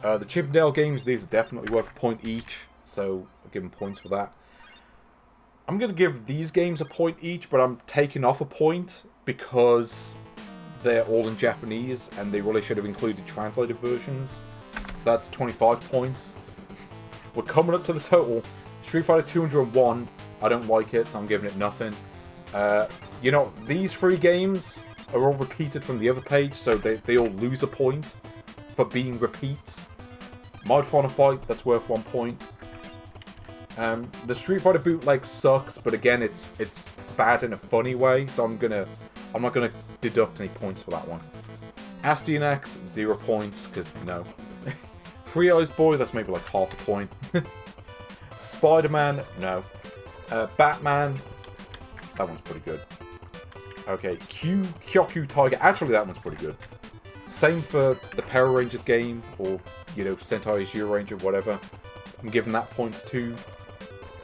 The Chip 'n Dale games, these are definitely worth a point each, so I'll give them points for that. I'm going to give these games a point each, but I'm taking off a point because they're all in Japanese, and they really should have included translated versions. So that's 25 points. We're coming up to the total. Street Fighter 201, I don't like it, so I'm giving it nothing. You know, these 3 games are all repeated from the other page, so they all lose a point for being repeats. Mod Final Fight, that's worth 1 point. The Street Fighter bootleg sucks, but again, it's bad in a funny way, so I'm not gonna deduct any points for that one. Astion X, 0 points, because no. Free Eyes Boy, that's maybe like half a point. Spider-Man, no. Batman, that one's pretty good. Okay, Kyoku Tiger, actually that one's pretty good. Same for the Power Rangers game, or, you know, Sentai Zero Ranger, whatever. I'm giving that points too.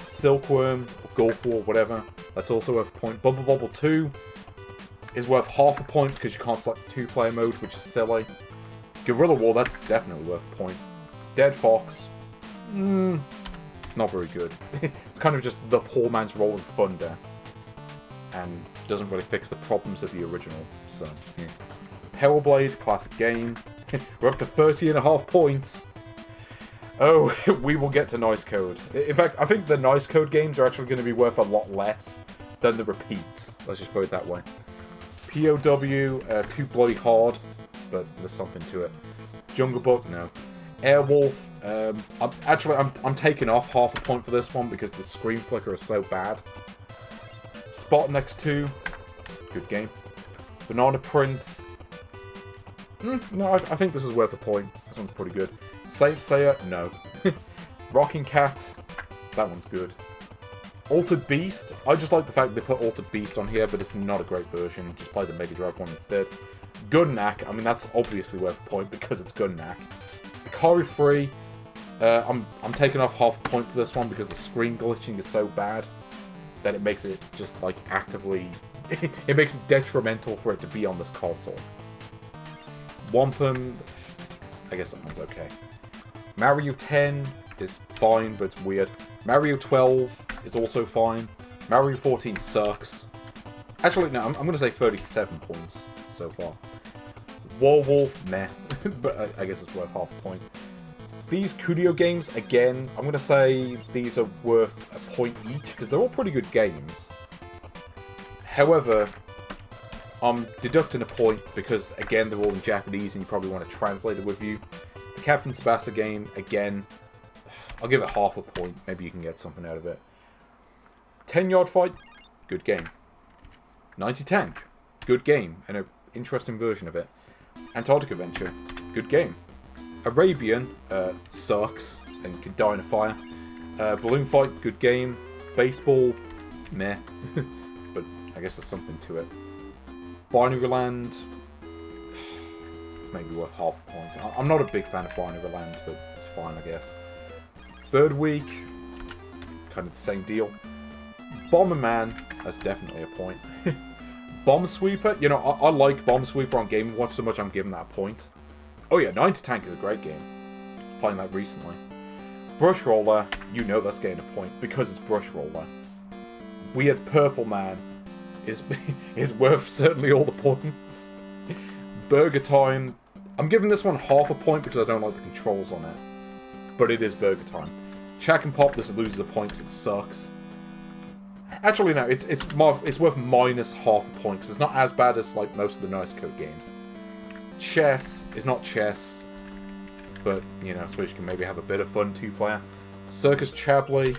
Silkworm, or Golf War, whatever, that's also worth a point. Bubble Bobble 2 is worth half a point because you can't select the 2-player mode, which is silly. Guerrilla War, that's definitely worth a point. Dead Fox, not very good. It's kind of just the poor man's Rolling Thunder, and doesn't really fix the problems of the original, so, yeah. Power Blade, classic game. We're up to 30.5 points. Oh, we will get to Nice Code. In fact, I think the Nice Code games are actually going to be worth a lot less than the repeats. Let's just put it that way. POW, too bloody hard, but there's something to it. Jungle Book, no. Airwolf, I'm taking off half a point for this one because the screen flicker is so bad. Spot Next 2, good game. Banana Prince, no, I think this is worth a point. This one's pretty good. Saint Seiya, no. Rocking Cats, that one's good. Altered Beast, I just like the fact they put Altered Beast on here, but it's not a great version. Just play the Mega Drive one instead. Gunnak, I mean, that's obviously worth a point because it's Gunnak. Ikari 3, I'm taking off half a point for this one because the screen glitching is so bad that it makes it just, like, actively... it makes it detrimental for it to be on this console. Wampum, I guess that one's okay. Mario 10 is fine, but it's weird. Mario 12 is also fine. Mario 14 sucks. Actually, no, I'm going to say 37 points so far. Werewolf, meh. But I guess it's worth half a point. These Kudio games, again, I'm going to say these are worth a point each, because they're all pretty good games. However, I'm deducting a point because, again, they're all in Japanese and you probably want to translate it with you. The Captain Tsubasa game, again, I'll give it half a point. Maybe you can get something out of it. 10-Yard Fight, good game. 90 Tank, good game, and an interesting version of it. Antarctic Adventure, good game. Arabian, sucks and can die in a fire. Balloon Fight, good game. Baseball, meh. But I guess there's something to it. Binary Land, it's maybe worth half a point. I'm not a big fan of Binary Land, but it's fine, I guess. Third Week, kind of the same deal. Bomberman, that's definitely a point. Bomb Sweeper, you know, I like Bomb Sweeper on Game & Watch so much I'm giving that a point. Oh yeah, 90 Tank is a great game. Playing that recently. Brush Roller, you know that's getting a point because it's Brush Roller. Weird Purple Man is worth certainly all the points. Burger Time, I'm giving this one half a point because I don't like the controls on it. But it is Burger Time. Shack and Pop, this loses a point because it sucks. Actually, no, it's worth minus half a point because it's not as bad as like most of the Nice Code games. Chess is not chess, but you know, I suppose you can maybe have a bit of fun two-player. Circus Chablis,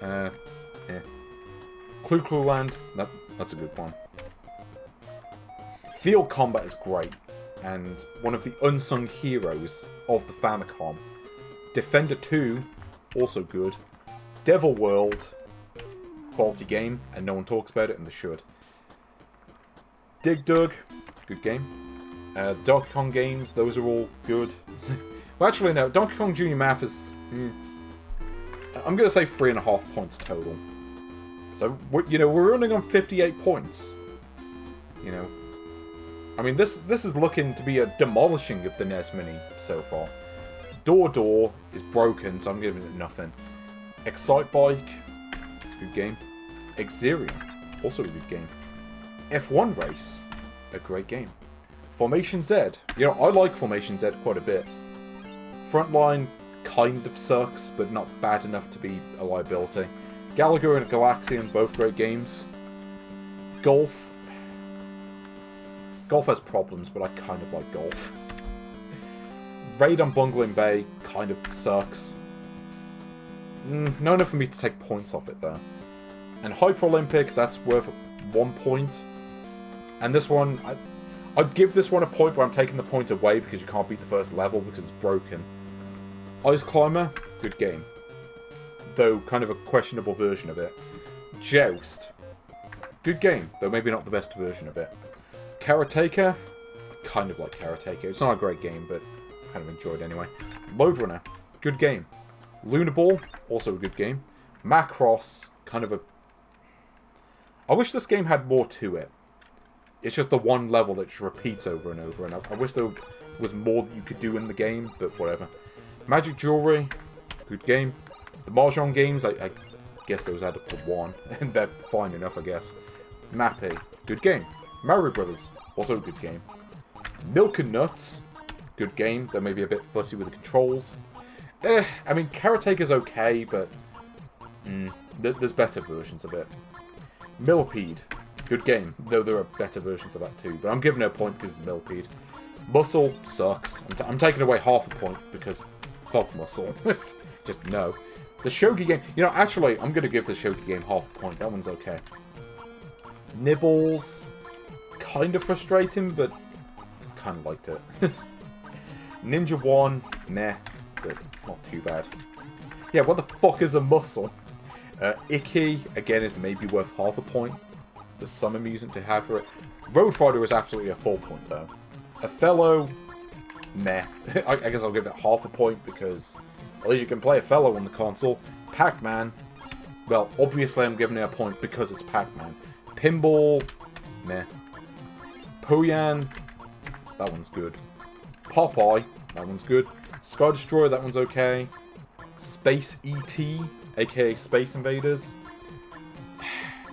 yeah. Clue Clue Land, that's a good one. Field Combat is great, and one of the unsung heroes of the Famicom. Defender 2, also good. Devil World, quality game, and no one talks about it, and they should. Dig Dug, good game. The Donkey Kong games, those are all good. Well, actually, no. Donkey Kong Jr. Math is... I'm going to say 3.5 points total. So, we're running on 58 points. You know. I mean, this is looking to be a demolishing of the NES Mini so far. Door is broken, so I'm giving it nothing. Excite Bike, it's a good game. Xerion, also a good game. F1 Race, a great game. Formation Z. You know, I like Formation Z quite a bit. Frontline kind of sucks, but not bad enough to be a liability. Gallagher and Galaxian, both great games. Golf. Golf has problems, but I kind of like Golf. Raid on Bungling Bay kind of sucks. Not enough for me to take points off it, though. And Hyper Olympic, that's worth 1 point. And this one... I'd give this one a point, but I'm taking the point away because you can't beat the first level because it's broken. Ice Climber, good game. Though, kind of a questionable version of it. Joust, good game, though maybe not the best version of it. Karateka, I kind of like Karateka. It's not a great game, but I kind of enjoyed it anyway. Load Runner, good game. Luna Ball, also a good game. Macross, kind of a... I wish this game had more to it. It's just the one level that just repeats over and over, and I wish there was more that you could do in the game, but whatever. Magic Jewelry, good game. The Mahjong games, I guess those add up to 1, and they're fine enough, I guess. Mappy, good game. Mario Brothers, also a good game. Milk and Nuts, good game. They may be a bit fussy with the controls. I mean, Karateka's okay, but there's better versions of it. Millipede, good game, though there are better versions of that too, but I'm giving it a point because it's Millipede. Muscle sucks. I'm taking away half a point because fuck Muscle. Just no. The Shogi game, you know, actually, I'm going to give the Shogi game half a point. That one's okay. Nibbles, kind of frustrating, but kind of liked it. Ninja 1, meh, but not too bad. Yeah, what the fuck is a muscle? Icky, again, is maybe worth half a point. There's some amusement to have for it. Road Fighter is absolutely a full point, though. Othello, meh. I guess I'll give it half a point because at least you can play Othello on the console. Pac-Man, well, obviously I'm giving it a point because it's Pac-Man. Pinball, meh. Poyan, that one's good. Popeye, that one's good. Sky Destroyer, that one's okay. Space E.T., aka Space Invaders.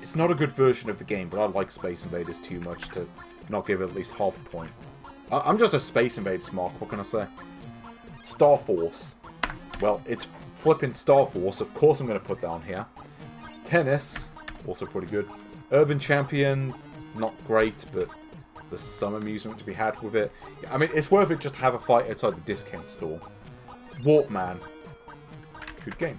It's not a good version of the game, but I like Space Invaders too much to not give it at least half a point. I'm just a Space Invaders mark, what can I say? Star Force. Well, it's flipping Star Force, of course I'm going to put that on here. Tennis, also pretty good. Urban Champion, not great, but there's some amusement to be had with it. I mean, it's worth it just to have a fight outside the discount store. Warpman, good game.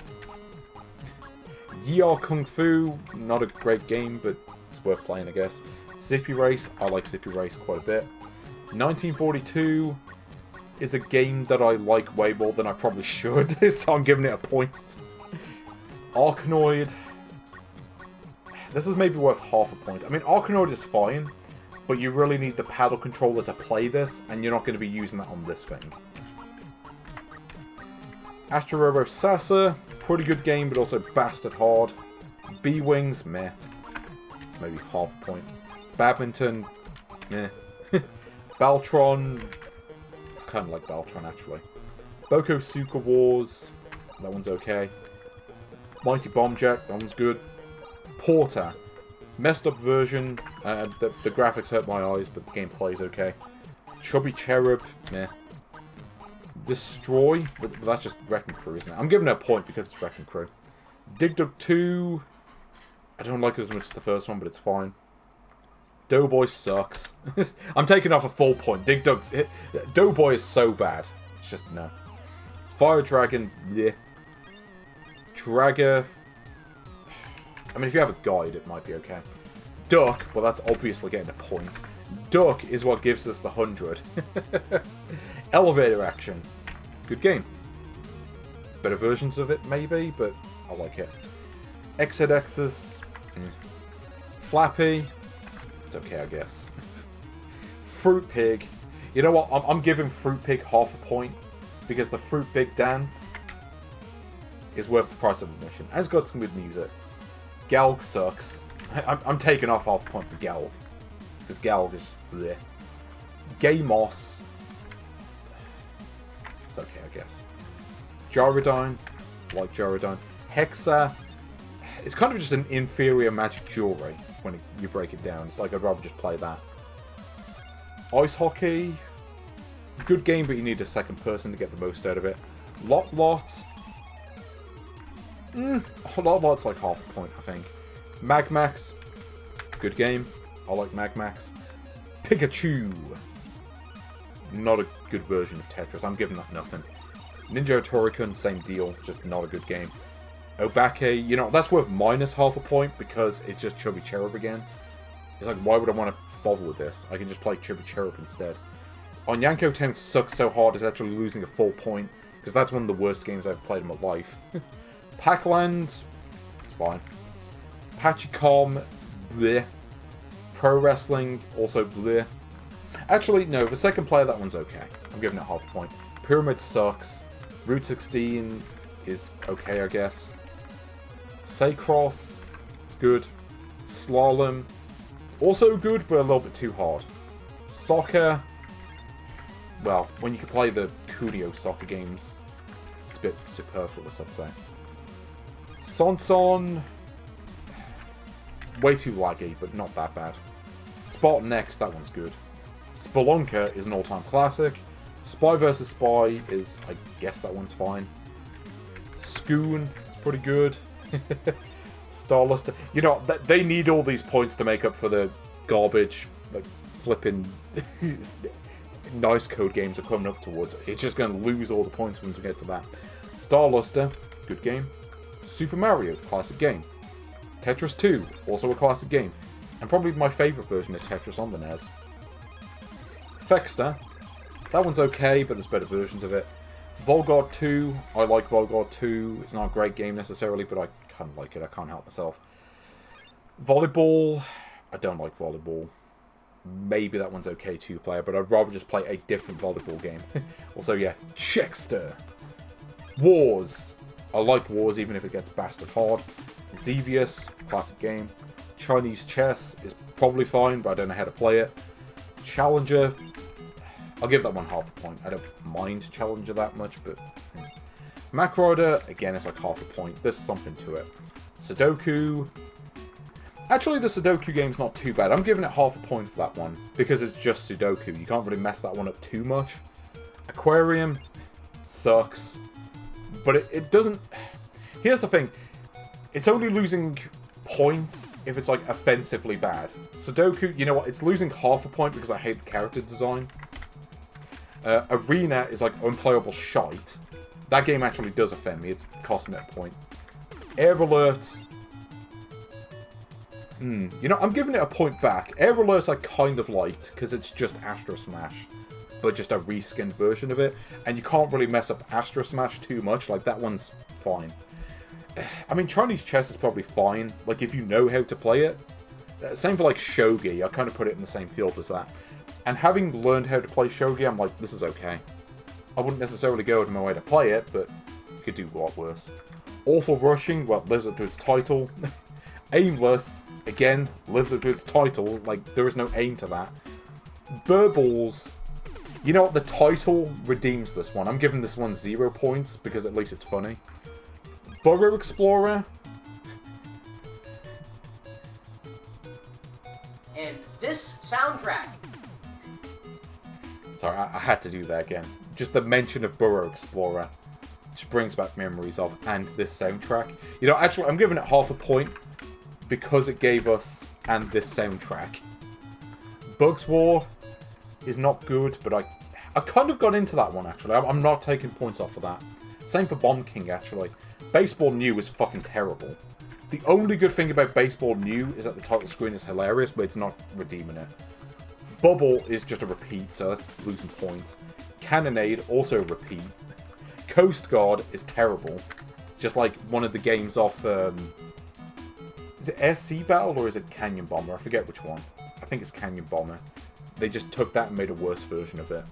Yi Kung Fu, not a great game, but it's worth playing, I guess. Zippy Race, I like Zippy Race quite a bit. 1942 is a game that I like way more than I probably should, so I'm giving it a point. Arkanoid, this is maybe worth half a point. I mean, Arkanoid is fine, but you really need the paddle controller to play this, and you're not going to be using that on this thing. Astro Robo Sasa, pretty good game, but also bastard hard. B-Wings, meh. Maybe half a point. Badminton, meh. Baltron, kind of like Baltron, actually. Boko Suka Wars, that one's okay. Mighty Bomb Jack, that one's good. Porter, messed up version. The graphics hurt my eyes, but the gameplay is okay. Chubby Cherub, meh. Destroy, but that's just Wrecking Crew, isn't it? I'm giving it a point because it's Wrecking Crew. Dig Dug 2, I don't like it as much as the first one, but it's fine. Doughboy sucks. I'm taking off a full point. Doughboy is so bad. It's just, no. Fire Dragon, yeah. Dragger, I mean, if you have a guide, it might be okay. Duck, well, that's obviously getting a point. Duck is what gives us the 100. Elevator Action, good game. Better versions of it, maybe, but I like it. Exodexus, Flappy, it's okay, I guess. Fruit Pig, you know what? I'm giving Fruit Pig half a point because the Fruit Pig dance is worth the price of admission. And it's got some good music. Galg sucks. I'm taking off half a point for Galg because Galg is bleh. Gamos, it's okay, I guess. Gyrodyne, like Gyrodyne. Hexa, it's kind of just an inferior Magic Jewelry when you break it down. It's like I'd rather just play that. Ice Hockey, good game, but you need a second person to get the most out of it. Lot Lot's like half a point, I think. Magmax, good game. I like Magmax. Pikachu, not a good version of Tetris. I'm giving that nothing. Ninja Torikun, same deal, just not a good game. Obake, you know, that's worth minus half a point because it's just Chubby Cherub again. It's like, why would I want to bother with this? I can just play Chubby Cherub instead. Onyanko Town sucks so hard it's actually losing a full point because that's one of the worst games I've played in my life. Pac-Land, it's fine. Pachicom, bleh. Pro Wrestling, also bleh. Actually, no, the second player, that one's okay. I'm giving it half a point. Pyramid sucks. Route 16 is okay, I guess. Saycross, it's good. Slalom, also good, but a little bit too hard. Soccer, well, when you can play the Kudio soccer games, it's a bit superfluous, I'd say. Sonson, way too laggy, but not that bad. Spartan X, that one's good. Spelunker is an all-time classic. Spy vs. Spy is, I guess that one's fine. Scoon, it's pretty good. Starluster, you know, they need all these points to make up for the garbage, like, flipping nice code games are coming up towards. It's just going to lose all the points once we get to that. Starluster, good game. Super Mario, classic game. Tetris 2, also a classic game. And probably my favourite version of Tetris on the NES. Fexter, that one's okay, but there's better versions of it. Volgard 2, I like Volgard 2. It's not a great game necessarily, but I kind of like it. I can't help myself. Volleyball, I don't like volleyball. Maybe that one's okay two-player, but I'd rather just play a different volleyball game. Also, yeah, Checkster. Wars, I like Wars even if it gets bastard hard. Xevious, classic game. Chinese Chess is probably fine, but I don't know how to play it. Challenger, I'll give that one half a point. I don't mind Challenger that much, but... Mac Rider, again, it's like half a point. There's something to it. Sudoku, Actually, the Sudoku game's not too bad. I'm giving it half a point for that one, because it's just Sudoku. You can't really mess that one up too much. Aquarium sucks, but it doesn't... Here's the thing. It's only losing points if it's, like, offensively bad. Sudoku, you know what? It's losing half a point because I hate the character design. Arena is, like, unplayable shite. That game actually does offend me. It's costing it a point. Air Alert... You know, I'm giving it a point back. Air Alert I kind of liked, because it's just Astro Smash, but just a reskinned version of it. And you can't really mess up Astro Smash too much. Like, that one's fine. I mean, Chinese chess is probably fine, like, if you know how to play it. Same for, like, Shogi. I kind of put it in the same field as that. And having learned how to play Shogi, I'm like, this is okay. I wouldn't necessarily go out of my way to play it, but you could do a lot worse. Awful Rushing, well, lives up to its title. Aimless, again, lives up to its title. Like, there is no aim to that. Burbles, you know what, the title redeems this one. I'm giving this one 0 points, because at least it's funny. Burrow Explorer. And this soundtrack. Sorry, I had to do that again. Just the mention of Burrow Explorer just brings back memories of, and this soundtrack. You know, actually, I'm giving it half a point because it gave us and this soundtrack. Bugs War is not good, but I kind of got into that one, actually. I'm not taking points off of that. Same for Bomb King, actually. Baseball New is fucking terrible. The only good thing about Baseball New is that the title screen is hilarious, but it's not redeeming it. Bubble is just a repeat, so that's losing points. Cannonade, also a repeat. Coast Guard is terrible. Just like one of the games off... is it Air Sea Battle or is it Canyon Bomber? I forget which one. I think it's Canyon Bomber. They just took that and made a worse version of it.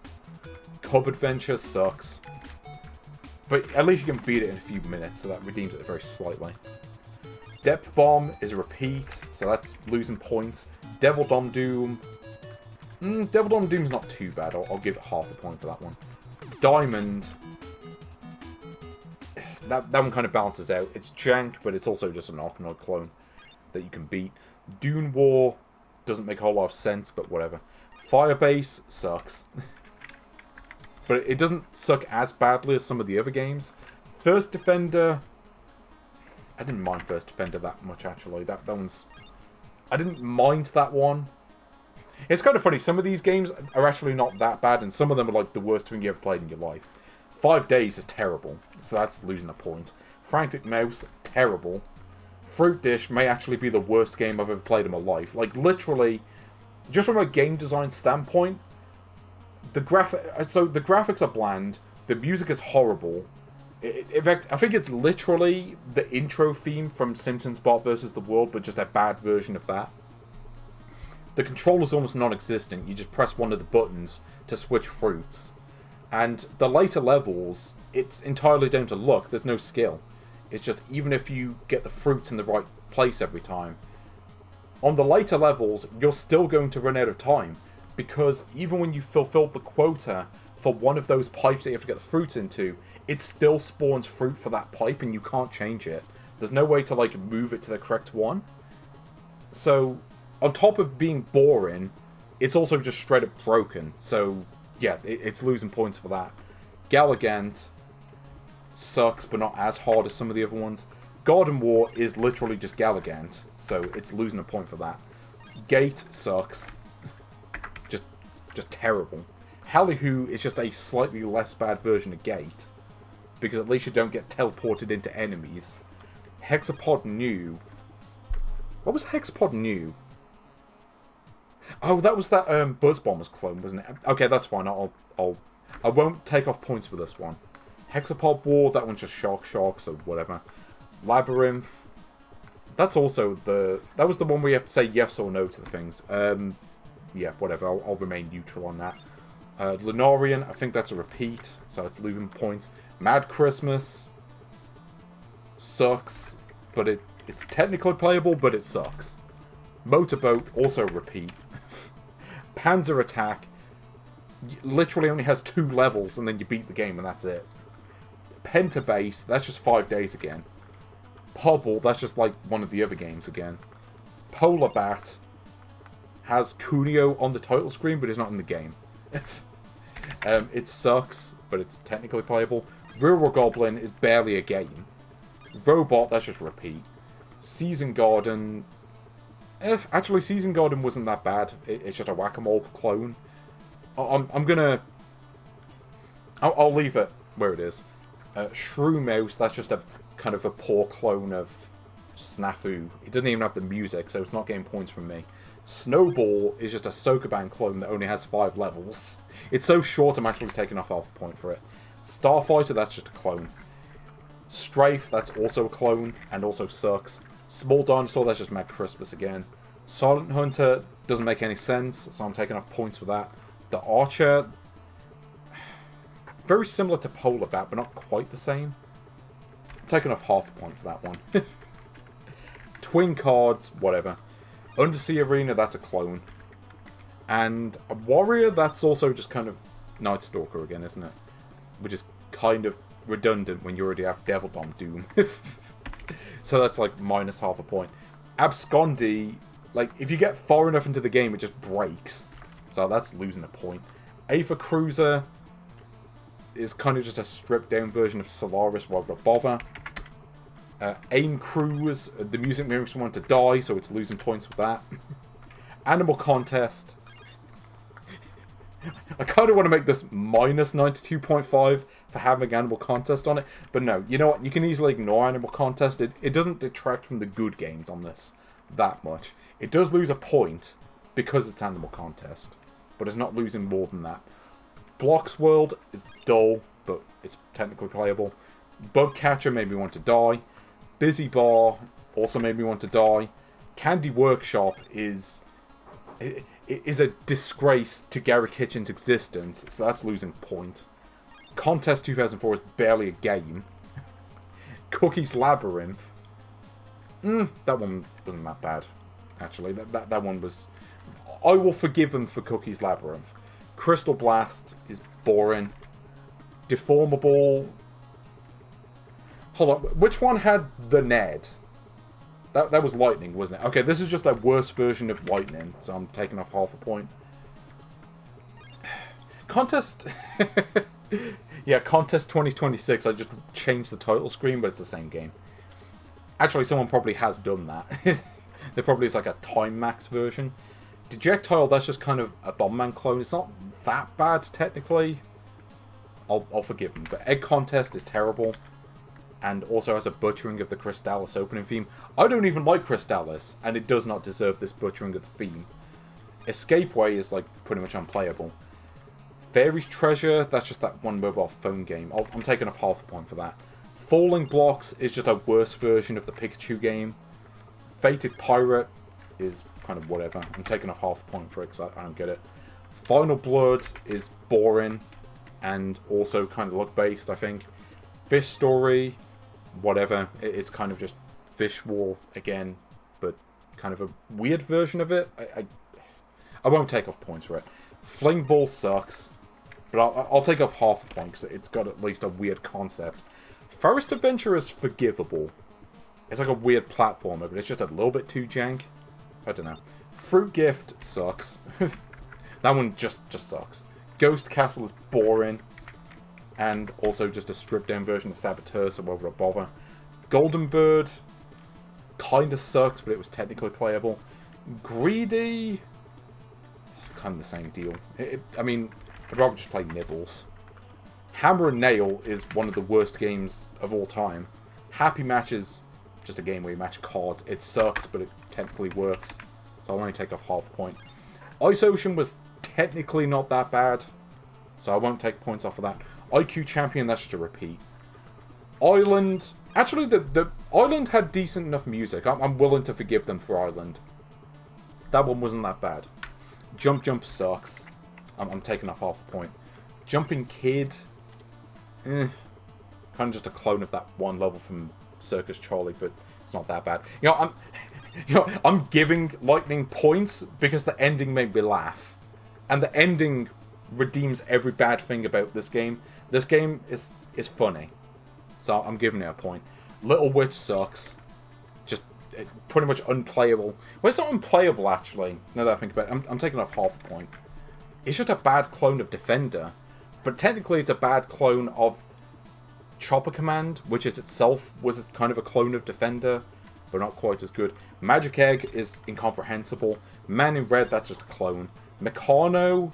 Cub Adventure sucks. But at least you can beat it in a few minutes, so that redeems it very slightly. Depth Bomb is a repeat, so that's losing points. Devil Dom Doom... Devil Dom Doom's not too bad. I'll give it half a point for that one. Diamond... That one kind of balances out. It's jank, but it's also just an Arkanoid clone that you can beat. Dune War doesn't make a whole lot of sense, but whatever. Firebase sucks. But it doesn't suck as badly as some of the other games. First Defender... I didn't mind First Defender that much, actually. That one's... I didn't mind that one. It's kind of funny. Some of these games are actually not that bad, and some of them are like the worst thing you ever played in your life. 5 Days is terrible, so that's losing a point. Frantic Mouse, terrible. Fruit Dish may actually be the worst game I've ever played in my life. Like, literally, just from a game design standpoint, the graphics are bland, the music is horrible. In fact, I think it's literally the intro theme from Simpsons Bart vs. the World, but just a bad version of that. The controller's almost non-existent. You just press one of the buttons to switch fruits. And the later levels, it's entirely down to luck. There's no skill. It's just, even if you get the fruits in the right place every time, on the later levels, you're still going to run out of time. Because even when you fulfill the quota for one of those pipes that you have to get the fruits into, it still spawns fruit for that pipe and you can't change it. There's no way to, like, move it to the correct one. So, on top of being boring, it's also just straight up broken. So... yeah, it's losing points for that. Gallagant sucks, but not as hard as some of the other ones. Garden War is literally just Gallagant, so it's losing a point for that. Gate sucks. Just terrible. Hallyhoo is just a slightly less bad version of Gate, because at least you don't get teleported into enemies. Hexapod New. What was Hexapod New? Oh, that was that Buzz Bombers clone, wasn't it? Okay, that's fine. I won't take off points for this one. Hexapod War, that one's just Shark, so whatever. Labyrinth. That's also that was the one where you have to say yes or no to the things. Yeah, whatever. I'll remain neutral on that. Lunarian, I think that's a repeat, so it's losing points. Mad Christmas sucks, but it's technically playable, but it sucks. Motorboat, also repeat. Panzer Attack literally only has 2 levels, and then you beat the game, and that's it. Pentabase, that's just 5 days again. Pobble, that's just like one of the other games again. Polar Bat has Kunio on the title screen, but it's not in the game. It sucks, but it's technically playable. Rural Goblin is barely a game. Robot, that's just repeat. Season Garden... actually, Season Garden wasn't that bad. It's just a Whack-A-Mole clone. I'm gonna... I'll leave it where it is. Shrew Mouse, that's just a kind of a poor clone of Snafu. It doesn't even have the music, so it's not getting points from me. Snowball is just a Sokoban clone that only has 5 levels. It's so short, I'm actually taking off half a point for it. Starfighter, that's just a clone. Strafe, that's also a clone, and also sucks. Small Dinosaur, that's just Mad Christmas again. Silent Hunter doesn't make any sense, so I'm taking off points for that. The Archer, very similar to Polar Bat, but not quite the same. I'm taking off half a point for that one. Twin Cards, whatever. Undersea Arena, that's a clone. And a Warrior, that's also just kind of Night Stalker again, isn't it? Which is kind of redundant when you already have Devil Bomb Doom. So that's like minus half a point. Abscondi, like, if you get far enough into the game, it just breaks. So that's losing a point. Ava Cruiser is kind of just a stripped down version of Solaris rather than Bother. Aim Cruise, the music makes me want to die, so it's losing points with that. Animal Contest. I kind of want to make this minus 92.5 for having Animal Contest on it, but no, you know what? You can easily ignore Animal Contest. It doesn't detract from the good games on this that much. It does lose a point because it's Animal Contest, but it's not losing more than that. Blocks World is dull, but it's technically playable. Bug Catcher made me want to die. Busy Bar also made me want to die. Candy Workshop is a disgrace to Gary Kitchen's existence, so that's losing a point. Contest 2004 is barely a game. Cookies Labyrinth. That one wasn't that bad, actually. That one was... I will forgive them for Cookies Labyrinth. Crystal Blast is boring. Deformable... Hold on, which one had the Ned? That was Lightning, wasn't it? Okay, this is just a worse version of Lightning, so I'm taking off half a point. Contest... yeah, Contest 2026, I just changed the title screen, but it's the same game. Actually, someone probably has done that. There probably is like a Time Max version. Dejectile, that's just kind of a Bomberman clone. It's not that bad, technically. I'll forgive them. But Egg Contest is terrible. And also has a butchering of the Crystallis opening theme. I don't even like Crystallis, and it does not deserve this butchering of the theme. Escapeway is, like, pretty much unplayable. Fairy's Treasure, that's just that one mobile phone game. I'm taking off half a point for that. Falling Blocks is just a worse version of the Pikachu game. Fated Pirate is kind of whatever. I'm taking off half a point for it because I don't get it. Final Blood is boring and also kind of luck-based, I think. Fish Story, whatever. It's kind of just Fish War again, but kind of a weird version of it. I won't take off points for it. Fling Ball sucks, but I'll take off half a point because it's got at least a weird concept. Forest Adventure is forgivable. It's like a weird platformer, but it's just a little bit too jank. I don't know. Fruit Gift sucks. That one just sucks. Ghost Castle is boring. And also just a stripped-down version of Saboteur, so over a bother. Golden Bird kind of sucked, but it was technically playable. Greedy... kind of the same deal. I mean, I'd rather just play Nibbles. Hammer and Nail is one of the worst games of all time. Happy Match is just a game where you match cards. It sucks, but it technically works. So I'll only take off half a point. Ice Ocean was technically not that bad, so I won't take points off of that. IQ Champion, that's just a repeat. Island... actually, the Island had decent enough music. I'm willing to forgive them for Island. That one wasn't that bad. Jump Jump sucks. I'm taking off half a point. Jumping Kid... kind of just a clone of that one level from Circus Charlie, but it's not that bad. I'm giving Lightning points because the ending made me laugh. And the ending redeems every bad thing about this game. This game is funny. So I'm giving it a point. Little Witch sucks. Just pretty much unplayable. Well, it's not unplayable, actually, now that I think about it. I'm taking off half a point. It's just a bad clone of Defender, but technically it's a bad clone of Chopper Command, which is itself was kind of a clone of Defender, but not quite as good. Magic Egg is incomprehensible. Man in Red, that's just a clone. Meccano,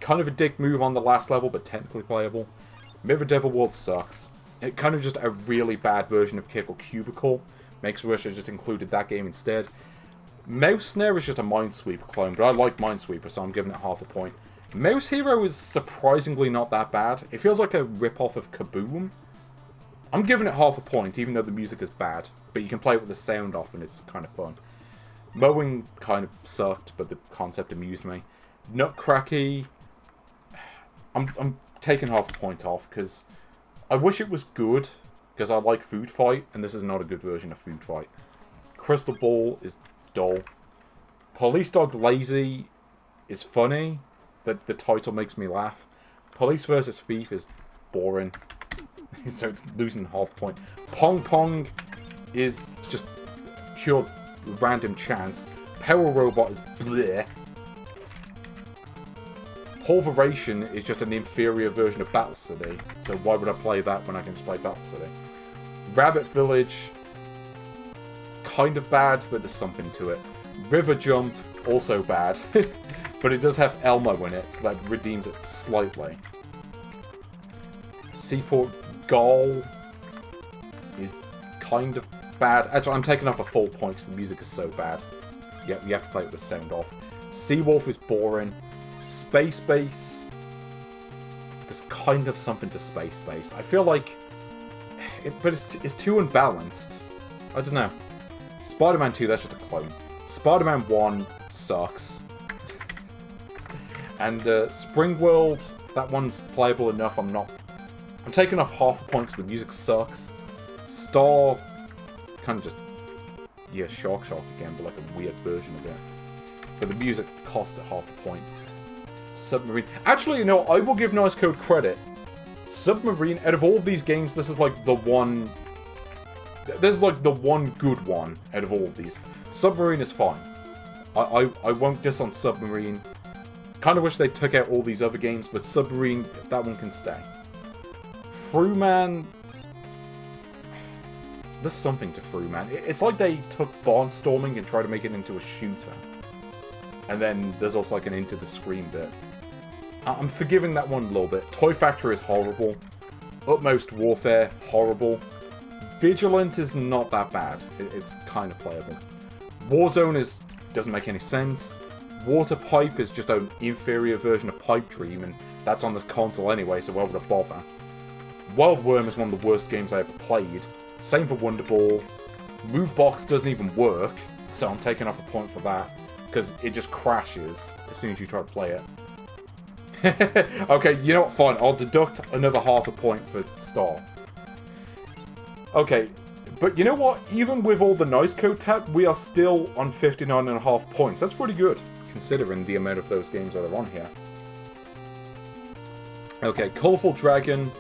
kind of a dick move on the last level, but technically playable. Mirror Devil World sucks. It kind of just a really bad version of Kick or Cubicle. Makes me wish I just included that game instead. Mouse Snare is just a Minesweeper clone, but I like Minesweeper, so I'm giving it half a point. Mouse Hero is surprisingly not that bad. It feels like a rip-off of Kaboom. I'm giving it half a point, even though the music is bad. But you can play it with the sound off, and it's kind of fun. Mowing kind of sucked, but the concept amused me. Nutcracky, I'm taking half a point off, because I wish it was good, because I like Food Fight, and this is not a good version of Food Fight. Crystal Ball is dull. Police Dog Lazy is funny, but the title makes me laugh. Police vs. Thief is boring, so it's losing half a point. Pong Pong is just pure random chance. Power Robot is bleh. Pulveration is just an inferior version of Battle City, so why would I play that when I can just play Battle City? Rabbit Village, kind of bad, but there's something to it. River Jump, also bad, but it does have Elmo in it, so that redeems it slightly. Seaport Gall is kind of bad. Actually, I'm taking off a full point because the music is so bad. Yeah, you have to play it with the sound off. Seawolf is boring. Space Base, there's kind of something to Space Base. I feel like, but it's too unbalanced. I don't know. Spider-Man 2, that's just a clone. Spider-Man 1 sucks. And Spring World, that one's playable enough. I'm taking off half a point because the music sucks. Star, kind of just, yeah, Shark again, but like a weird version of it. But the music costs it half a point. Submarine. Actually, you know, I will give Nice Code credit. Submarine, out of all of these games, this is like the one... This is like the one good one out of all of these. Submarine is fine. I won't diss on Submarine. Kind of wish they took out all these other games, but Submarine, that one can stay. Fruman... There's something to Fruman. It's like they took Barnstorming and tried to make it into a shooter. And then there's also like an Into the Screen bit. I'm forgiving that one a little bit. Toy Factory is horrible. Utmost Warfare, horrible. Vigilant is not that bad. It's kind of playable. Warzone doesn't make any sense. Water Pipe is just an inferior version of Pipe Dream, and that's on this console anyway, so why would I bother? Wild Worm is one of the worst games I ever played. Same for Wonder Ball. Movebox doesn't even work, so I'm taking off a point for that. Because it just crashes as soon as you try to play it. Okay, you know what? Fine. I'll deduct another half a point for Star. Okay, but you know what? Even with all the Nice Code tab, we are still on 59.5 points. That's pretty good, considering the amount of those games that are on here. Okay, Colourful Dragon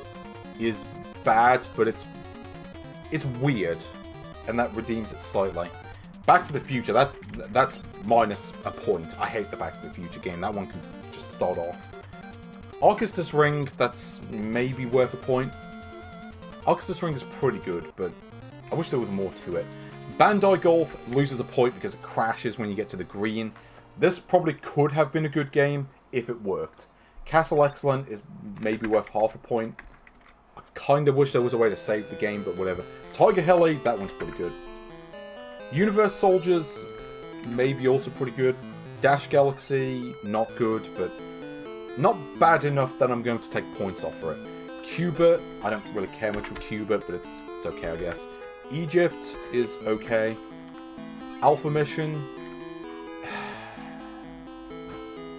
is bad, but it's weird, and that redeems it slightly. Back to the Future, that's minus a point. I hate the Back to the Future game. That one can just start off. Arcustus Ring, that's maybe worth a point. Arcustus Ring is pretty good, but I wish there was more to it. Bandai Golf loses a point because it crashes when you get to the green. This probably could have been a good game if it worked. Castle Excellent is maybe worth half a point. I kind of wish there was a way to save the game, but whatever. Tiger Heli, that one's pretty good. Universe Soldiers, maybe also pretty good. Dash Galaxy, not good, but not bad enough that I'm going to take points off for it. Cubert, I don't really care much with Cubert, but it's okay, I guess. Egypt is okay. Alpha Mission,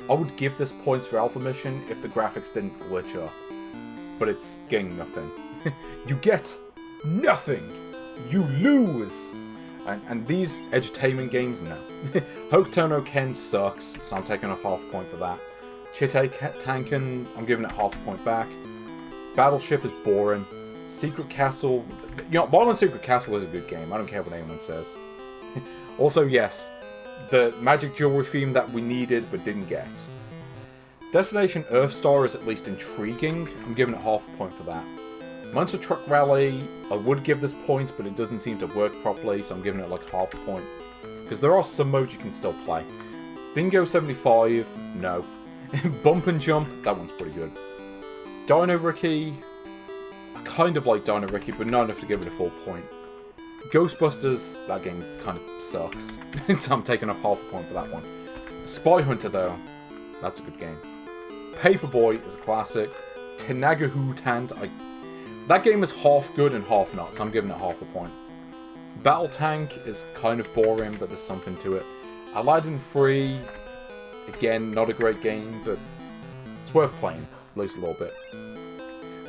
I would give this points for Alpha Mission if the graphics didn't glitch up. But it's getting nothing. You get nothing! You lose! And these edutainment games, no. Hokuto no Ken sucks, so I'm taking off half a point for that. Chitte Tanken, I'm giving it half a point back. Battleship is boring. Secret Castle, you know, Bottomless Secret Castle is a good game. I don't care what anyone says. Also, yes, the magic jewelry theme that we needed but didn't get. Destination Earthstar is at least intriguing. I'm giving it half a point for that. Monster Truck Rally, I would give this points, but it doesn't seem to work properly, so I'm giving it like half a point. Because there are some modes you can still play. Bingo 75, no. Bump and Jump, that one's pretty good. Dino Ricky, I kind of like Dino Ricky, but not enough to give it a full point. Ghostbusters, that game kind of sucks. So I'm taking off half a point for that one. Spy Hunter, though, that's a good game. Paperboy is a classic. Tenagahu Tant, that game is half good and half not, so I'm giving it half a point. Battle Tank is kind of boring, but there's something to it. Aladdin 3, again, not a great game, but it's worth playing, at least a little bit.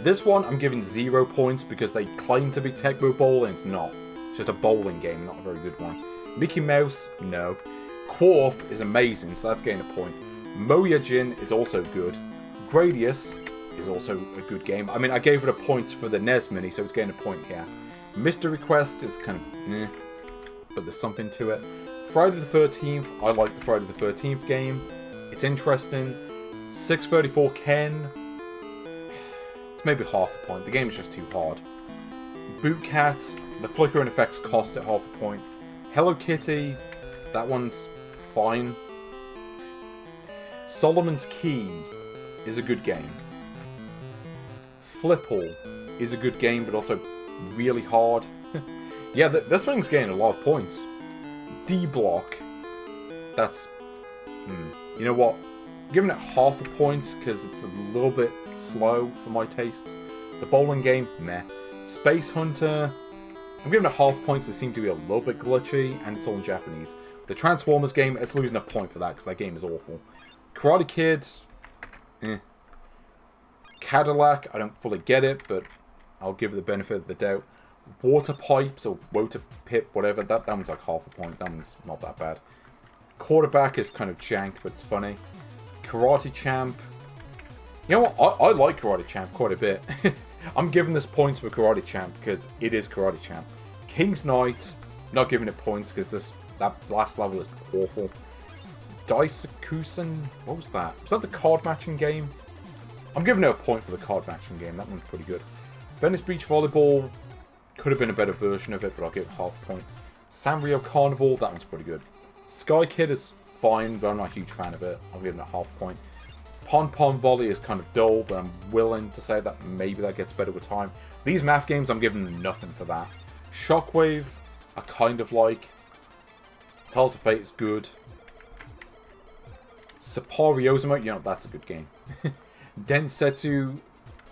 This one, I'm giving 0 points because they claim to be Tecmo Bowl, and it's not. It's just a bowling game, not a very good one. Mickey Mouse, no. Quarf is amazing, so that's getting a point. Moyajin is also good. Gradius is also a good game. I mean, I gave it a point for the NES Mini, so it's getting a point here. Mystery Quest is kind of eh, but there's something to it. Friday the 13th, I like the Friday the 13th game. It's interesting. 634 Ken, it's maybe half a point. The game is just too hard. Boot Cat, the flickering effects cost it half a point. Hello Kitty, that one's fine. Solomon's Key is a good game. Flipple is a good game, but also really hard. Yeah, this thing's getting a lot of points. D-Block, that's... You know what? I'm giving it half a point, because it's a little bit slow for my taste. The bowling game, meh. Space Hunter, I'm giving it half points. It seemed to be a little bit glitchy, and it's all in Japanese. The Transformers game, it's losing a point for that, because that game is awful. Karate Kid, eh. Cadillac, I don't fully get it, but I'll give it the benefit of the doubt. Water Pipes, or Water Pip, whatever, that one's like half a point. That one's not that bad. Quarterback is kind of jank, but it's funny. Karate Champ, you know what, I like Karate Champ quite a bit. I'm giving this points for Karate Champ, because it is Karate Champ. King's Knight, not giving it points, because that last level is awful. Daisukusen, what was that? Was that the card matching game? I'm giving it a point for the card matching game. That one's pretty good. Venice Beach Volleyball could have been a better version of it, but I'll give it half a point. Sanrio Carnival, that one's pretty good. Sky Kid is fine, but I'm not a huge fan of it. I'll give it a half point. Pon Pon Volley is kind of dull, but I'm willing to say that maybe that gets better with time. These math games, I'm giving them nothing for that. Shockwave, I kind of like. Tales of Fate is good. Tsuppari Oozumou, you know, that's a good game. Densetsu,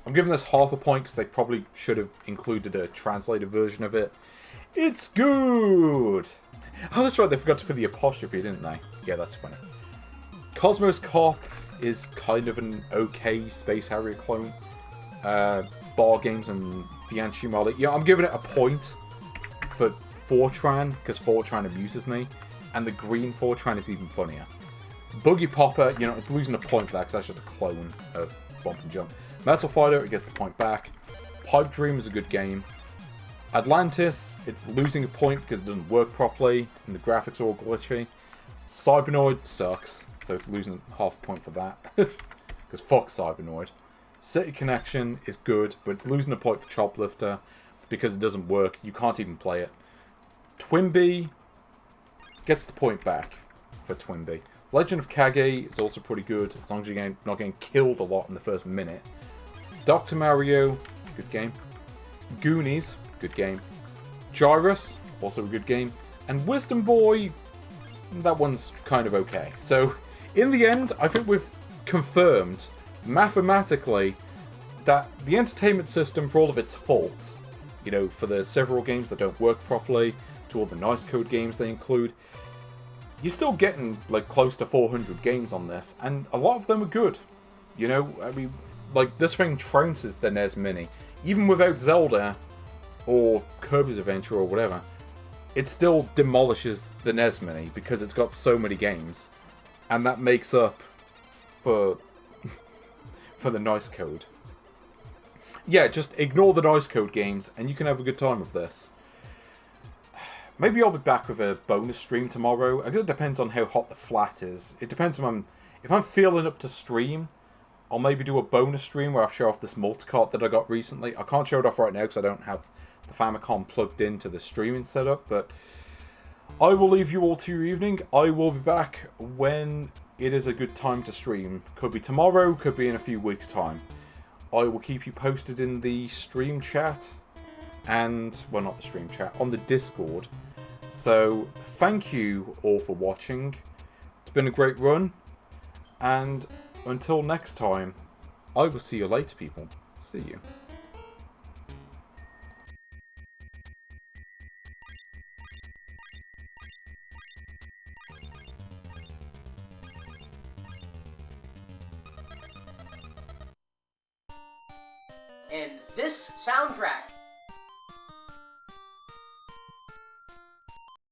I'm giving this half a point because they probably should have included a translated version of it. It's good! Oh, that's right, they forgot to put the apostrophe, didn't they? Yeah, that's funny. Cosmos Cop is kind of an okay Space Harrier clone. Bar Games and Dian Shimali. Yeah, I'm giving it a point for Fortran, because Fortran amuses me. And the green Fortran is even funnier. Boogie Popper, you know, it's losing a point for that because that's just a clone of Bump and Jump. Metal Fighter, it gets the point back. Pipe Dream is a good game. Atlantis, it's losing a point because it doesn't work properly and the graphics are all glitchy. Cybernoid sucks, so it's losing half a point for that. Because fuck Cybernoid. City Connection is good, but it's losing a point for Choplifter because it doesn't work. You can't even play it. Twinbee gets the point back for Twinbee. Legend of Kage is also pretty good, as long as you're not getting killed a lot in the first minute. Dr. Mario, good game. Goonies, good game. Gyrus, also a good game. And Wisdom Boy, that one's kind of okay. So, in the end, I think we've confirmed, mathematically, that the entertainment system, for all of its faults, you know, for the several games that don't work properly, to all the nice code games they include, you're still getting, like, close to 400 games on this, and a lot of them are good. You know, I mean, like, this thing trounces the NES Mini. Even without Zelda, or Kirby's Adventure, or whatever, it still demolishes the NES Mini, because it's got so many games. And that makes up for the nice code. Yeah, just ignore the nice code games, and you can have a good time with this. Maybe I'll be back with a bonus stream tomorrow. I guess it depends on how hot the flat is. It depends if I'm feeling up to stream, I'll maybe do a bonus stream where I'll show off this multi-cart that I got recently. I can't show it off right now because I don't have the Famicom plugged into the streaming setup, but I will leave you all to your evening. I will be back when it is a good time to stream. Could be tomorrow, could be in a few weeks' time. I will keep you posted in the stream chat and, well, not the stream chat, on the Discord. So, thank you all for watching. It's been a great run. And until next time, I will see you later, people. See you. And this soundtrack